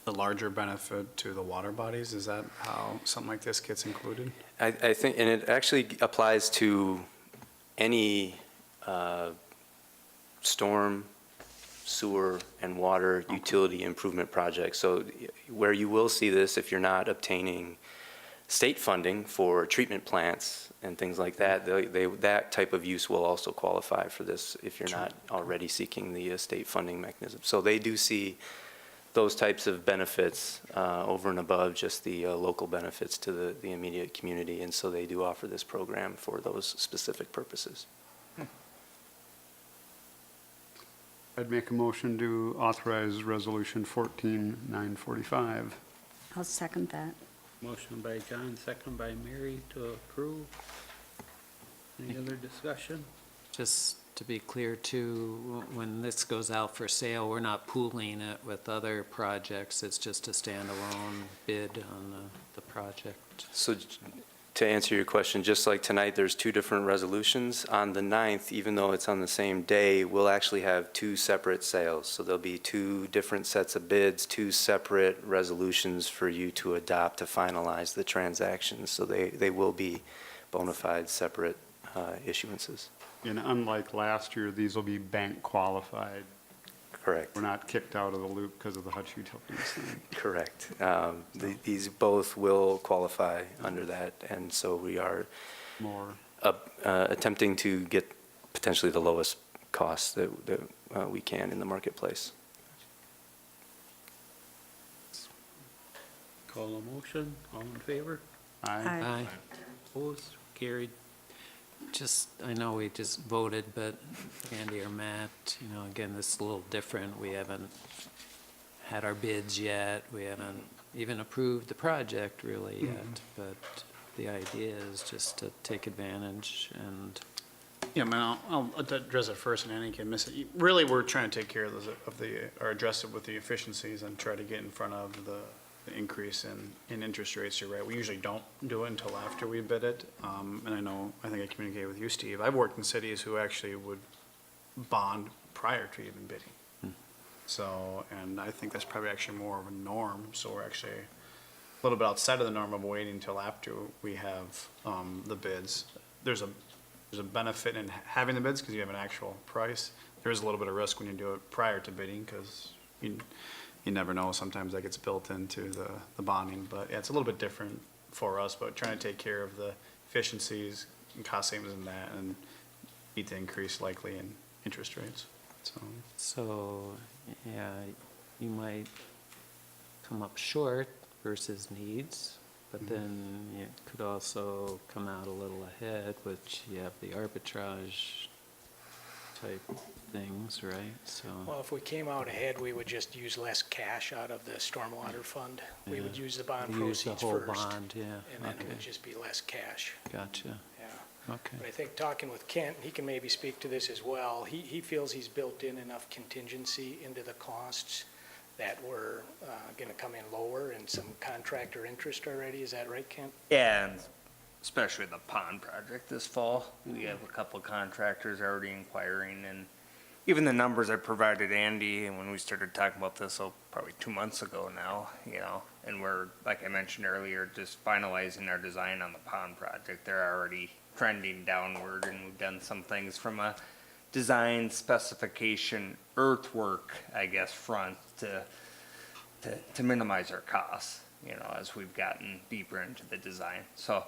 the larger benefit to the water bodies. Is that how something like this gets included? I think, and it actually applies to any storm sewer and water utility improvement projects. So where you will see this, if you're not obtaining state funding for treatment plants and things like that, that type of use will also qualify for this if you're not already seeking the state funding mechanism. So they do see those types of benefits over and above just the local benefits to the immediate community, and so they do offer this program for those specific purposes. I'd make a motion to authorize Resolution 14945. I'll second that. Motion by John, second by Mary to approve. Any other discussion? Just to be clear too, when this goes out for sale, we're not pooling it with other projects. It's just a standalone bid on the project. So to answer your question, just like tonight, there's two different resolutions. On the 9th, even though it's on the same day, we'll actually have two separate sales. So there'll be two different sets of bids, two separate resolutions for you to adopt to finalize the transactions. So they will be bona fide separate issuances. And unlike last year, these will be bank qualified. Correct. We're not kicked out of the loop because of the Hutch Utilities thing. Correct. These both will qualify under that, and so we are More. attempting to get potentially the lowest cost that we can in the marketplace. Call a motion, all in favor? Aye. Opposed, carried. Just, I know we just voted, but Andy or Matt, again, this is a little different. We haven't had our bids yet. We haven't even approved the project really yet. But the idea is just to take advantage and. Yeah, man, I'll address it first and Andy can miss it. Really, we're trying to take care of or address it with the efficiencies and try to get in front of the increase in interest rates. You're right. We usually don't do it until after we bid it. And I think I communicated with you, Steve. I've worked in cities who actually would bond prior to even bidding. So, and I think that's probably actually more of a norm. So we're actually a little bit outside of the norm of waiting until after we have the bids. There's a benefit in having the bids because you have an actual price. There is a little bit of risk when you do it prior to bidding because you never know. Sometimes that gets built into the bonding, but yeah, it's a little bit different for us, but trying to take care of the efficiencies and cost savings in that and meet the increase likely in interest rates. So, yeah, you might come up short versus needs, but then it could also come out a little ahead, which you have the arbitrage type things, right? So. Well, if we came out ahead, we would just use less cash out of the stormwater fund. We would use the bond proceeds Use the whole first. bond, yeah. And then it Okay. would just be less cash. Gotcha. Yeah. Okay. But I think talking with Kent, he can maybe speak to this as well. He feels he's built in enough contingency into the costs that were going to come in lower and some contractor interest already. Is that right, Kent? Yeah, and especially the pond project this fall. We have a couple contractors already inquiring, and even the numbers I provided Andy, and when we started talking about this, probably 2 months ago now, and we're, like I mentioned earlier, just finalizing our design on the pond project. They're already trending downward, and we've done some things from a design specification earthwork, I guess, front to minimize our costs, as we've gotten deeper into the design. So,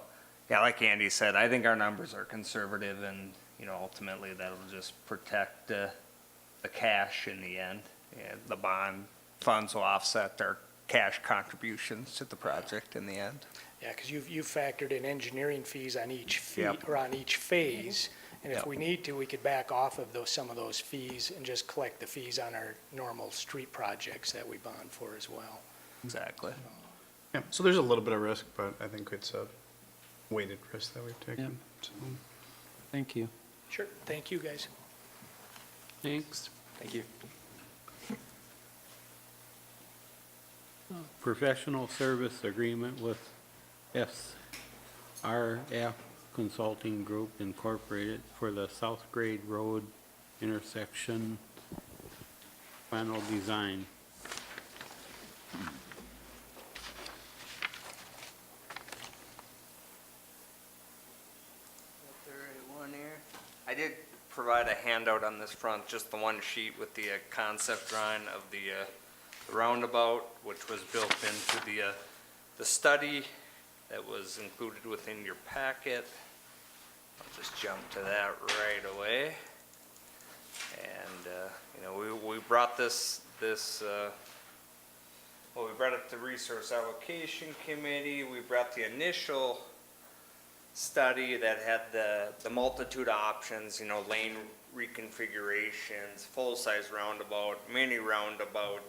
yeah, like Andy said, I think our numbers are conservative, and, ultimately that'll just protect the cash in the end. And the bond funds will offset their cash contributions to the project in the end. Yeah, because you've factored in engineering fees on each fee, Yep. or on each phase. And if Yep. we need to, we could back off of some of those fees and just collect the fees on our normal street projects that we bond for as well. Exactly. Yeah, so there's a little bit of risk, but I think it's a weighted risk that we've taken. So. Thank you. Sure, thank you, guys. Thanks. Thank you. Professional service agreement with SRF Consulting Group Incorporated for the South Grade Road intersection final design. I did provide a handout on this front, just the one sheet with the concept drawing of the roundabout, which was built into the study that was included within your packet. I'll just jump to that right away. And, you know, we brought we brought it to Resource Allocation Committee. We brought the initial study that had the multitude of options, you know, lane reconfigurations, full-size roundabout, mini roundabout,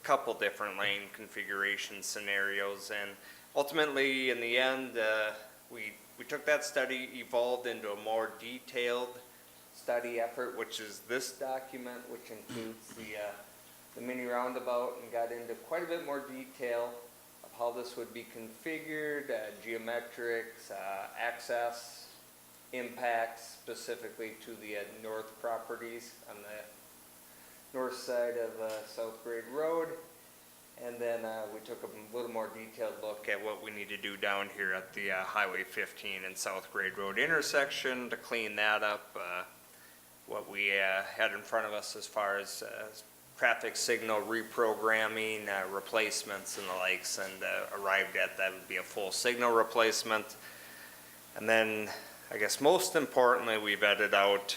couple different lane configuration scenarios. And ultimately, in the end, we took that study, evolved into a more detailed study effort, which is this document, which includes the mini roundabout, and got into quite a bit more detail of how this would be configured, geometrics, access, impacts specifically to the north properties on the north side of South Grade Road. And then we took a little more detailed look at what we need to do down here at the Highway 15 and South Grade Road intersection to clean that up. What we had in front of us as far as traffic signal reprogramming, replacements and the likes, and arrived at that would be a full signal replacement. And then, I guess most importantly, we vetted out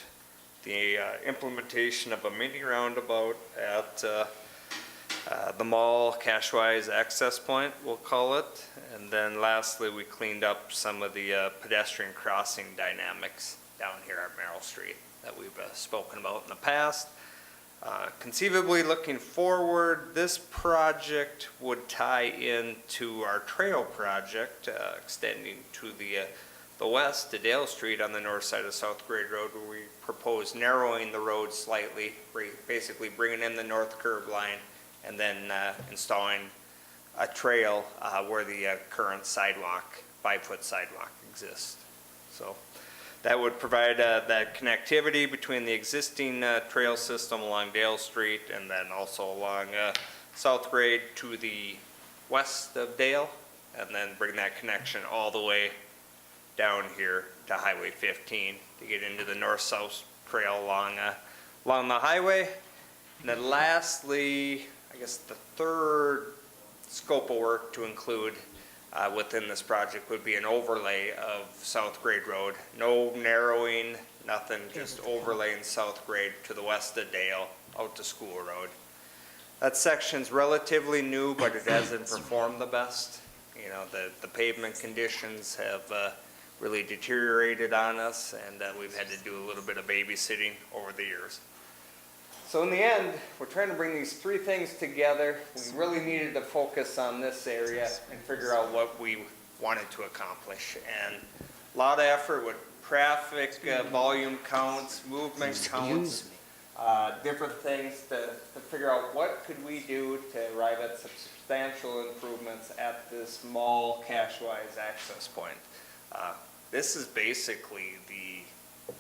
the implementation of a mini roundabout at the mall, Cashwise access point, we'll call it. And then lastly, we cleaned up some of the pedestrian crossing dynamics down here at Merrill Street that we've spoken about in the past. Conceivably looking forward, this project would tie into our trail project extending to the west to Dale Street on the north side of South Grade Road, where we propose narrowing the road slightly, basically bringing in the north curb line and then installing a trail where the current sidewalk, 5-foot sidewalk exists. So that would provide that connectivity between the existing trail system along Dale Street and then also along South Grade to the west of Dale, and then bring that connection all the way down here to Highway 15 to get into the north-south trail along the highway. And then lastly, I guess the third scope of work to include within this project would be an overlay of South Grade Road. No narrowing, nothing, just overlaying South Grade to the west of Dale out to School Road. That section's relatively new, but it hasn't performed the best. You know, the pavement conditions have really deteriorated on us, and we've had to do a little bit of babysitting over the years. So in the end, we're trying to bring these three things together. We really needed to focus on this area and figure out what we wanted to accomplish. And a lot of effort with traffic volume counts, movement counts, different things to figure out what could we do to arrive at substantial improvements at this mall Cashwise access point. This is basically the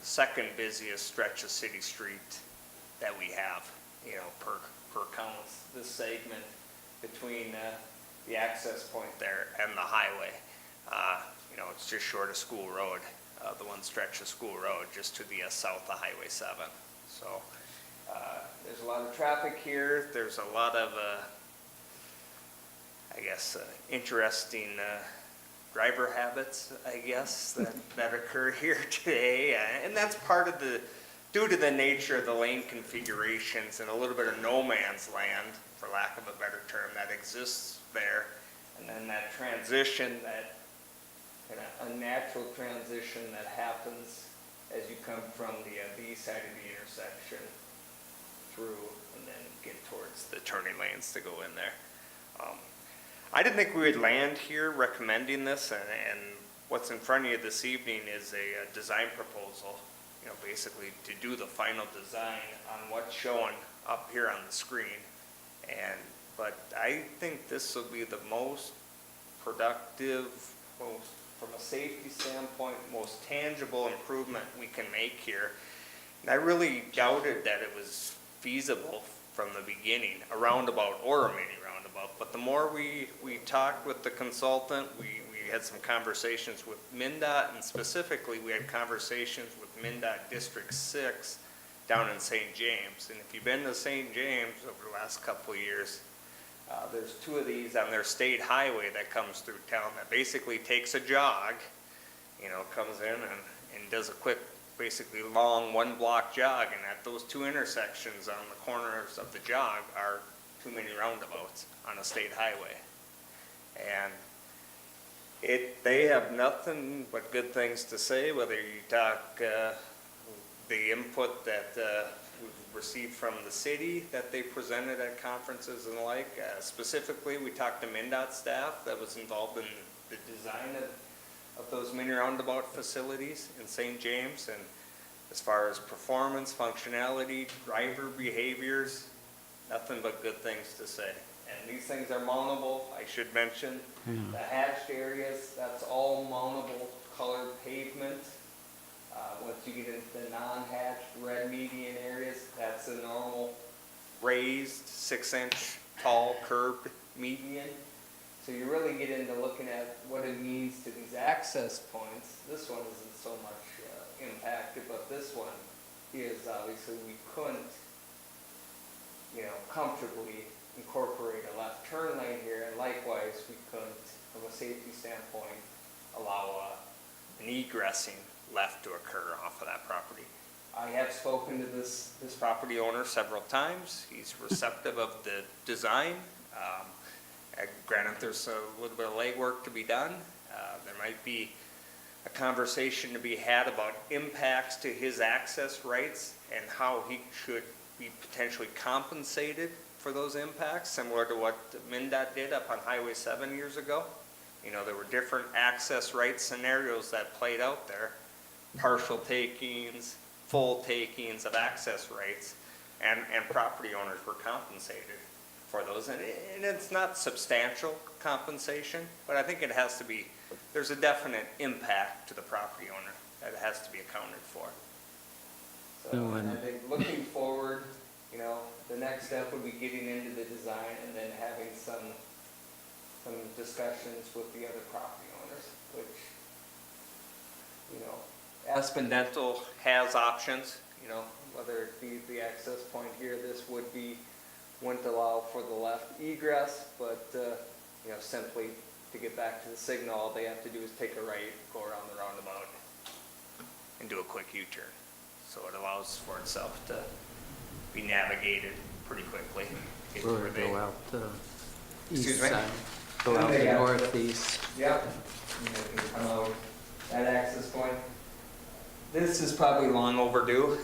second busiest stretch of city street that we have, you know, per counts, this segment between the access point there and the highway. You know, it's just short of School Road, the one stretch of School Road, just to the south of Highway 7. So there's a lot of traffic here. There's a lot of, I guess, interesting driver habits, I guess, that occur here today. And that's part of due to the nature of the lane configurations and a little bit of no man's land, for lack of a better term, that exists there. And then that transition, that kind of unnatural transition that happens as you come from the east side of the intersection through and then get towards the turning lanes to go in there. I didn't think we would land here recommending this, and what's in front of you this evening is a design proposal, you know, basically to do the final design on what's shown up here on the screen. But I think this will be the most productive, from a safety standpoint, most tangible improvement we can make here. And I really doubted that it was feasible from the beginning, a roundabout or a mini roundabout. But the more we talked with the consultant, we had some conversations with MnDOT, and specifically we had conversations with MnDOT District 6 down in St. James. And if you've been to St. James over the last couple of years, there's two of these on their state highway that comes through town that basically takes a jog, comes in and does a quick, basically long one-block jog. And at those two intersections on the corners of the jog are too many roundabouts on a state highway. And they have nothing but good things to say, whether you talk the input that we've received from the city that they presented at conferences and the like. Specifically, we talked to MnDOT staff that was involved in the design of those mini roundabout facilities in St. James. And as far as performance, functionality, driver behaviors, nothing but good things to say. And these things are mountable. I should mention the hatched areas, that's all mountable colored pavement. Once you get into the non-hatched red median areas, that's a normal raised 6-inch tall curbed median. So you really get into looking at what it means to these access points. This one isn't so much impacted, but this one is obviously we couldn't, comfortably incorporate a left turn lane here, and likewise we couldn't, from a safety standpoint, allow an egressing left to occur off of that property. I have spoken to this property owner several times. He's receptive of the design. Granted, there's a little bit of legwork to be done. There might be a conversation to be had about impacts to his access rights and how he should be potentially compensated for those impacts, similar to what MnDOT did up on Highway 7 years ago. There were different access rights scenarios that played out there. Partial takings, full takings of access rights, and property owners were compensated for those. And it's not substantial compensation, but I think it has to be, there's a definite impact to the property owner that has to be accounted for. So I think looking forward, the next step would be getting into the design and then having some discussions with the other property owners, which, Aspen Dental has options, whether it be the access point here, this wouldn't allow for the left egress, but, simply to get back to the signal, all they have to do is take a right, go around the roundabout, and do a quick U-turn. So it allows for itself to be navigated pretty quickly. Or go out the east Excuse me? side, go out the northeast. Yep. And they can come out that access point. This is probably long overdue,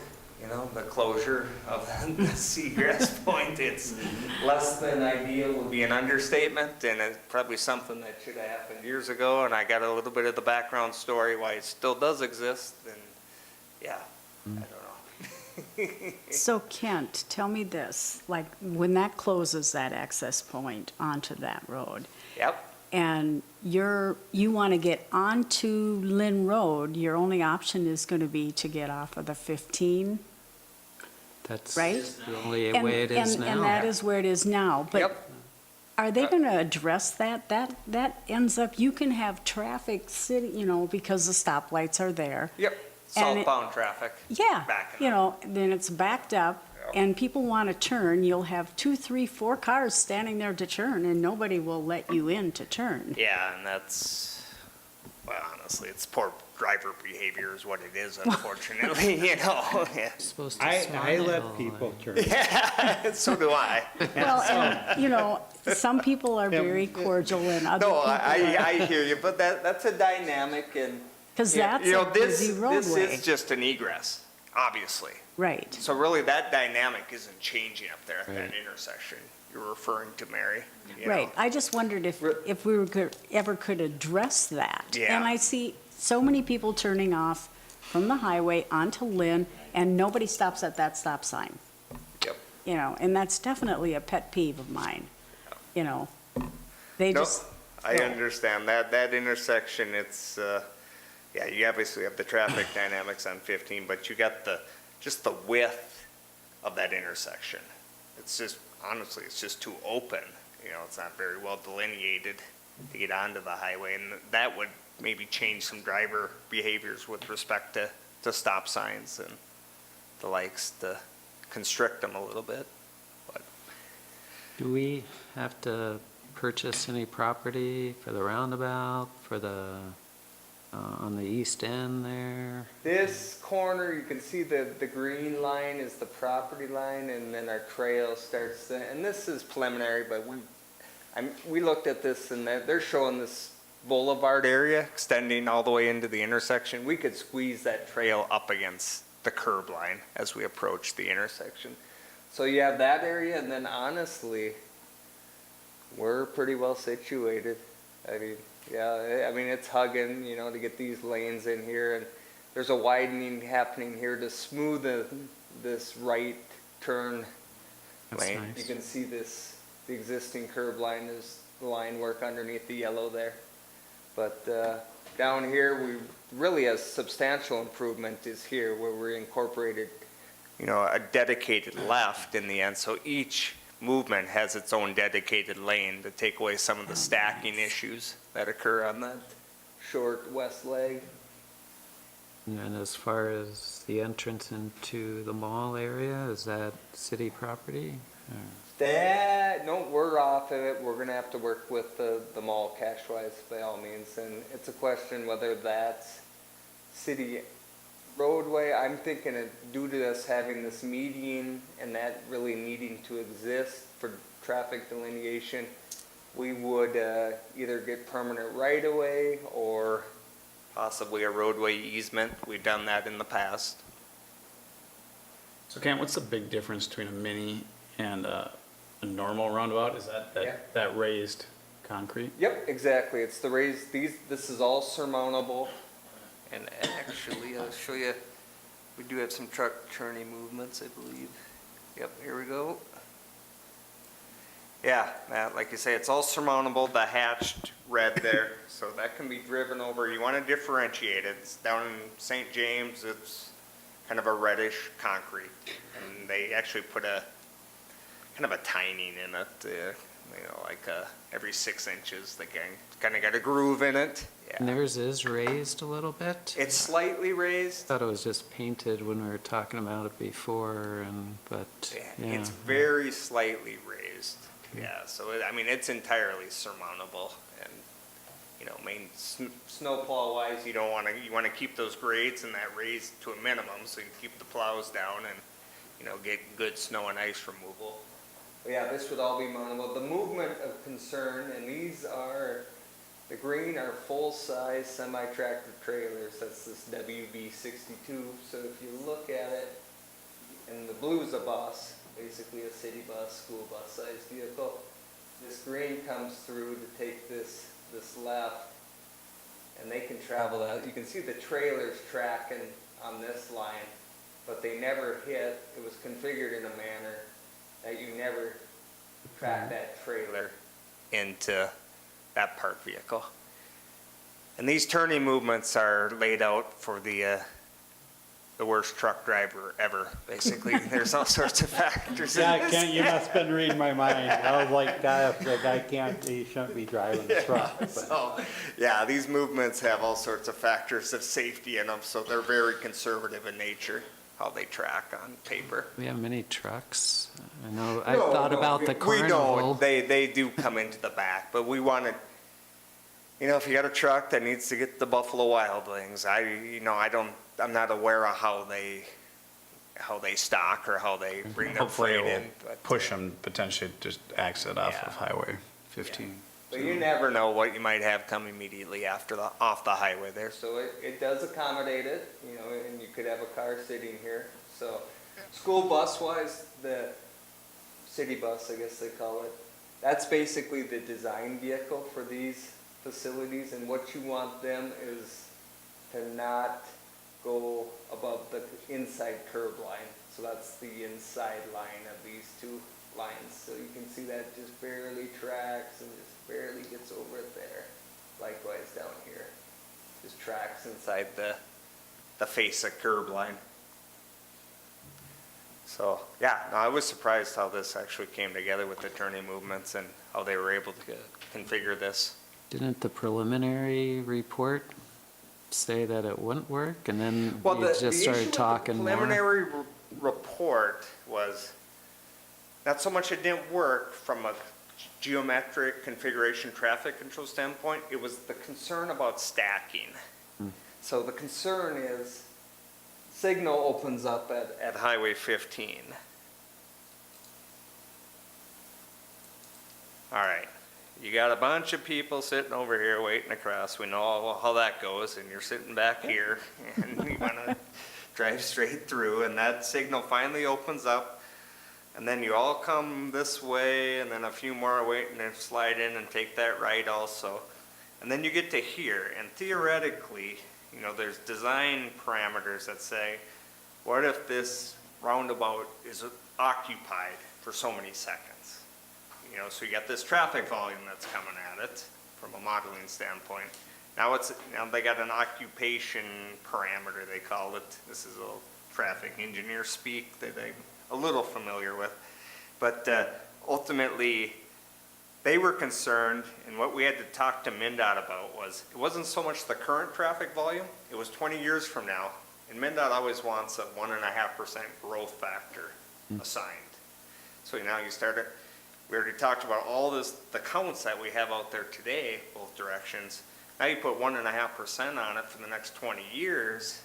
the closure of the seagrass point. It's less than ideal would be an understatement, and it's probably something that should have happened years ago, and I got a little bit of the background story why it still does exist, and I don't know. So Kent, tell me this, like when that closes that access point onto that road, Yep. and you want to get onto Lynn Road, your only option is going to be to get off of the 15, That's right? the only way it is now. And that is where it is now. But Yep. are they going to address that? That ends up, you can have traffic sitting, because the stoplights are there. Yep. And Southbound traffic. Yeah, Backing up. then it's backed up, and people want to turn, you'll have 2, 3, 4 cars standing there to turn, and nobody will let you in to turn. Yeah, and that's, well, honestly, it's poor driver behavior is what it is, unfortunately, Yeah. Supposed to I smile let all people the- turn. Yeah, so do I. Well, and, some people are very cordial, and other No, people I hear you, but that's a dynamic, and, because that's a busy this roadway. is just an egress, obviously. Right. So really, that dynamic isn't changing up there at that intersection you're referring to, Mary. Right. I just wondered if we ever could address that. Yeah. And I see so many people turning off from the highway onto Lynn, and nobody stops at that stop sign. Yep. And that's definitely a pet peeve of mine. They No, just. I understand that intersection, it's, you obviously have the traffic dynamics on 15, but you got just the width of that intersection. It's just, honestly, it's just too open. It's not very well delineated to get onto the highway, and that would maybe change some driver behaviors with respect to stop signs and the likes to constrict them a little bit. But Do we have to purchase any property for the roundabout, for the, on the east end there? this corner, you can see the green line is the property line, and then our trail starts to, and this is preliminary, but we looked at this, and they're showing this boulevard area extending all the way into the intersection. We could squeeze that trail up against the curb line as we approach the intersection. So you have that area, and then honestly, we're pretty well situated. I mean, yeah, I mean, it's hugging, you know, to get these lanes in here, and there's a widening happening here to smooth this right turn That's lane. nice. You can see this, the existing curb line is the line work underneath the yellow there. But down here, we really a substantial improvement is here where we incorporated, you know, a dedicated left in the end. So each movement has its own dedicated lane to take away some of the stacking issues that occur on that short west leg. And as far as the entrance into the mall area, is that city property? That, no, we're off of it. We're gonna have to work with the mall cash-wise by all means. And it's a question whether that's city roadway. I'm thinking due to us having this median and that really needing to exist for traffic delineation, we would either get permanent right-of-way or possibly a roadway easement. We've done that in the past. So Cam, what's the big difference between a mini and a normal roundabout? Is that raised concrete? Yep, exactly. It's the raised, this is all surmountable. And actually, I'll show you, we do have some truck turning movements, I believe. Yep, here we go. Yeah, Matt, like you say, it's all surmountable, the hatched red there, so that can be driven over. You want to differentiate it. It's down in St. James, it's kind of a reddish concrete. And they actually put a kind of a tining in it, you know, like every 6 inches, they kind of got a groove in it. Yeah. And theirs is raised a little bit? It's slightly raised. I thought it was just painted when we were talking about it before, but yeah. It's very slightly raised. Yeah, so I mean, it's entirely surmountable, and you know, snowplow wise, you want to keep those grades and that raised to a minimum, so you can keep the plows down and you know get good snow and ice removal. But yeah, this would all be mountable. The movement of concern, and these are the green are full size semi-tractor trailers. That's this WB62. So if you look at it, and the blue is a bus. Basically a city bus, school bus sized vehicle. This green comes through to take this left, and they can travel that. You can see the trailers tracking on this line, but they never hit. It was configured in a manner that you never track that trailer into that parked vehicle. And these turning movements are laid out for the worst truck driver ever, basically. There's all sorts of factors. Yeah, Kent, you must have been reading my mind. I was like, God, if the guy can't, he shouldn't be driving the truck. But. So, yeah, these movements have all sorts of factors of safety in them, so they're very conservative in nature, how they track on paper. We have many trucks. I know, I thought about the carnival. We don't. They do come into the back, but we wanted, you know, if you got a truck that needs to get the Buffalo Wild Wings, I'm not aware of how they stock or how they bring their Hopefully freight it will in. But, push them potentially just exit off of Highway 15. but you never know what you might have come immediately off the highway there. So it does accommodate it, you know, and you could have a car sitting here. So school bus wise, the city bus, I guess they call it, that's basically the design vehicle for these facilities, and what you want them is to not go above the inside curb line. So that's the inside line of these two lines. So you can see that just barely tracks and just barely gets over it there. Likewise down here, just tracks inside the face of curb line. So yeah, no, I was surprised how this actually came together with the turning movements and how they were able to configure this. Didn't the preliminary report say that it wouldn't work, and then Well, you the just issue started with the talking more? preliminary report was not so much it didn't work from a geometric configuration traffic control standpoint, it was the concern about stacking. So the concern is signal opens up at Highway 15. All right, you got a bunch of people sitting over here waiting to cross. We know how that goes, and you're sitting back here, and you want to drive straight through, and that signal finally opens up, and then you all come this way, and then a few more are waiting to slide in and take that right also. And then you get to here, and theoretically, you know, there's design parameters that say, what if this roundabout is occupied for so many seconds? You know, so you got this traffic volume that's coming at it from a modeling standpoint. Now they got an occupation parameter, they call it. This is a traffic engineer speak that I'm a little familiar with. But ultimately, they were concerned, and what we had to talk to MnDOT about was, it wasn't so much the current traffic volume, it was 20 years from now, and MnDOT always wants a 1.5% growth factor assigned. So now you started, we already talked about all this, the counts that we have out there today, both directions. Now you put 1.5% on it for the next 20 years.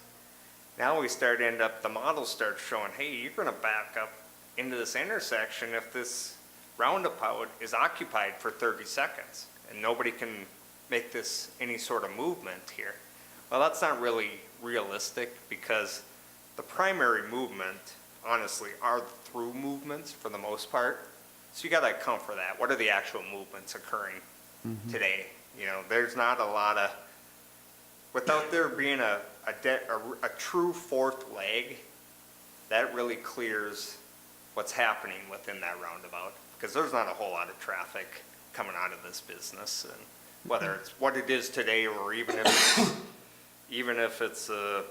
Now we start to end up, the models start showing, hey, you're gonna back up into this intersection if this roundabout is occupied for 30 seconds and nobody can make this any sort of movement here. Well, that's not really realistic because the primary movement, honestly, are the through movements for the most part. So you gotta account for that. What are the actual movements occurring today? You know, there's not a lot of, without there being a true fourth leg, that really clears what's happening within that roundabout. Because there's not a whole lot of traffic coming out of this business, and whether it's what it is today, or even if it's a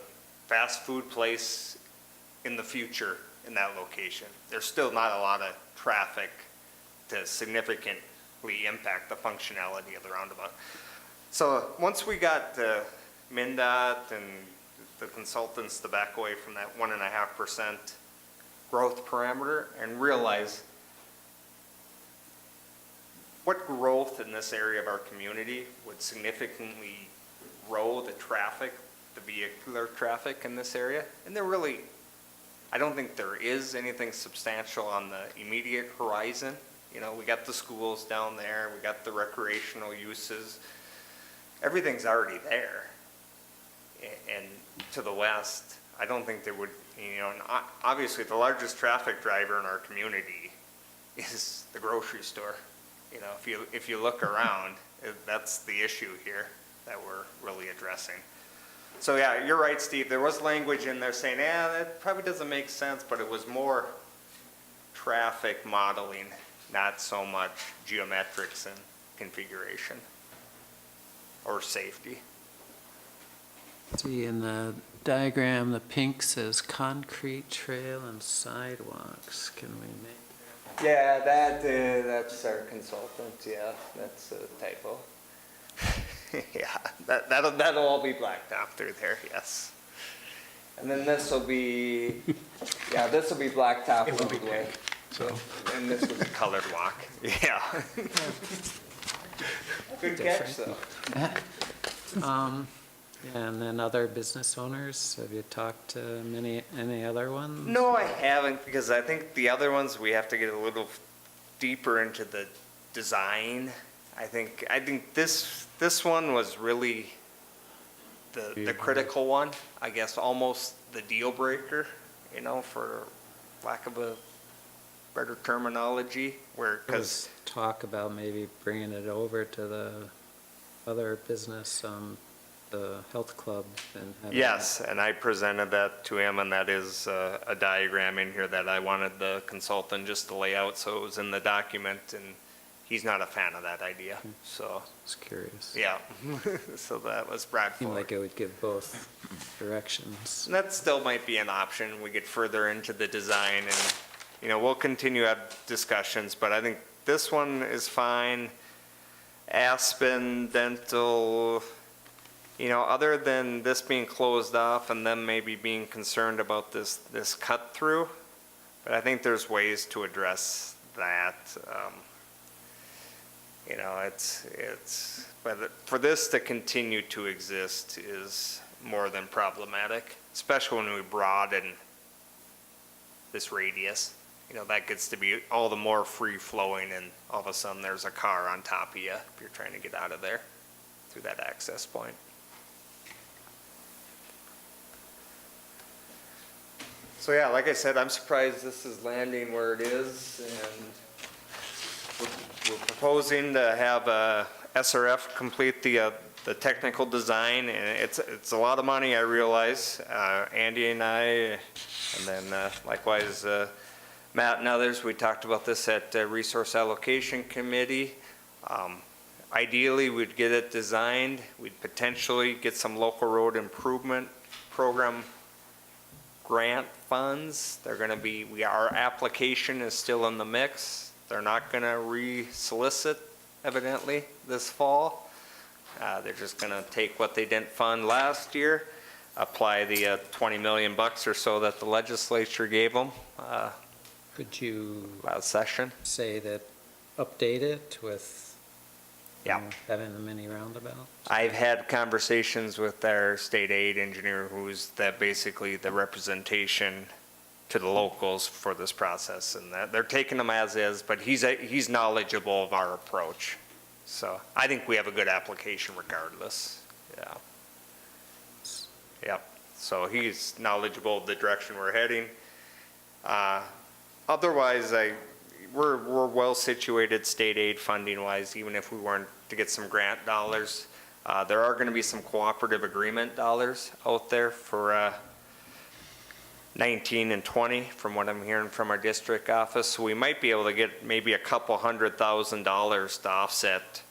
fast food place in the future in that location, there's still not a lot of traffic to significantly impact the functionality of the roundabout. So once we got MnDOT and the consultants to back away from that 1.5% growth parameter and realize what growth in this area of our community would significantly grow the traffic, the vehicular traffic in this area. And there really, I don't think there is anything substantial on the immediate horizon. You know, we got the schools down there, we got the recreational uses. Everything's already there. And to the west, I don't think there would, you know, and obviously the largest traffic driver in our community is the grocery store. You know, if you look around, that's the issue here that we're really addressing. So yeah, you're right, Steve. There was language in there saying, that probably doesn't make sense, but it was more traffic modeling, not so much geometrics and configuration or safety. See, in the diagram, the pink says concrete trail and sidewalks. Can we make? Yeah, that's our consultant. Yeah, that's a typo. Yeah, that'll all be blacktop through there. Yes. And then this will be, yeah, this will be blacktop roadway. So, and this was a colored walk. Yeah. Good catch, though. And then other business owners, have you talked to any other ones? No, I haven't, because I think the other ones, we have to get a little deeper into the design. I think this one was really the critical one, I guess, almost the deal breaker, you know, for lack of a better terminology, where, because talk about maybe bringing it over to the other business, the health club, and having. Yes, and I presented that to him, and that is a diagram in here that I wanted the consultant just to lay out so it was in the document, and he's not a fan of that idea, so. I was curious. Yeah, so that was brought Seemed forward. like it would give both directions. And that still might be an option. We get further into the design, and, you know, we'll continue to have discussions, but I think this one is fine. Aspen Dental, you know, other than this being closed off and them maybe being concerned about this cut through, but I think there's ways to address that. You know, but for this to continue to exist is more than problematic, especially when we broaden this radius. You know, that gets to be all the more free flowing, and all of a sudden there's a car on top of you if you're trying to get out of there through that access point. So yeah, like I said, I'm surprised this is landing where it is, and we're proposing to have SRF complete the technical design, and it's a lot of money, I realize. Andy and I, and then likewise Matt and others, we talked about this at Resource Allocation Committee. Ideally, we'd get it designed. We'd potentially get some local road improvement program grant funds. They're going to be, our application is still in the mix. They're not going to re-solicit, evidently, this fall. They're just going to take what they didn't fund last year, apply the 20 million bucks or so that the legislature gave them Could you last session. say that, update it with having the mini roundabout? I've had conversations with our state aid engineer, who's basically the representation to the locals for this process, and that they're taking them as is, but he's knowledgeable of our approach. So I think we have a good application regardless. Yeah. Yep. So he's knowledgeable of the direction we're heading. Otherwise, we're well situated state aid funding wise, even if we weren't to get some grant dollars. There are going to be some cooperative agreement dollars out there for 19 and 20, from what I'm hearing from our district office. So we might be able to get maybe a couple $100,000 to offset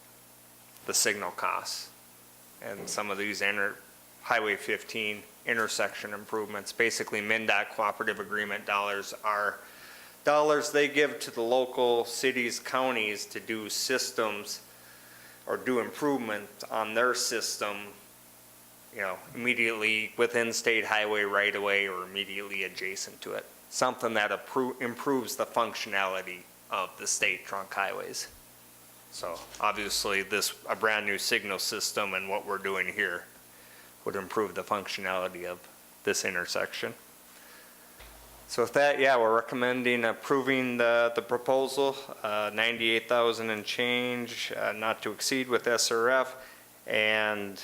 the signal costs and some of these Highway 15 intersection improvements. Basically, MnDOT cooperative agreement dollars are dollars they give to the local cities, counties to do systems or do improvement on their system, you know, immediately within state highway right away or immediately adjacent to it. Something that improves the functionality of the state trunk highways. So obviously a brand new signal system and what we're doing here would improve the functionality of this intersection. So with that, yeah, we're recommending approving the proposal, 98,000 and change, not to exceed with SRF. And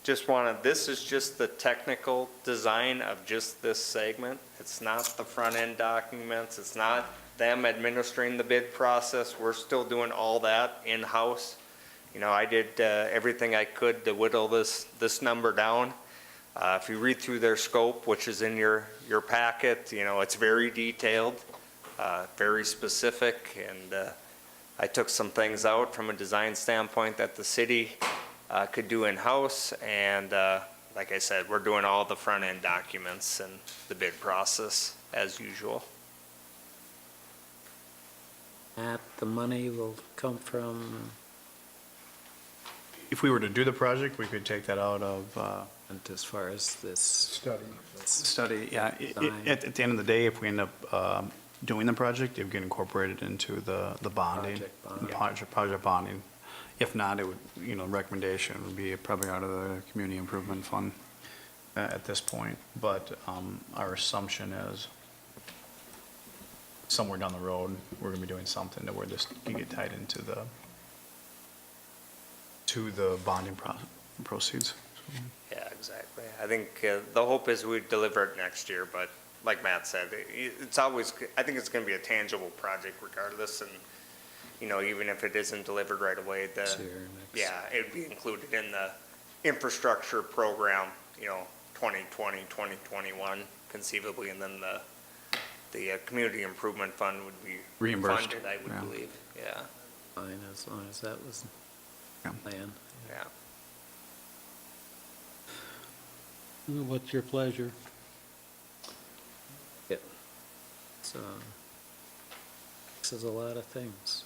this is just the technical design of just this segment. It's not the front end documents. It's not them administering the bid process. We're still doing all that in-house. You know, I did everything I could to whittle this number down. If you read through their scope, which is in your packet, you know, it's very detailed, very specific, and I took some things out from a design standpoint that the city could do in-house, and like I said, we're doing all the front-end documents and the bid process as usual. The money will come from? If we were to do the project, we could take that out of. And as far as this Study, yeah. At the end of the day, if we end up doing the project, it would get incorporated into the bonding. Project bonding. If not, it would, you know, recommendation would be probably out of the community improvement fund at this point. But our assumption is somewhere down the road, we're going to be doing something to where this can get tied into the bonding proceeds. Yeah, exactly. I think the hope is we deliver it next year, but like Matt said, it's always, I think it's going to be a tangible project regardless, and you know, even if it isn't delivered right away, it'd be included in the infrastructure program, you know, 2020, 2021 conceivably, and then the community improvement fund would be reimbursed, funded, I would believe. Yeah. Fine, as long as that was planned. Yeah. What's your pleasure? So, this is a lot of things.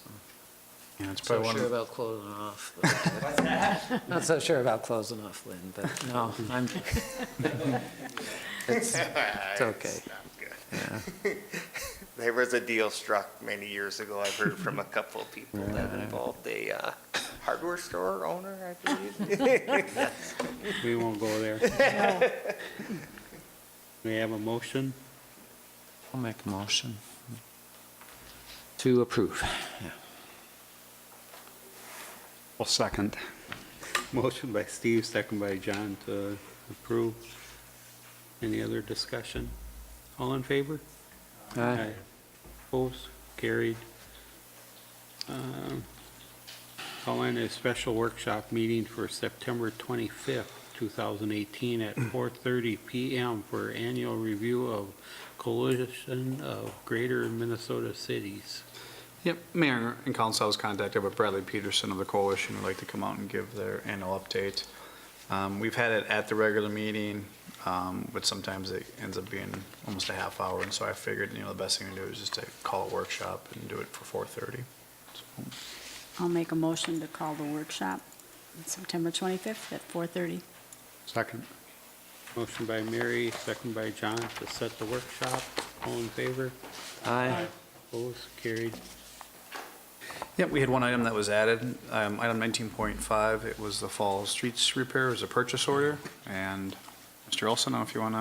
Yeah, it's So probably one sure of about closing off. Not so sure about closing off, Lynn, but no, I'm, it's okay. Yeah. There was a deal struck many years ago, I've heard from a couple of people that involved a hardware store owner, I believe. We won't go there. We have a motion. I'll make a motion to approve. Yeah. Well, second. Motion by Steve, second by John to approve. Any other discussion? All in favor? Aye. Opposed? Carried. Call in a special workshop meeting for September 25th, 2018 at 4:30 PM for annual review of Coalition of Greater Minnesota Cities. Yep, Mayor and Council, I was contacted by Bradley Peterson of the Coalition, who'd like to come out and give their annual update. We've had it at the regular meeting, but sometimes it ends up being almost a half hour, and so I figured, the best thing to do is just to call a workshop and do it for 4:30. I'll make a motion to call the workshop on September 25th at 4:30. Second. Motion by Mary, second by John to set the workshop. All in favor? Aye. Opposed? Carried. Yep, we had one item that was added, item 19.5, it was the fall streets repair, it was a purchase order, and Mr. Olson, I don't know if you want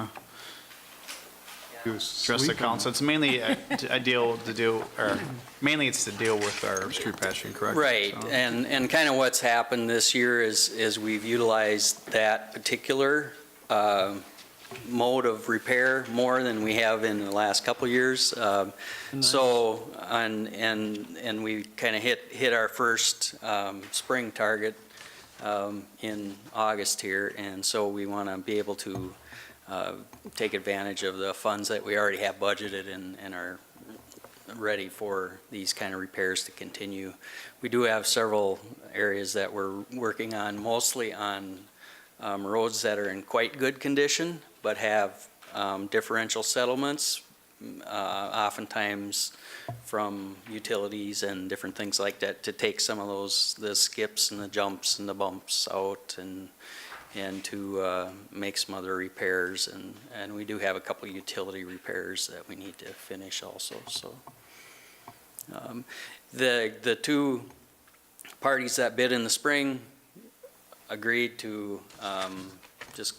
to address the council. It's mainly a deal to do, or mainly it's to deal with our street patching, correct? Right, So- and kind of what's happened this year is we've utilized that particular mode of repair more than we have in the last couple years. So, and we kind of hit our first spring target in August here, and so we want to be able to take advantage of the funds that we already have budgeted and are ready for these kind of repairs to continue. We do have several areas that we're working on, mostly on roads that are in quite good condition, but have differential settlements, oftentimes from utilities and different things like that, to take some of the skips and the jumps and the bumps out and to make some other repairs. And we do have a couple of utility repairs that we need to finish also. So the two parties that bid in the spring agreed to just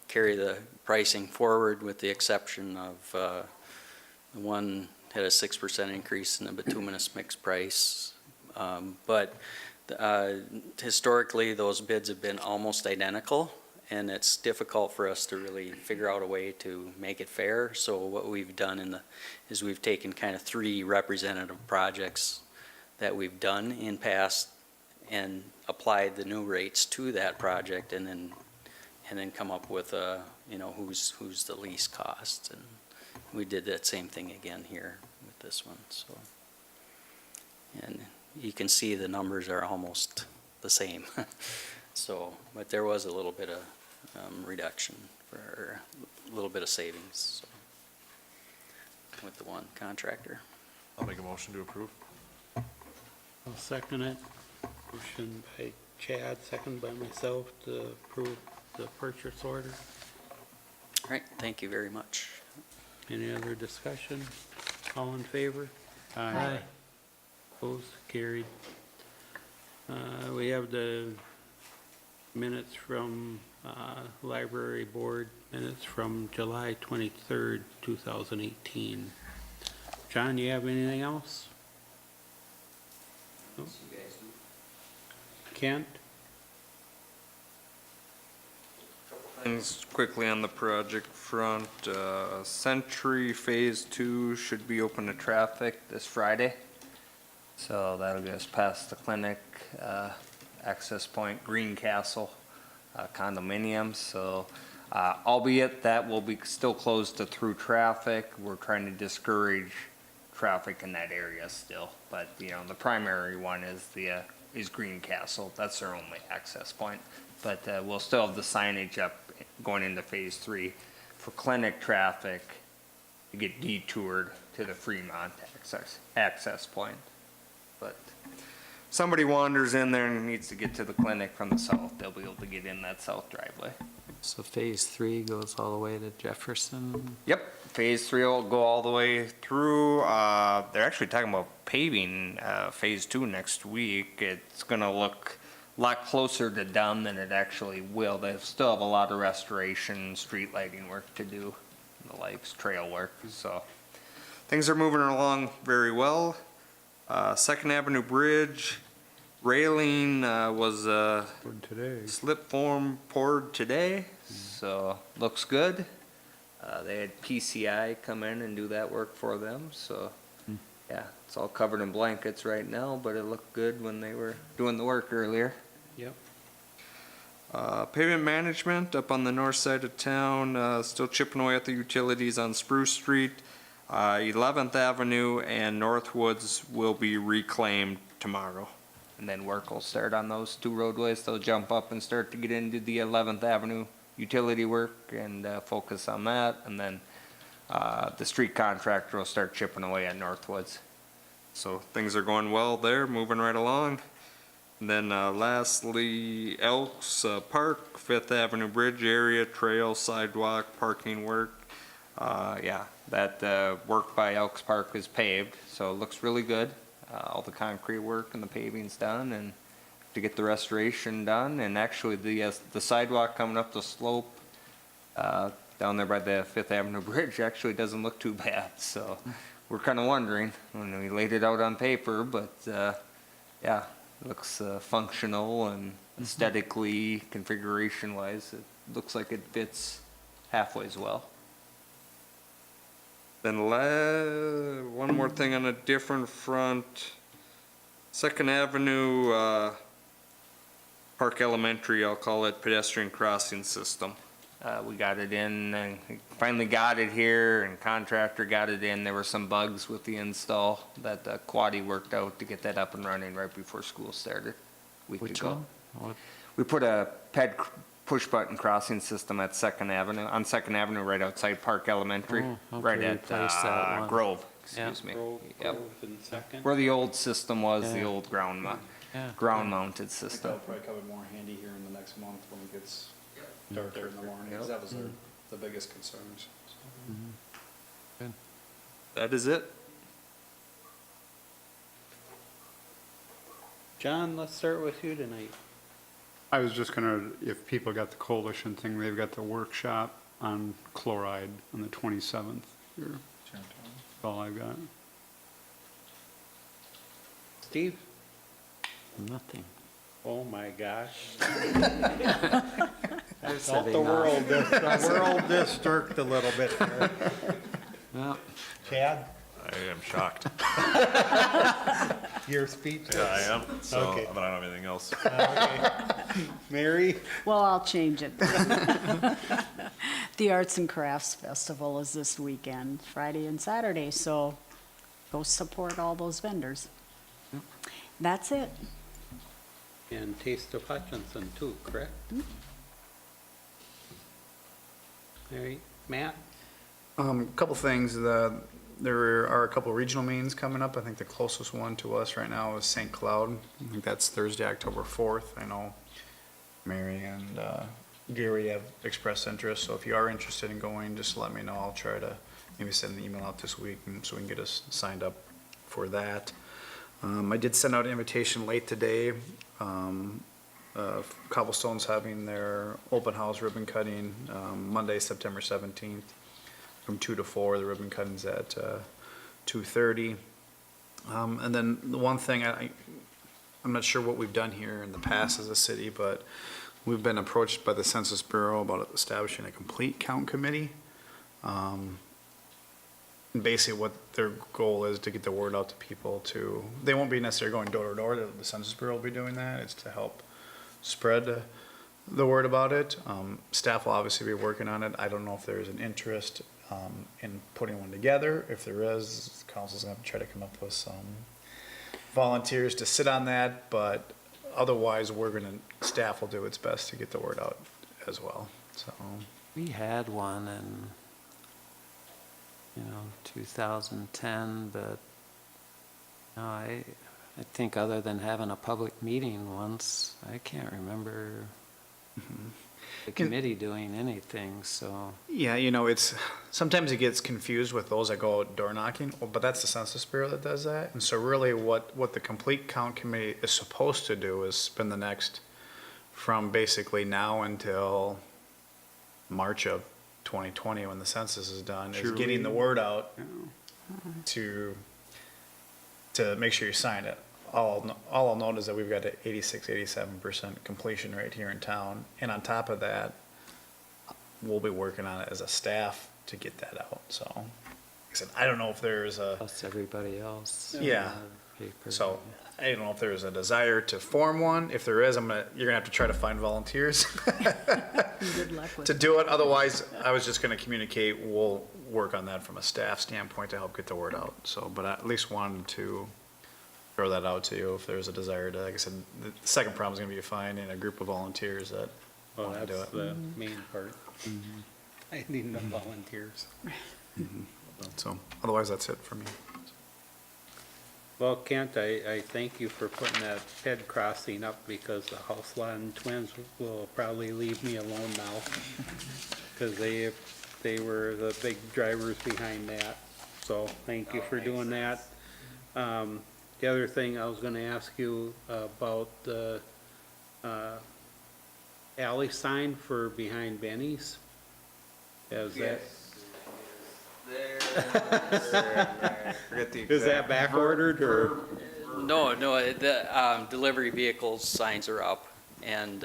carry the pricing forward, with the exception of the one had a 6% increase in the bituminous mix price. But historically, those bids have been almost identical, and it's difficult for us to really figure out a way to make it fair. So what we've done is we've taken kind of three representative projects that we've done in past and applied the new rates to that project, and then come up with who's the least cost. And we did that same thing again here with this one. So, and you can see the numbers are almost the same. So, but there was a little bit of reduction, or a little bit of savings, so, with the one contractor. I'll make a motion to approve. I'll second it. Motion by Chad, second by myself to approve the purchase order. All right, thank you very much. Any other discussion? All in favor? Aye. Opposed? Carried. We have the minutes from Library Board, minutes from July 23rd, 2018. John, you have anything else? No? Kent? Things quickly on the project front. Century Phase 2 should be open to traffic this Friday. So that'll get us past the clinic, access point, Greencastle condominiums. So albeit that will be still closed to through traffic, we're trying to discourage traffic in that area still. But the primary one is Greencastle. That's their only access point. But we'll still have the signage up going into Phase 3 for clinic traffic to get detoured to the Fremont access point. But somebody wanders in there and needs to get to the clinic from the south, they'll be able to get in that south driveway. So phase 3 goes all the way to Jefferson? Yep, phase 3 will go all the way through. They're actually talking about paving phase 2 next week. It's gonna look a lot closer to done than it actually will. They still have a lot of restoration, street lighting work to do, the likes, trail work. So things are moving along very well. Second Avenue Bridge railing was today. slip form poured today, so looks good. They had PCI come in and do that work for them, so yeah, it's all covered in blankets right now, but it looked good when they were doing the work earlier. Yep. Pavement management up on the north side of town, still chipping away at the utilities on Spruce Street. 11th Avenue and Northwoods will be reclaimed tomorrow. And then work will start on those 2 roadways. They'll jump up and start to get into the 11th Avenue utility work and focus on that. And then the street contractor will start chipping away at Northwoods. So things are going well there, moving right along. And then lastly, Elks Park, 5th Avenue Bridge area, trail, sidewalk, parking work. Yeah, that work by Elks Park is paved, so it looks really good. All the concrete work and the paving's done, and to get the restoration done, and actually the sidewalk coming up the slope down there by the 5th Avenue Bridge actually doesn't look too bad, so we're kind of wondering when we laid it out on paper, but yeah, it looks functional and aesthetically, configuration-wise, it looks like it fits halfway as well. Then one more thing on a different front. Second Avenue, Park Elementary, I'll call it pedestrian crossing system. We got it in, and finally got it here, and contractor got it in. There were some bugs with the install that Quaddy worked out to get that up and running right before school started a week ago. One? We put a push button crossing system at Second Avenue, on Second Avenue right outside Park Elementary, Oh, okay, right at replace that one. Grove, Yeah. excuse me. Grove Yep. and Second. Where the old system was, the Yeah. old ground Yeah. mounted I think system. that'll probably come in more handy here in the next month when it gets darker in the morning, 'cause that was the biggest concerns. That is it. John, let's start with you tonight. I was just gonna, if people got the coalition thing, they've got the workshop on chloride on the 27th here. That's all I've got. Steve? Nothing. Oh, my gosh. I've Felt said the enough. world disturbed a little bit there. Well, Chad, I am shocked. your speech? Yeah, I am. So, Okay. but I don't have anything else. Okay. Mary? Well, I'll change it. The Arts and Crafts Festival is this weekend, Friday and Saturday, so go support all those vendors. That's it. And Taste of Hutchinson too, correct? All right, Matt? Couple things, there are a couple regional meetings coming up. I think the closest one to us right now is St. Cloud. I think that's Thursday, October 4th. I know Mary and Gary have expressed interest, so if you are interested in going, just let me know. I'll try to maybe send an email out this week so we can get us signed up for that. I did send out an invitation late today. Cobblestone's having their open house ribbon cutting Monday, September 17th from 2 to 4. The ribbon cutting's at 2:30. And then the one thing, I'm not sure what we've done here in the past as a city, but we've been approached by the Census Bureau about establishing a complete count committee. And basically what their goal is to get the word out to people they won't be necessarily going door to door, the Census Bureau will be doing that. It's to help spread the word about it. Staff will obviously be working on it. I don't know if there's an interest in putting one together. If there is, the council's gonna have to try to come up with some volunteers to sit on that, but otherwise, staff will do its best to get the word out as well, so. we had one in, 2010, but no, I think other than having a public meeting once, I can't remember the committee doing anything, so. Yeah, sometimes it gets confused with those that go out door knocking, but that's the Census Bureau that does that. And so really what the Complete Count Committee is supposed to do is spend the next, from basically now until March of 2020, when the census is done, is getting the word out to make sure you sign it. All I'll note is that we've got an 86, 87% completion rate here in town. And on top of that, we'll be working on it as a staff to get that out. So, like I said, I don't know if there's a... Plus everybody else. Yeah. Paper. So I don't know if there's a desire to form one. If there is, you're gonna have to try to find volunteers Good luck with to do it. Otherwise, I was just gonna communicate, we'll work on that from a staff standpoint to help get the word out. So, but I at least wanted to throw that out to you if there's a desire to, like I said, the second problem is gonna be finding a group of volunteers that Well, wanna do that's it. the main part. I need the volunteers. So, otherwise, that's it for me. Well, Kent, I thank you for putting that head crossing up because the House Lawn twins will probably leave me alone now. Because they were the big drivers behind that. So thank you for doing that. The other thing I was gonna ask you about the alley sign for behind Benny's. Is that? Is that back ordered or? No, the delivery vehicles signs are up and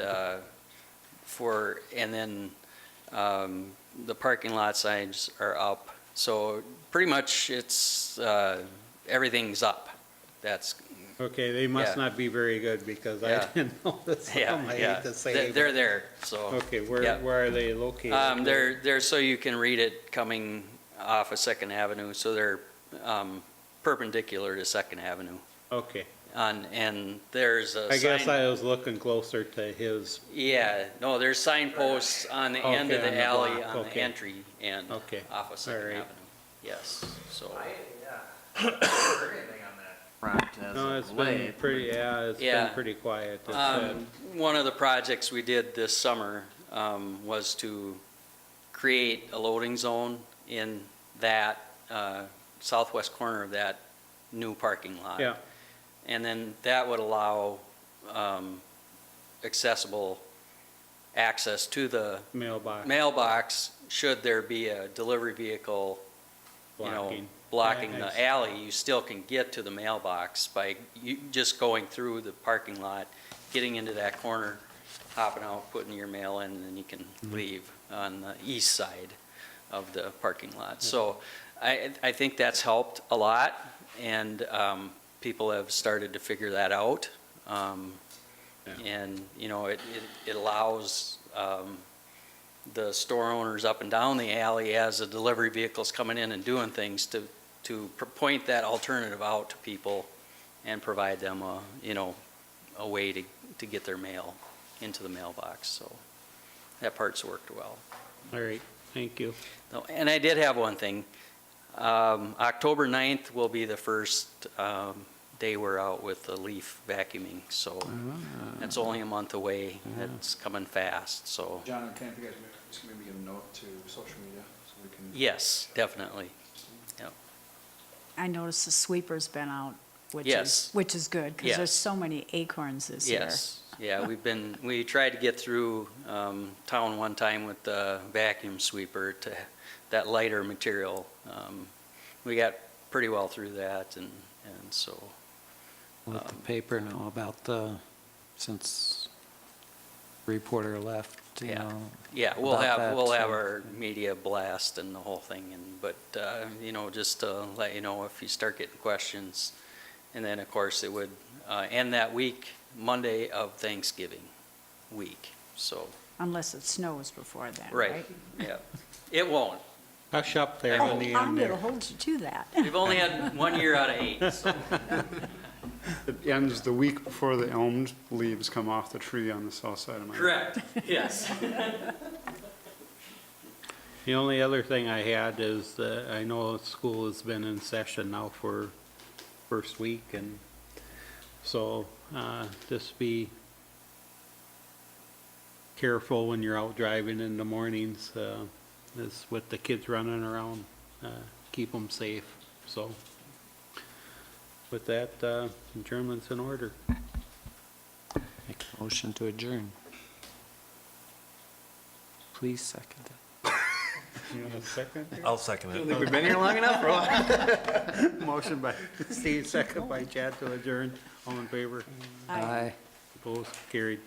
then the parking lot signs are up. So pretty much it's, everything's up. That's. Okay, they must Yeah. not be very good because I didn't notice them, I hate to say. They're there, so. Okay, where are they located? They're so you can read it coming off of Second Avenue, so they're perpendicular to Second Avenue. Okay. And there's a sign. I guess I was looking closer to his. Yeah, no, there's signposts on the end of Okay, on the the alley block, on the okay. entry end Okay, off of Second all right. Avenue. Yes, so. No, it's been pretty, it's Yeah. been pretty quiet. It's, One of the projects we did this summer was to create a loading zone in that southwest corner of that new parking lot. Yeah. And then that would allow accessible access to the mailbox should there be a delivery vehicle, blocking Yeah, the alley. You still can get to the mailbox by just going through the parking lot, getting into that corner, hopping out, putting your mail in, and then you can leave on the east side of the parking lot. So I think that's helped a lot, and people have started to figure that out. And, it allows the store owners up and down the alley as the delivery vehicle's coming in and doing things to point that alternative out to people and provide them a way to get their mail into the mailbox. So that part's worked well. All right, thank you. And I did have one thing. October 9th will be the first day we're out with the leaf vacuuming, so that's only a month away. It's coming fast, so. John and Kent, you guys just maybe get a note to social media so we can. Yes, definitely. Yep. I noticed the sweeper's been out, which Yes. is good, because Yes. there's so many acorns this year. Yes, yeah, we tried to get through town one time with the vacuum sweeper to that lighter material. We got pretty well through that, and so. Let the paper know about since reporter left, Yeah, we'll about have that, our media blast and the whole thing, but just to let you know if you start getting questions. And then, of course, it would end that week, Monday of Thanksgiving week, so. Unless it snows before then, right? Yeah, it won't. Hush up there in the I'm end going to there. hold you to that. We've only had 1 year out of 8, so. It ends the week before the elm leaves come off the tree on the south side of my. Correct, yes. The only other thing I had is that I know school has been in session now for first week, and So just be careful when you're out driving in the mornings, is with the kids running around, keep them safe. So with that, adjournment's in order. Make a motion to adjourn. Please second it. You want a second? I'll second it. We've been here long enough, or what? Motion by Steve, second by Chad to adjourn. All in favor? Aye. Opposed? Carried.